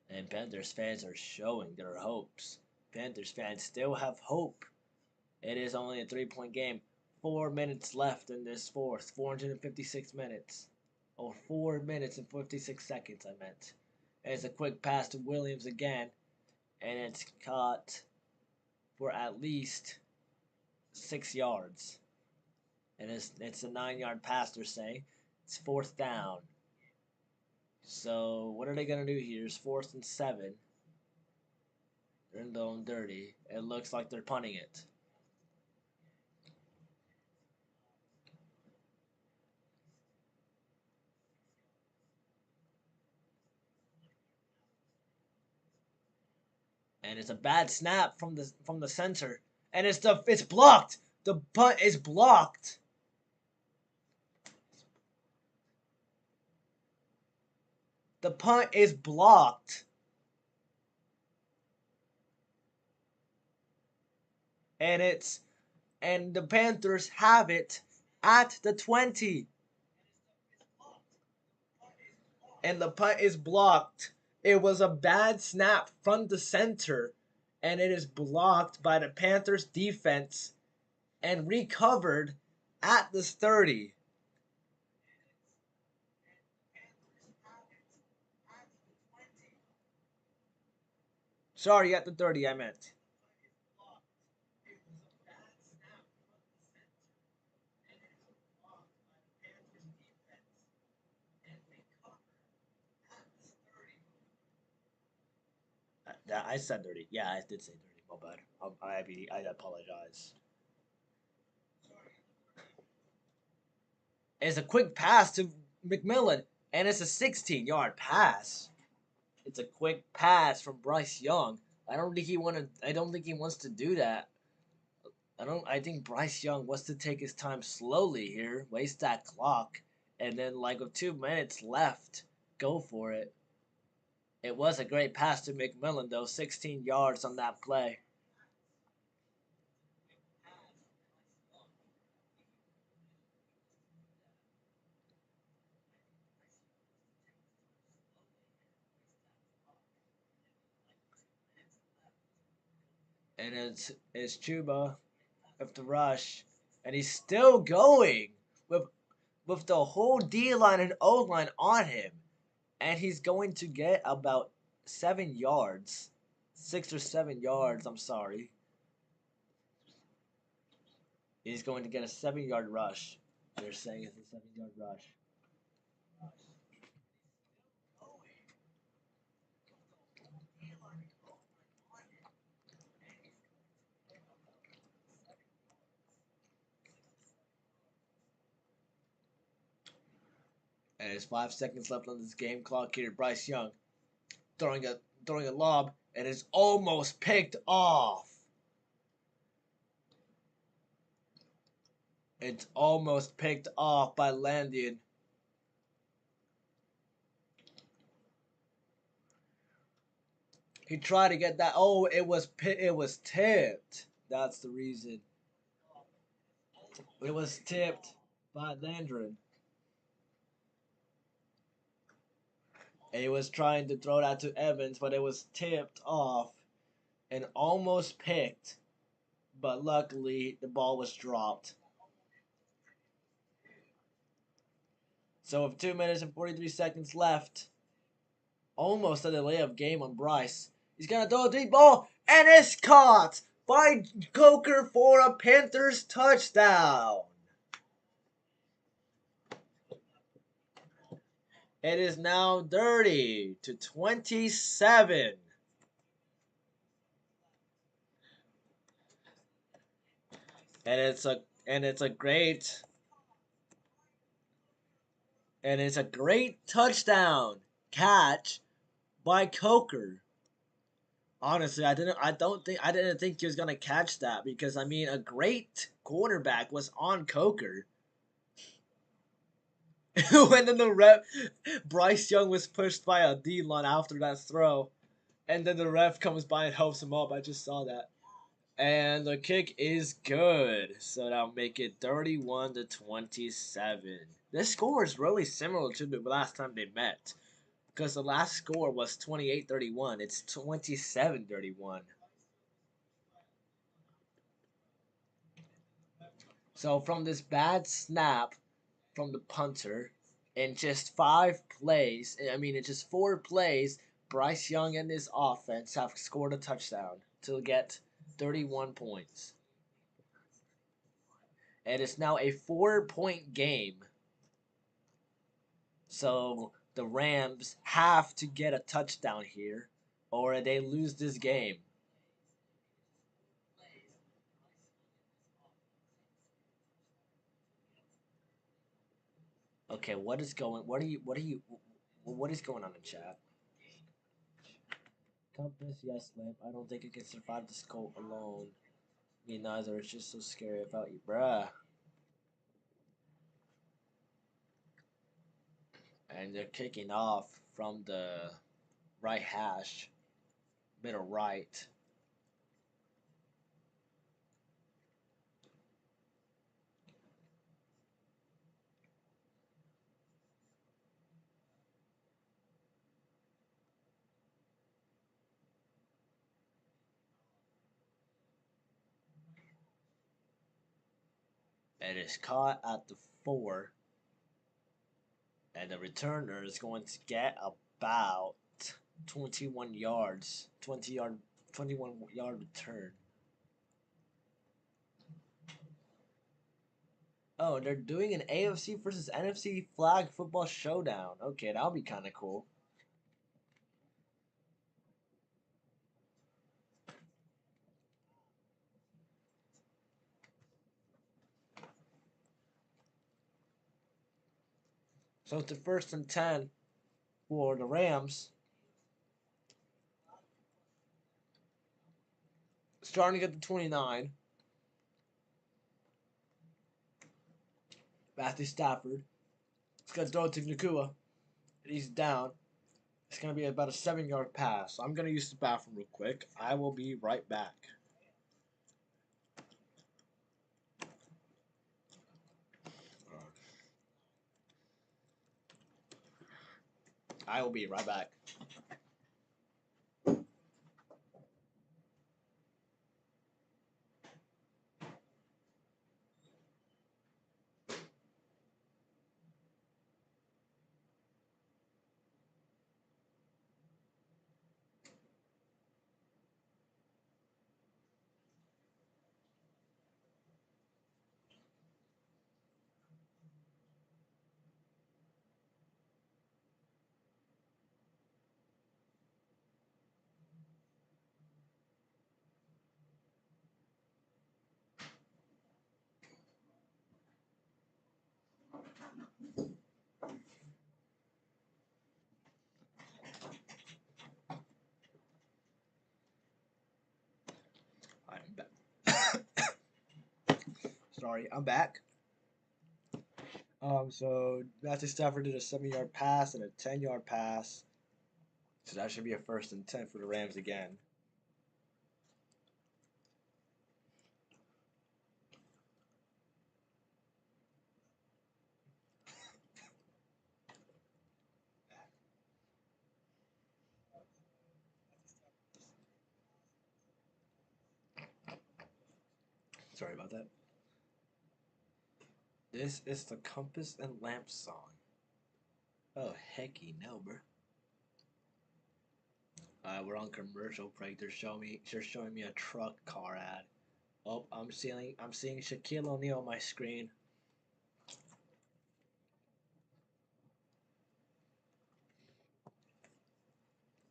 A: And Panthers fans are showing their hopes. Panthers fans still have hope. It is only a 3-point game. 4 minutes left in this fourth. 456 minutes. Or 4 minutes and 56 seconds, I meant. And it's a quick pass to Williams again. And it's caught for at least 6 yards. And it's a 9-yard pass, they're saying. It's 4th down. So what are they going to do here? It's 4th and 7. They're in their own dirty. It looks like they're punting it. And it's a bad snap from the center. And it's blocked. The punt is blocked. The punt is blocked. And the Panthers have it at the 20. And the punt is blocked. It was a bad snap from the center, and it is blocked by the Panthers defense and recovered at the 30. Sorry, at the 30 I meant. I said 30. Yeah, I did say 30. My bad. I apologize. It's a quick pass to McMillan, and it's a 16-yard pass. It's a quick pass from Bryce Young. I don't think he wants to do that. I think Bryce Young wants to take his time slowly here, waste that clock, and then like with 2 minutes left, go for it. It was a great pass to McMillan though, 16 yards on that play. And it's Chuba with the rush, and he's still going with the whole D line and O line on him, and he's going to get about 7 yards, 6 or 7 yards. I'm sorry. He's going to get a 7-yard rush. They're saying it's a 7-yard rush. And there's 5 seconds left on this game clock here. Bryce Young throwing a lob, and it's almost picked off. It's almost picked off by Landian. He tried to get that. Oh, it was tipped. That's the reason. It was tipped by Landrin. And he was trying to throw that to Evans, but it was tipped off and almost picked. But luckily, the ball was dropped. So with 2 minutes and 43 seconds left, almost a delay of game on Bryce. He's gonna throw a deep ball, and it's caught by Coker for a Panthers touchdown. It is now 30-27. And it's a great touchdown catch by Coker. Honestly, I didn't think he was gonna catch that because I mean a great quarterback was on Coker. When then the ref Bryce Young was pushed by a D-line after that throw. And then the ref comes by and helps him up. I just saw that. And the kick is good. So that'll make it 31-27. This score is really similar to the last time they met. Because the last score was 28-31. It's 27-31. So from this bad snap from the punter, in just 4 plays, Bryce Young and his offense have scored a touchdown to get 31 points. It is now a 4-point game. So the Rams have to get a touchdown here or they lose this game. Okay, what is going on in chat? Compass, yes, Lamp. I don't think it can survive this cold alone. Me neither. It's just so scary about you, bruh. And they're kicking off from the right hash, middle right. It is caught at the 4. And the returner is going to get about 21 yards. 21-yard return. Oh, they're doing an AFC versus NFC flag football showdown. Okay, that'll be kind of cool. So it's the 1st and 10 for the Rams. Starting at the 29. Matthew Stafford. He's going to throw it to Nakua. He's down. It's going to be about a 7-yard pass. I'm going to use the bathroom real quick. I will be right back. I will be right back. I'm back. Sorry, I'm back. So Matthew Stafford did a 7-yard pass and a 10-yard pass. So that should be a 1st and 10 for the Rams again. Sorry about that. This is the Compass and Lamp song. Oh, hecky no, bro. We're on commercial break. They're showing me a truck car ad. Oh, I'm seeing Shaquille O'Neal on my screen.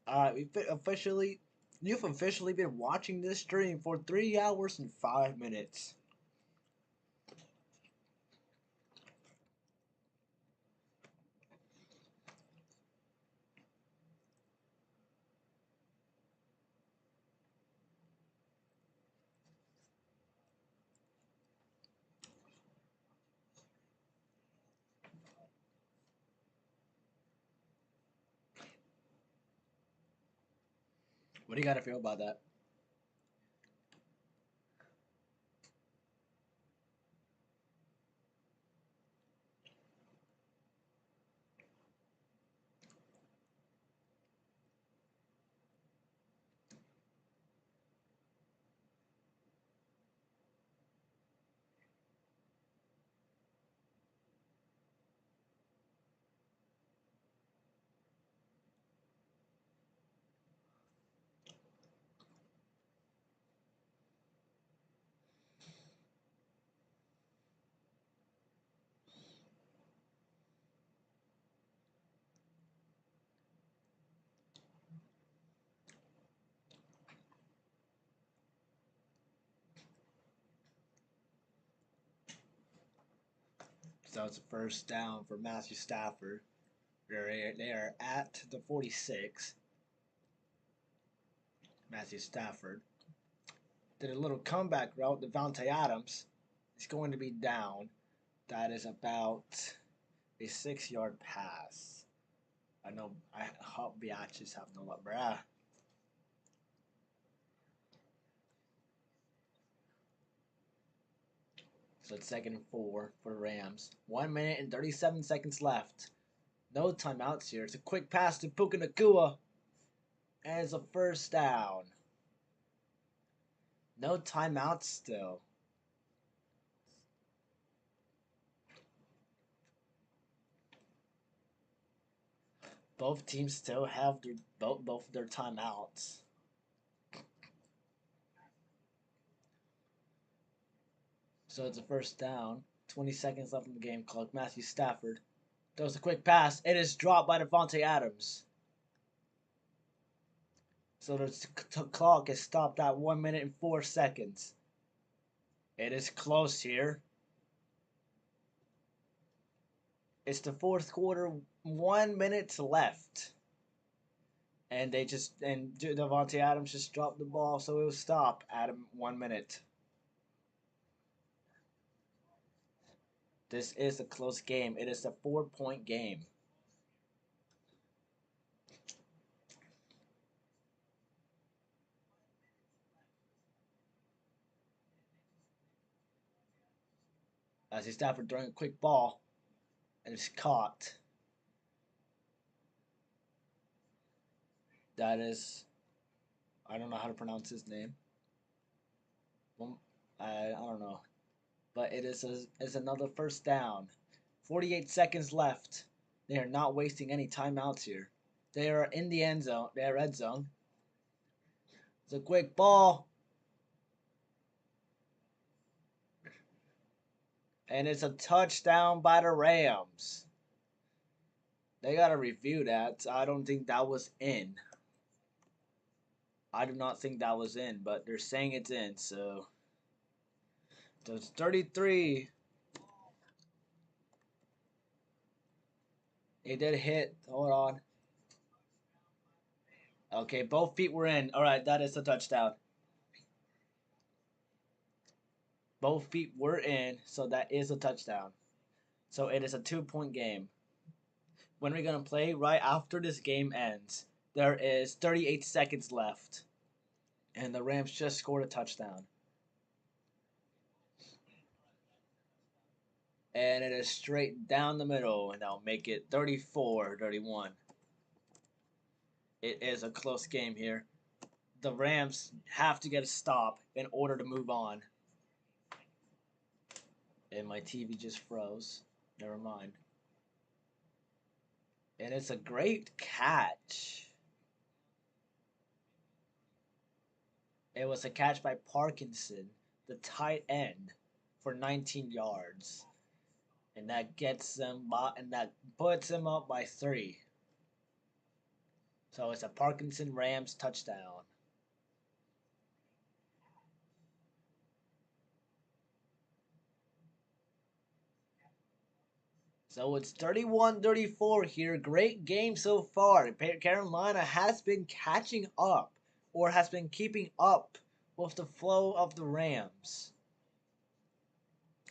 A: Alright, you've officially been watching this stream for 3 hours and 5 minutes. What do you gotta feel about that? So it's a first down for Matthew Stafford. They are at the 46. Matthew Stafford did a little comeback route. Devontae Adams is going to be down. That is about a 6-yard pass. I know I hope biatches have no luck, bruh. So it's 2nd and 4 for the Rams. 1 minute and 37 seconds left. No timeouts here. It's a quick pass to Puka Nacua. And it's a first down. No timeouts still. Both teams still have both of their timeouts. So it's a first down. 20 seconds left in the game clock. Matthew Stafford throws a quick pass. It is dropped by Devontae Adams. So the clock is stopped at 1 minute and 4 seconds. It is close here. It's the fourth quarter. 1 minute left. And Devontae Adams just dropped the ball, so it will stop at 1 minute. This is a close game. It is a 4-point game. As Stafford throwing a quick ball, and it's caught. That is, I don't know how to pronounce his name. I don't know, but it's another first down. 48 seconds left. They are not wasting any timeouts here. They are in the end zone. They are red zone. It's a quick ball. And it's a touchdown by the Rams. They got to review that. I don't think that was in. I do not think that was in, but they're saying it's in, so it's 33. It did hit. Hold on. Okay, both feet were in. All right, that is a touchdown. Both feet were in, so that is a touchdown. So it is a 2-point game. When we're going to play right after this game ends, there is 38 seconds left. And the Rams just scored a touchdown. And it is straight down the middle, and they'll make it 34-31. It is a close game here. The Rams have to get a stop in order to move on. And my TV just froze. Never mind. And it's a great catch. It was a catch by Parkinson, the tight end, for 19 yards. And that gets them and that puts them up by 3. So it's a Parkinson Rams touchdown. So it's 31-34 here. Great game so far. Carolina has been catching up or has been keeping up with the flow of the Rams.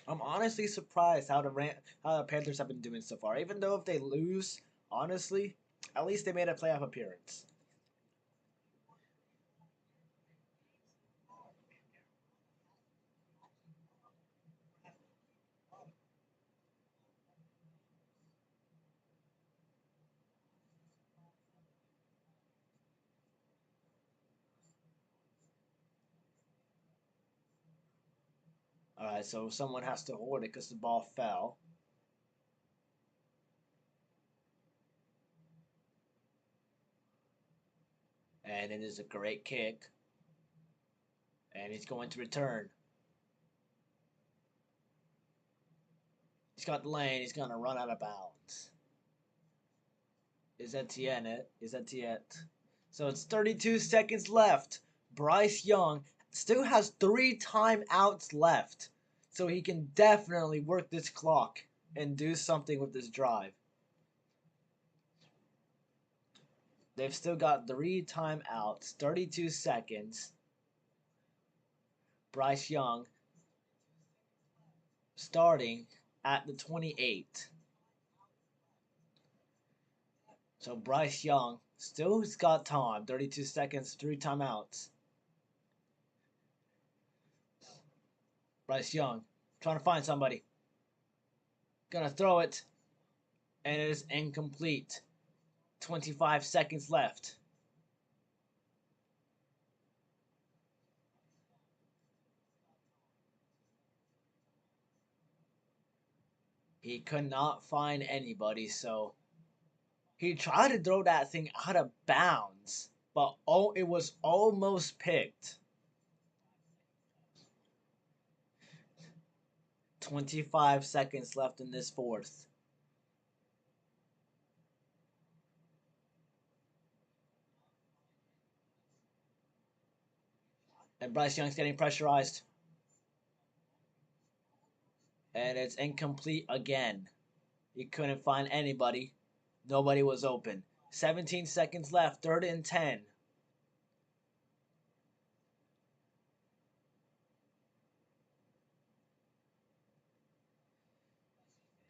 A: I'm honestly surprised how the Panthers have been doing so far. Even though if they lose, honestly, at least they made a playoff appearance. All right, so someone has to hold it because the ball fell. And it is a great kick. And he's going to return. He's got the lane. He's going to run out of bounds. Is Etienne it? Is Etienne? So it's 32 seconds left. Bryce Young still has 3 timeouts left. So he can definitely work this clock and do something with this drive. They've still got 3 timeouts, 32 seconds. Bryce Young starting at the 28. So Bryce Young still's got time. 32 seconds, 3 timeouts. Bryce Young trying to find somebody. Gonna throw it. And it is incomplete. 25 seconds left. He could not find anybody, so he tried to throw that thing out of bounds, but it was almost picked. 25 seconds left in this fourth. And Bryce Young's getting pressurized. And it's incomplete again. He couldn't find anybody. Nobody was open. 17 seconds left, 3rd and 10.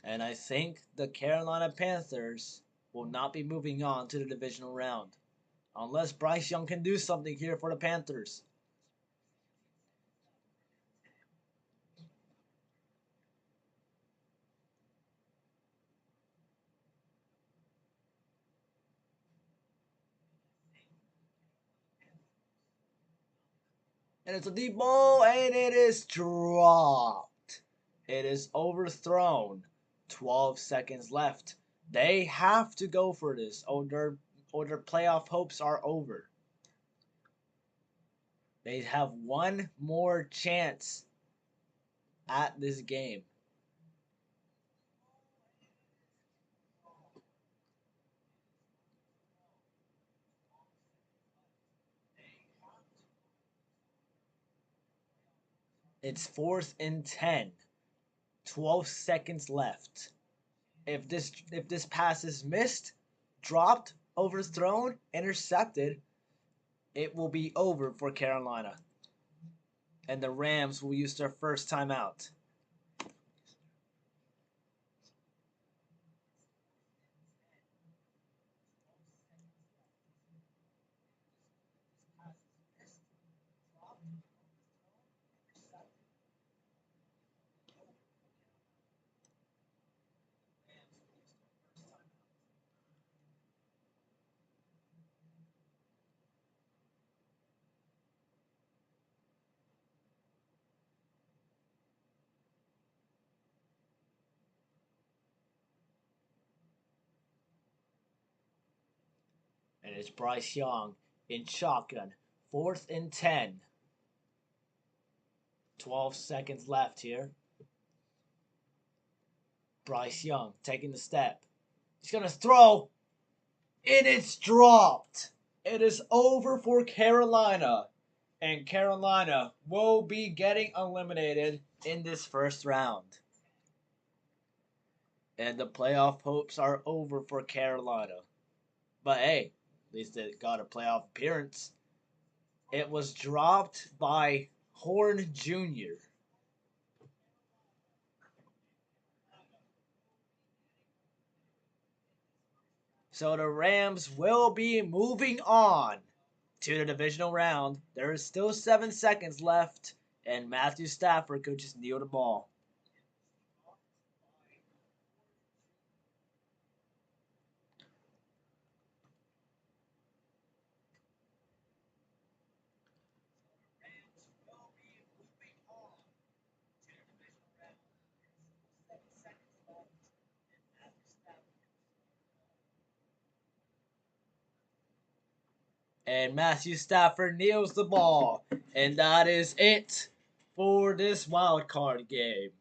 A: And I think the Carolina Panthers will not be moving on to the divisional round. Unless Bryce Young can do something here for the Panthers. And it's a deep ball, and it is dropped. It is overthrown. 12 seconds left. They have to go for this, or their playoff hopes are over. They have one more chance at this game. It's 4th and 10. 12 seconds left. If this pass is missed, dropped, overthrown, intercepted, it will be over for Carolina. And the Rams will use their first timeout. And it's Bryce Young in shotgun. 4th and 10. 12 seconds left here. Bryce Young taking the step. He's going to throw. And it's dropped. It is over for Carolina. And Carolina will be getting eliminated in this first round. And the playoff hopes are over for Carolina. But hey, at least they got a playoff appearance. It was dropped by Horn Jr. So the Rams will be moving on to the divisional round. There is still 7 seconds left, and Matthew Stafford could just kneel the ball. And Matthew Stafford kneels the ball. And that is it for this wild card game.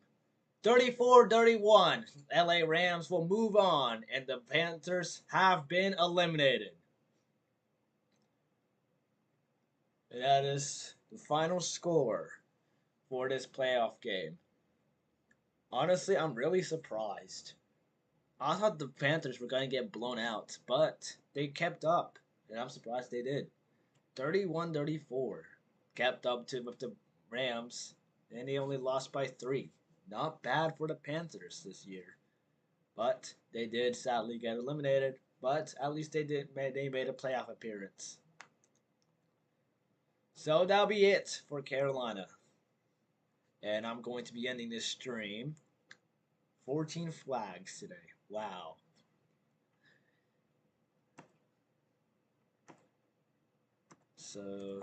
A: 34-31. LA Rams will move on, and the Panthers have been eliminated. And that is the final score for this playoff game. Honestly, I'm really surprised. I thought the Panthers were going to get blown out, but they kept up, and I'm surprised they did. 31-34. Kept up with the Rams, and they only lost by 3. Not bad for the Panthers this year. But they did sadly get eliminated, but at least they made a playoff appearance. So that'll be it for Carolina. And I'm going to be ending this stream. 14 flags today. Wow. So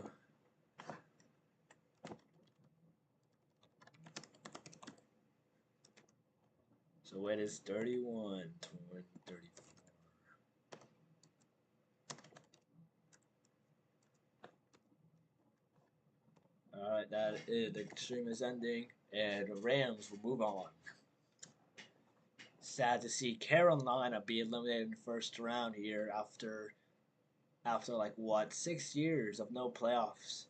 A: it is 31, 20, 34. Alright, that is the stream is ending, and the Rams will move on. Sad to see Carolina be eliminated in the first round here after like what, 6 years of no playoffs.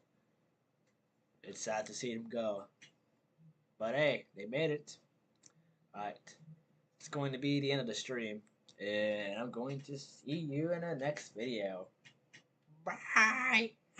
A: It's sad to see them go. But hey, they made it. Alright. It's going to be the end of the stream. And I'm going to see you in the next video. Bye!